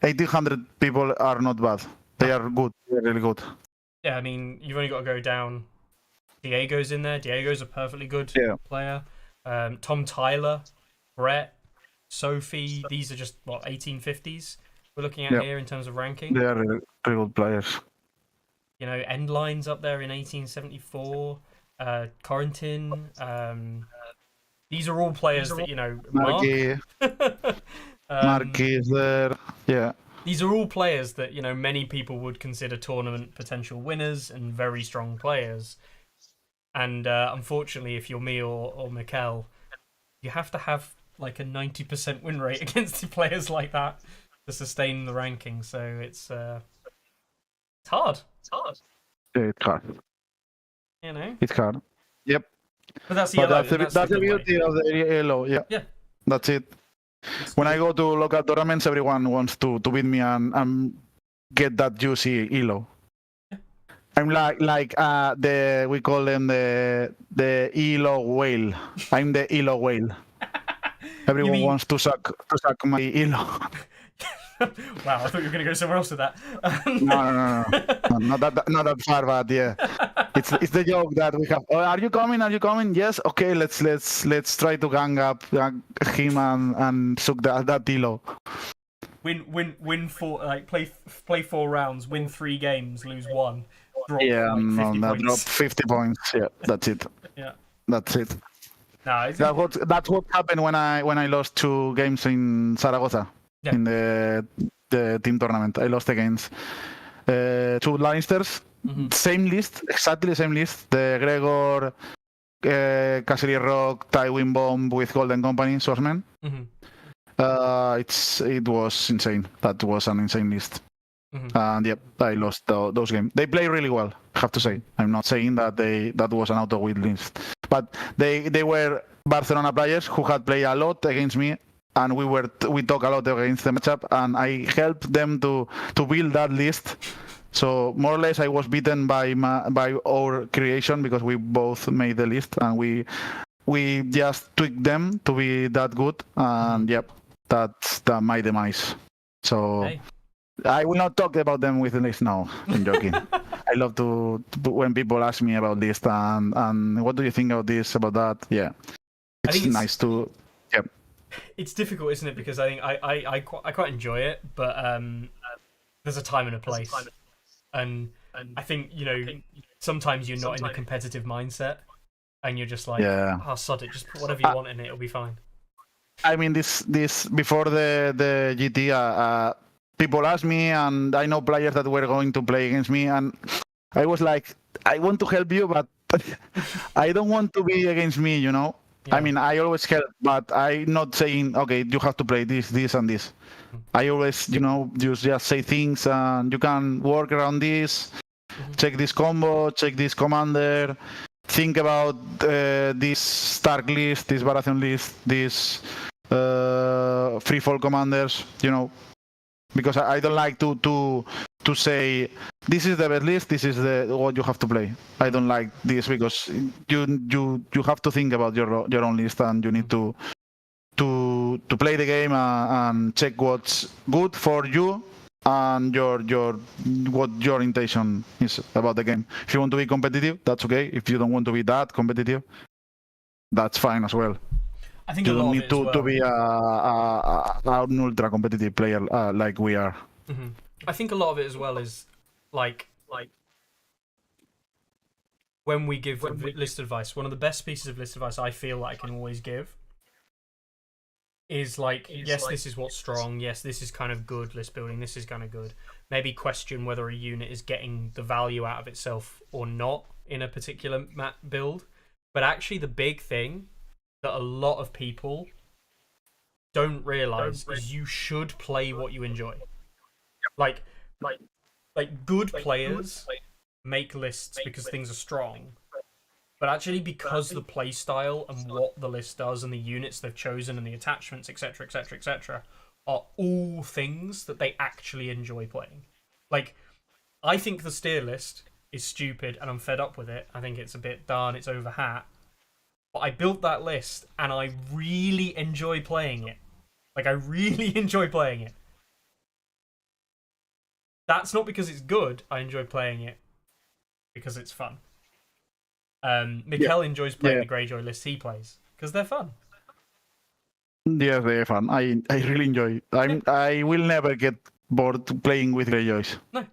1800 people are not bad. They are good. They're really good. Yeah, I mean, you've only got to go down. Diego's in there. Diego's a perfectly good player. Tom Tyler, Brett, Sophie. These are just 1850s we're looking at here in terms of ranking. They are really, really good players. You know, Endline's up there in 1874. Corentin. These are all players that, you know, Marky is there. Yeah. These are all players that, you know, many people would consider tournament potential winners and very strong players. And unfortunately, if you're me or Mikel, you have to have like a 90% win rate against players like that to sustain the ranking. So it's hard. Yeah, it's hard. You know? It's hard. Yep. But that's the beauty of the ELO. Yeah. That's it. When I go to local tournaments, everyone wants to beat me and get that juicy ELO. I'm like we call them the ELO whale. I'm the ELO whale. Everyone wants to suck my ELO. Wow, I thought you were going to go somewhere else with that. No. Not that far, but yeah. It's the joke that we have. Oh, are you coming? Yes. Okay. Let's try to gang up him and suck that ELO. Win 4, like play 4 rounds, win 3 games, lose 1. Drop, Drop 50 points. Yeah, that's it. That's it. No, that's what happened when I lost 2 games in Zaragoza in the team tournament. I lost against 2 Lannisters. Same list, exactly the same list. The Gregor, Cassidy Rock, Tywin Bomb with Golden Company, Swordsman. It was insane. That was an insane list. And I lost those games. They play really well, I have to say. I'm not saying that that was an auto-win list, but they were Barcelona players who had played a lot against me, and we talk a lot against the matchup, and I helped them to build that list. So more or less, I was beaten by our creation because we both made the list, and we just tweaked them to be that good. And that's my demise. So. Hey. I will not talk about them with the list now. I'm joking. I love to when people ask me about this and what do you think about this, about that. Yeah, it's nice to. Yeah, it's difficult, isn't it? Because I think I quite enjoy it, but there's a time and a place, and I think sometimes you're not in a competitive mindset, and you're just like, oh sod it, just put whatever you want in it, it'll be fine. I mean, this before the GT. People ask me, and I know players that were going to play against me, and I was like, I want to help you, but I don't want to be against me, Yeah. I mean, I always help, but I'm not saying, okay, you have to play this, and this. I always, just say things, and you can work around this, check this combo, check this commander, think about this Stark list, this Baratheon list, this free fall commanders, because I don't like to to say this is the best list, this is the what you have to play. I don't like this because you have to think about your own list, and you need to play the game and check what's good for you and what your intention is about the game. If you want to be competitive, that's okay. If you don't want to be that competitive, that's fine as well. I think You a lot don't of need it as well. to be an ultra competitive player like we are. Mm-hmm. I think a lot of it as well is like when we give list advice. One of the best pieces of list advice I feel like I can always give is like, yes, this is what's strong. Yes, this is kind of good list building. This is kind of good. Maybe question whether a unit is getting the value out of itself or not in a particular build. But actually, the big thing that a lot of people don't realize is you should play what you enjoy. Like good players make lists because things are strong, but actually because the play style and what the list does and the units they've chosen and the attachments, etc., etc., etc., are all things that they actually enjoy playing. Like, I think the steer list is stupid and I'm fed up with it. I think it's a bit darn, it's over hat. But I built that list and I really enjoy playing it. Like, I really enjoy playing it. That's not because it's good. I enjoy playing it because it's fun. Mikel enjoys playing the Greyjoy lists he plays because they're fun. Yes, they're fun. I really enjoy. I will never get bored playing with Greyjoys. No,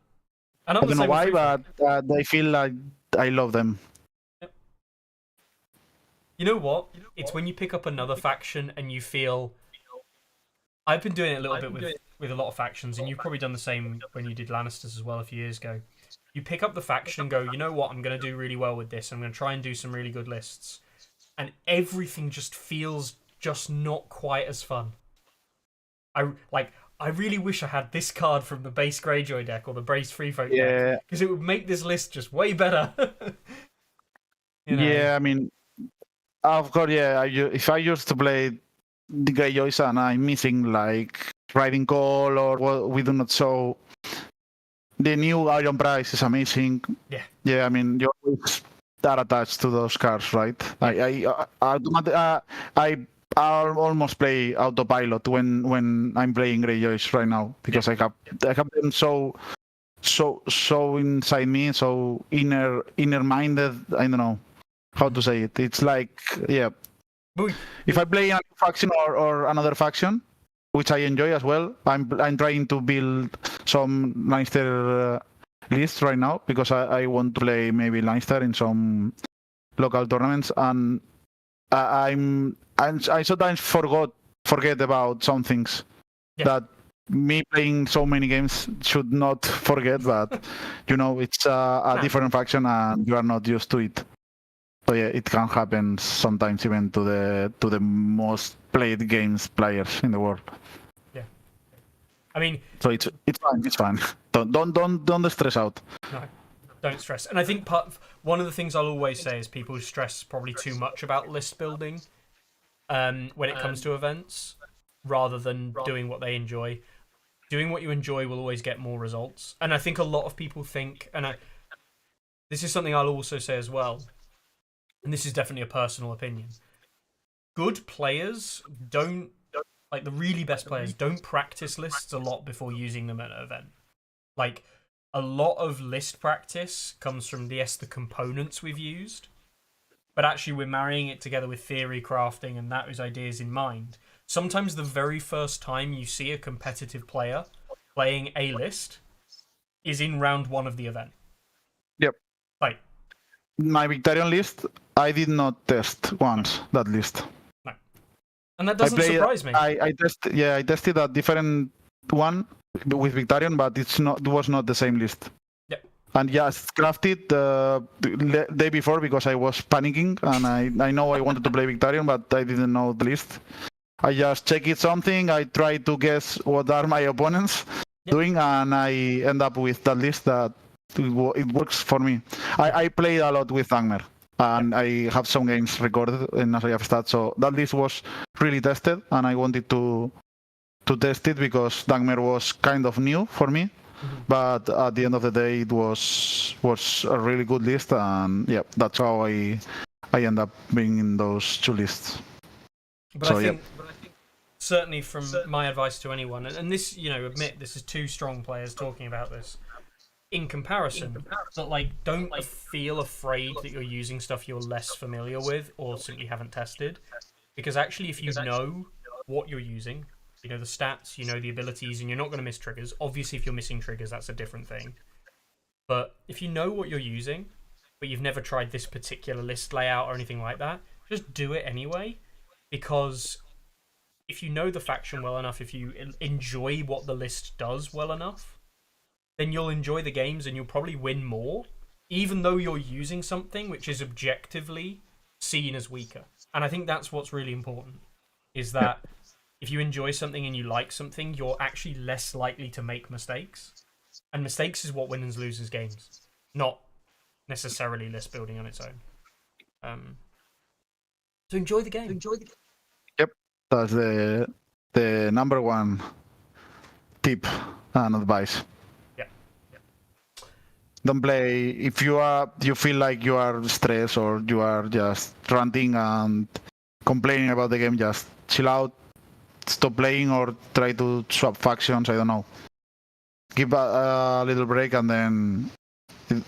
I don't know why, but I feel like I love them. Yep. You know what? It's when you pick up another faction and you feel. I've been doing it a little bit with a lot of factions, and you've probably done the same when you did Lannisters as well a few years ago. You pick up the faction and go, you know what, I'm going to do really well with this. I'm going to try and do some really good lists. And everything just feels just not quite as fun. I really wish I had this card from the base Greyjoy deck or the base Free Folk deck. Because it would make this list just way better. You know? Yeah, I mean, of course, yeah. If I used to play the Greyjoys and I'm missing like Riding Call or what we do not show. The new Iron Price is amazing. Yeah. Yeah, I mean, you always are attached to those cards, right? I almost play autopilot when I'm playing Greyjoys right now because I have them so inside me, so inner minded. I don't know how to say it. It's like, yeah. If I play another faction or another faction, which I enjoy as well, I'm trying to build some Leinster lists right now because I want to play maybe Leinster in some local tournaments, and I sometimes forget about some things that me playing so many games should not forget. But you know, it's a different faction and you are not used to it. So yeah, it can happen sometimes even to the most played games players in the world. Yeah, I mean, so it's fine. It's fine. Don't stress out. No, don't stress. And I think one of the things I'll always say is people stress probably too much about list building when it comes to events, rather than doing what they enjoy. Doing what you enjoy will always get more results. And I think a lot of people think, and this is something I'll also say as well. And this is definitely a personal opinion. Good players don't, like the really best players, don't practice lists a lot before using them at an event. Like, a lot of list practice comes from, the components we've used, but actually we're marrying it together with theory crafting and those ideas in mind. Sometimes the very first time you see a competitive player playing a list is in round 1 of the event. Yep. Like, my Victarion list, I did not test once that list. No. And that doesn't surprise me. I tested a different one with Victarion, but it was not the same list. Yep. And just crafted the day before because I was panicking and I know I wanted to play Victarion, but I didn't know the list. I just checked something, I tried to guess what are my opponents doing, and I end up with that list that it works for me. I played a lot with Dagmar, and I have some games recorded in Asayaf Stats, so that list was really tested, and I wanted to test it because Dagmar was kind of new for me. But at the end of the day, it was a really good list, and yeah, that's how I end up being in those two lists. But So I think certainly from my advice to anyone, and this, admit this is two strong players talking about this. In comparison, but like, don't feel afraid that you're using stuff you're less familiar with or simply haven't tested, because actually, if you know what you're using, you know the stats, you know the abilities, and you're not going to miss triggers. Obviously, if you're missing triggers, that's a different thing. But if you know what you're using, but you've never tried this particular list layout or anything like that, just do it anyway, because if you know the faction well enough, if you enjoy what the list does well enough, then you'll enjoy the games and you'll probably win more, even though you're using something which is objectively seen as weaker. And I think that's what's really important, is that if you enjoy something and you like something, you're actually less likely to make mistakes. And mistakes is what wins and loses games, not necessarily list building on its own. So enjoy the game. Yep, that's the number one tip and advice. Don't play if you feel like you are stressed or you are just ranting and complaining about the game. Just chill out, stop playing, or try to swap factions. I don't know. Give a little break, and then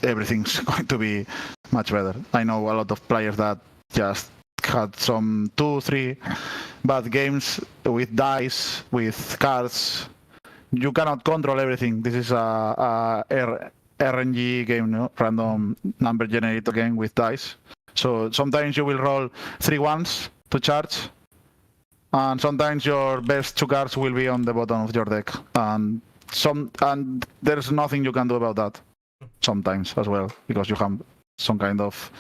everything's going to be much better. I know a lot of players that just had some 2-3 bad games with dice, with cards. You cannot control everything. This is a RNG game, no? Random number generator game with dice. So sometimes you will roll 3 ones to charge, and sometimes your best 2 cards will be on the bottom of your deck, and there's nothing you can do about that. Sometimes as well, because you have some kind of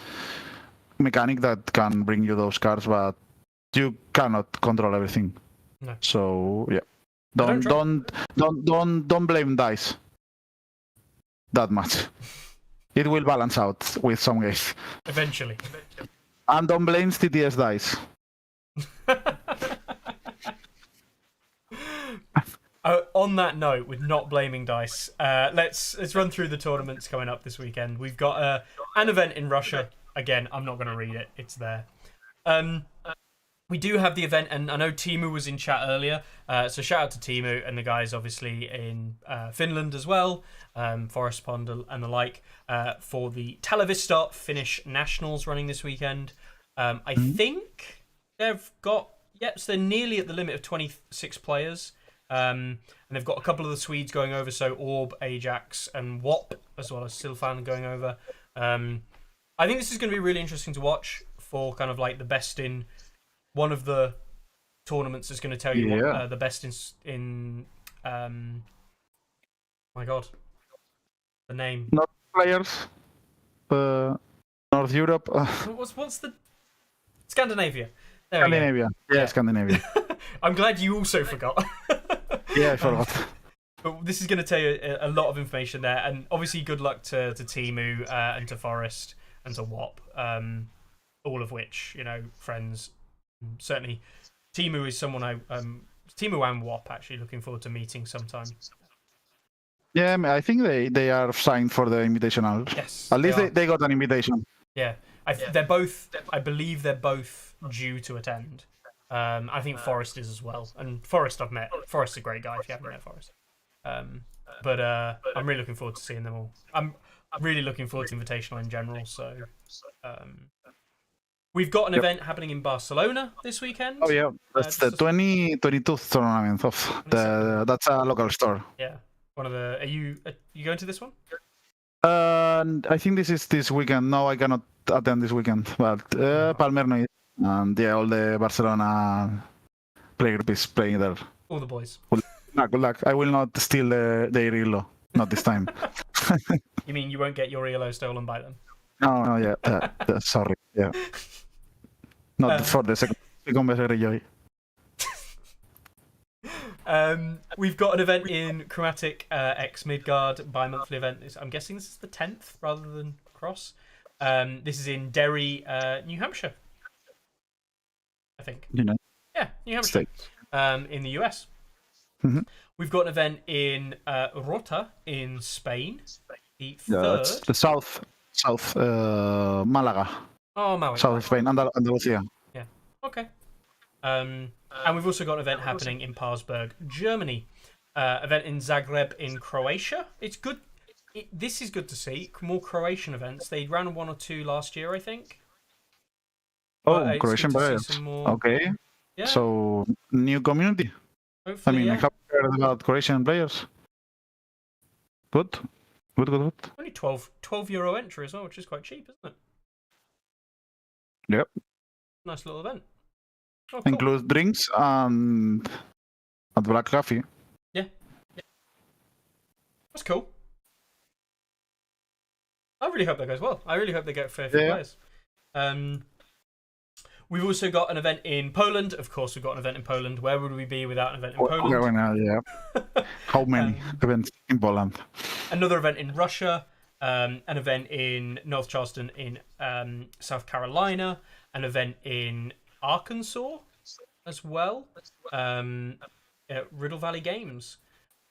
mechanic that can bring you those cards, but you cannot control everything. No. So yeah, don't blame dice that much. It will balance out with some games. Eventually. And don't blame TTS dice. On that note, with not blaming dice, let's run through the tournaments coming up this weekend. We've got an event in Russia. Again, I'm not going to read it. It's there. We do have the event, and I know Timu was in chat earlier, so shout out to Timu and the guys obviously in Finland as well, Forest Pond and the like, for the Talavista Finnish Nationals running this weekend. I think they've got, so they're nearly at the limit of 26 players, and they've got a couple of the Swedes going over, so Orb, Ajax and Wop, as well as Silfan going over. I think this is going to be really interesting to watch for kind of like the best in one of the tournaments is going to tell you what the best in my god, the name. Not players. North Europe. What's the Scandinavia? Scandinavia. Yeah, Scandinavia. I'm glad you also forgot. Yeah, I forgot. But this is going to tell you a lot of information there, and obviously good luck to Timu and to Forest and to Wop, all of which, friends. Certainly, Timu is someone Timu and Wop actually looking forward to meeting sometime. Yeah, I think they are signed for the invitational. Yes, at least they got an invitation. Yeah, they're both. I believe they're both due to attend. I think Forest is as well, and Forest I've met. Forest's a great guy. If you haven't met Forest, but I'm really looking forward to seeing them all. I'm really looking forward to invitational in general. So. We've got an event happening in Barcelona this weekend. Oh yeah, that's the 2022 tournament of that's a local store. Yeah, one of the. Are you going to this one? I think this is this weekend. No, I cannot attend this weekend. But Palmerno, and yeah, all the Barcelona playgroup is playing there. All the boys. Good luck. I will not steal their Elo. Not this time. You mean you won't get your Elo stolen by them? No, yeah. Sorry. Yeah. Not for the second Greyjoy. We've got an event in Chromatic X Midgard, bi-monthly event. I'm guessing this is the 10th rather than Cross. This is in Derry, New Hampshire. I think. Yeah, New Hampshire. In the US. Mm-hmm. We've got an event in Rota in Spain. The Yeah, third. it's the south, Malaga, Oh, Maui. south of Spain, Andalusia. Yeah. Okay. And we've also got an event happening in Parsberg, Germany. Event in Zagreb in Croatia. It's good. This is good to see. More Croatian events. They ran 1 or 2 last year, I think. Oh, But it's Croatian good to see players. some more. Okay. Yeah. So new community. Hopefully, I mean, yeah. I have heard about Croatian players. Good. Only 12 euro entry as well, which is quite cheap, isn't it? Yep. Nice little event. Oh, cool. Includes drinks and black coffee. Yeah. That's cool. I really hope that goes well. I really hope they get fair players. We've also got an event in Poland. Of course, we've got an event in Poland. Where would we be without an event in Poland? Yeah. How many events in Poland? Another event in Russia. An event in North Charleston in South Carolina. An event in Arkansas as well. Riddle Valley Games.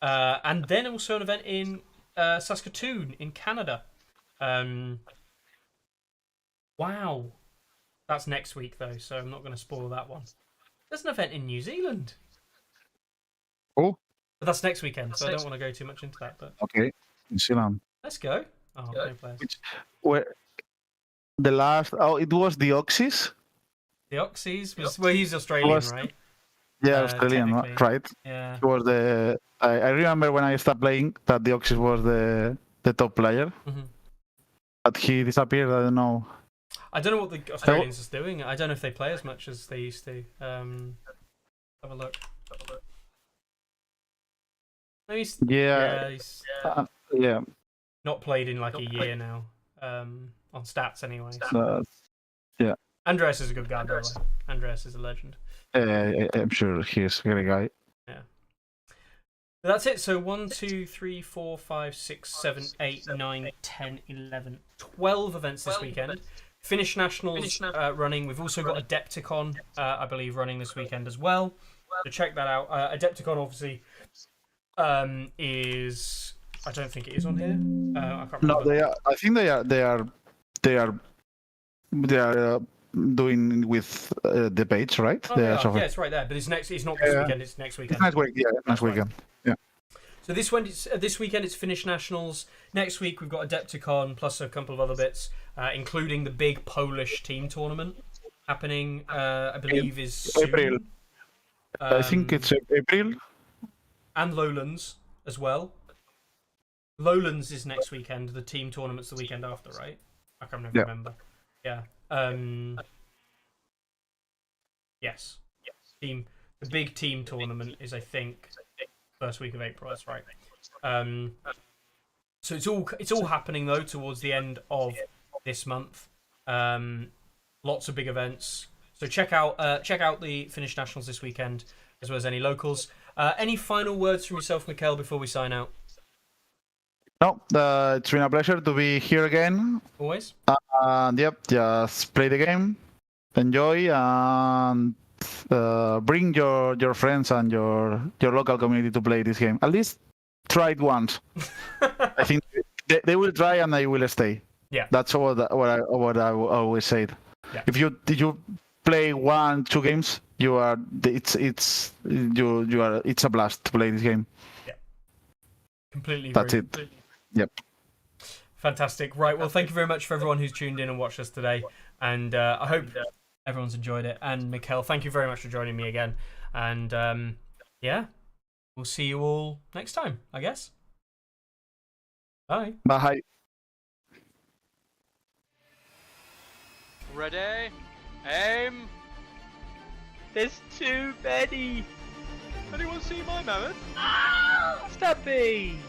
And then also an event in Saskatoon in Canada. Wow. That's next week, though, so I'm not going to spoil that one. There's an event in New Zealand. Oh. But that's next weekend, so I don't want to go too much into that. But Okay. New Zealand. let's go. Oh, no players. Where the last? Oh, it was the Oxys. The Oxys was well, he's Australian, right? Yeah, Australian, right? Yeah. He was the. I remember when I started playing that the Oxys was the top player, but he disappeared. I don't know. I don't know what the Australians is doing. I don't know if they play as much as they used to. Have a look. No, he's not played in like a year now. On stats anyway. So. Yeah. Andreas is a good guy, by the way. Andreas is a legend. I'm sure he's a great guy. Yeah. But that's it. So 1, 2, 3, 4, 5, 6, 7, 8, 9, 10, 11, 12 events this weekend. Finnish Nationals running. We've also got Adepticon, I believe, running this weekend as well. So check that out. Adepticon obviously is. I don't think it is on here. I can't remember. No, they are. I think they are doing with the page, right? Oh, yeah, it's right there. But it's next. It's not this weekend. It's next weekend. It's next week. Yeah, next weekend. Yeah. So this weekend it's Finnish Nationals. Next week we've got Adepticon plus a couple of other bits, including the big Polish team tournament happening. I believe is soon. April. I think it's April. And Lowlands as well. Lowlands is next weekend. The team tournament's the weekend after, right? I can't remember. Yeah. Yes. The big team tournament is, I think, first week of April. That's right. So it's all happening though towards the end of this month. Lots of big events. So check out the Finnish Nationals this weekend, as well as any locals. Any final words from yourself, Mikel, before we sign out? No, it's been a pleasure to be here again. Always. Yep, just play the game, enjoy, and bring your friends and your local community to play this game. At least try it once. I think they will try and they will stay. Yeah. That's what I always said. Yeah. If you play 1-2 games, it's a blast to play this game. Yeah. Completely. That's agree. it. Yep. Fantastic. Right. Well, thank you very much for everyone who's tuned in and watched us today, and I hope everyone's enjoyed it. And Mikel, thank you very much for joining me again. And yeah, we'll see you all next time, I guess. Bye. Bye. Ready? Aim! There's too many. Anyone see my mammoth? Stop me!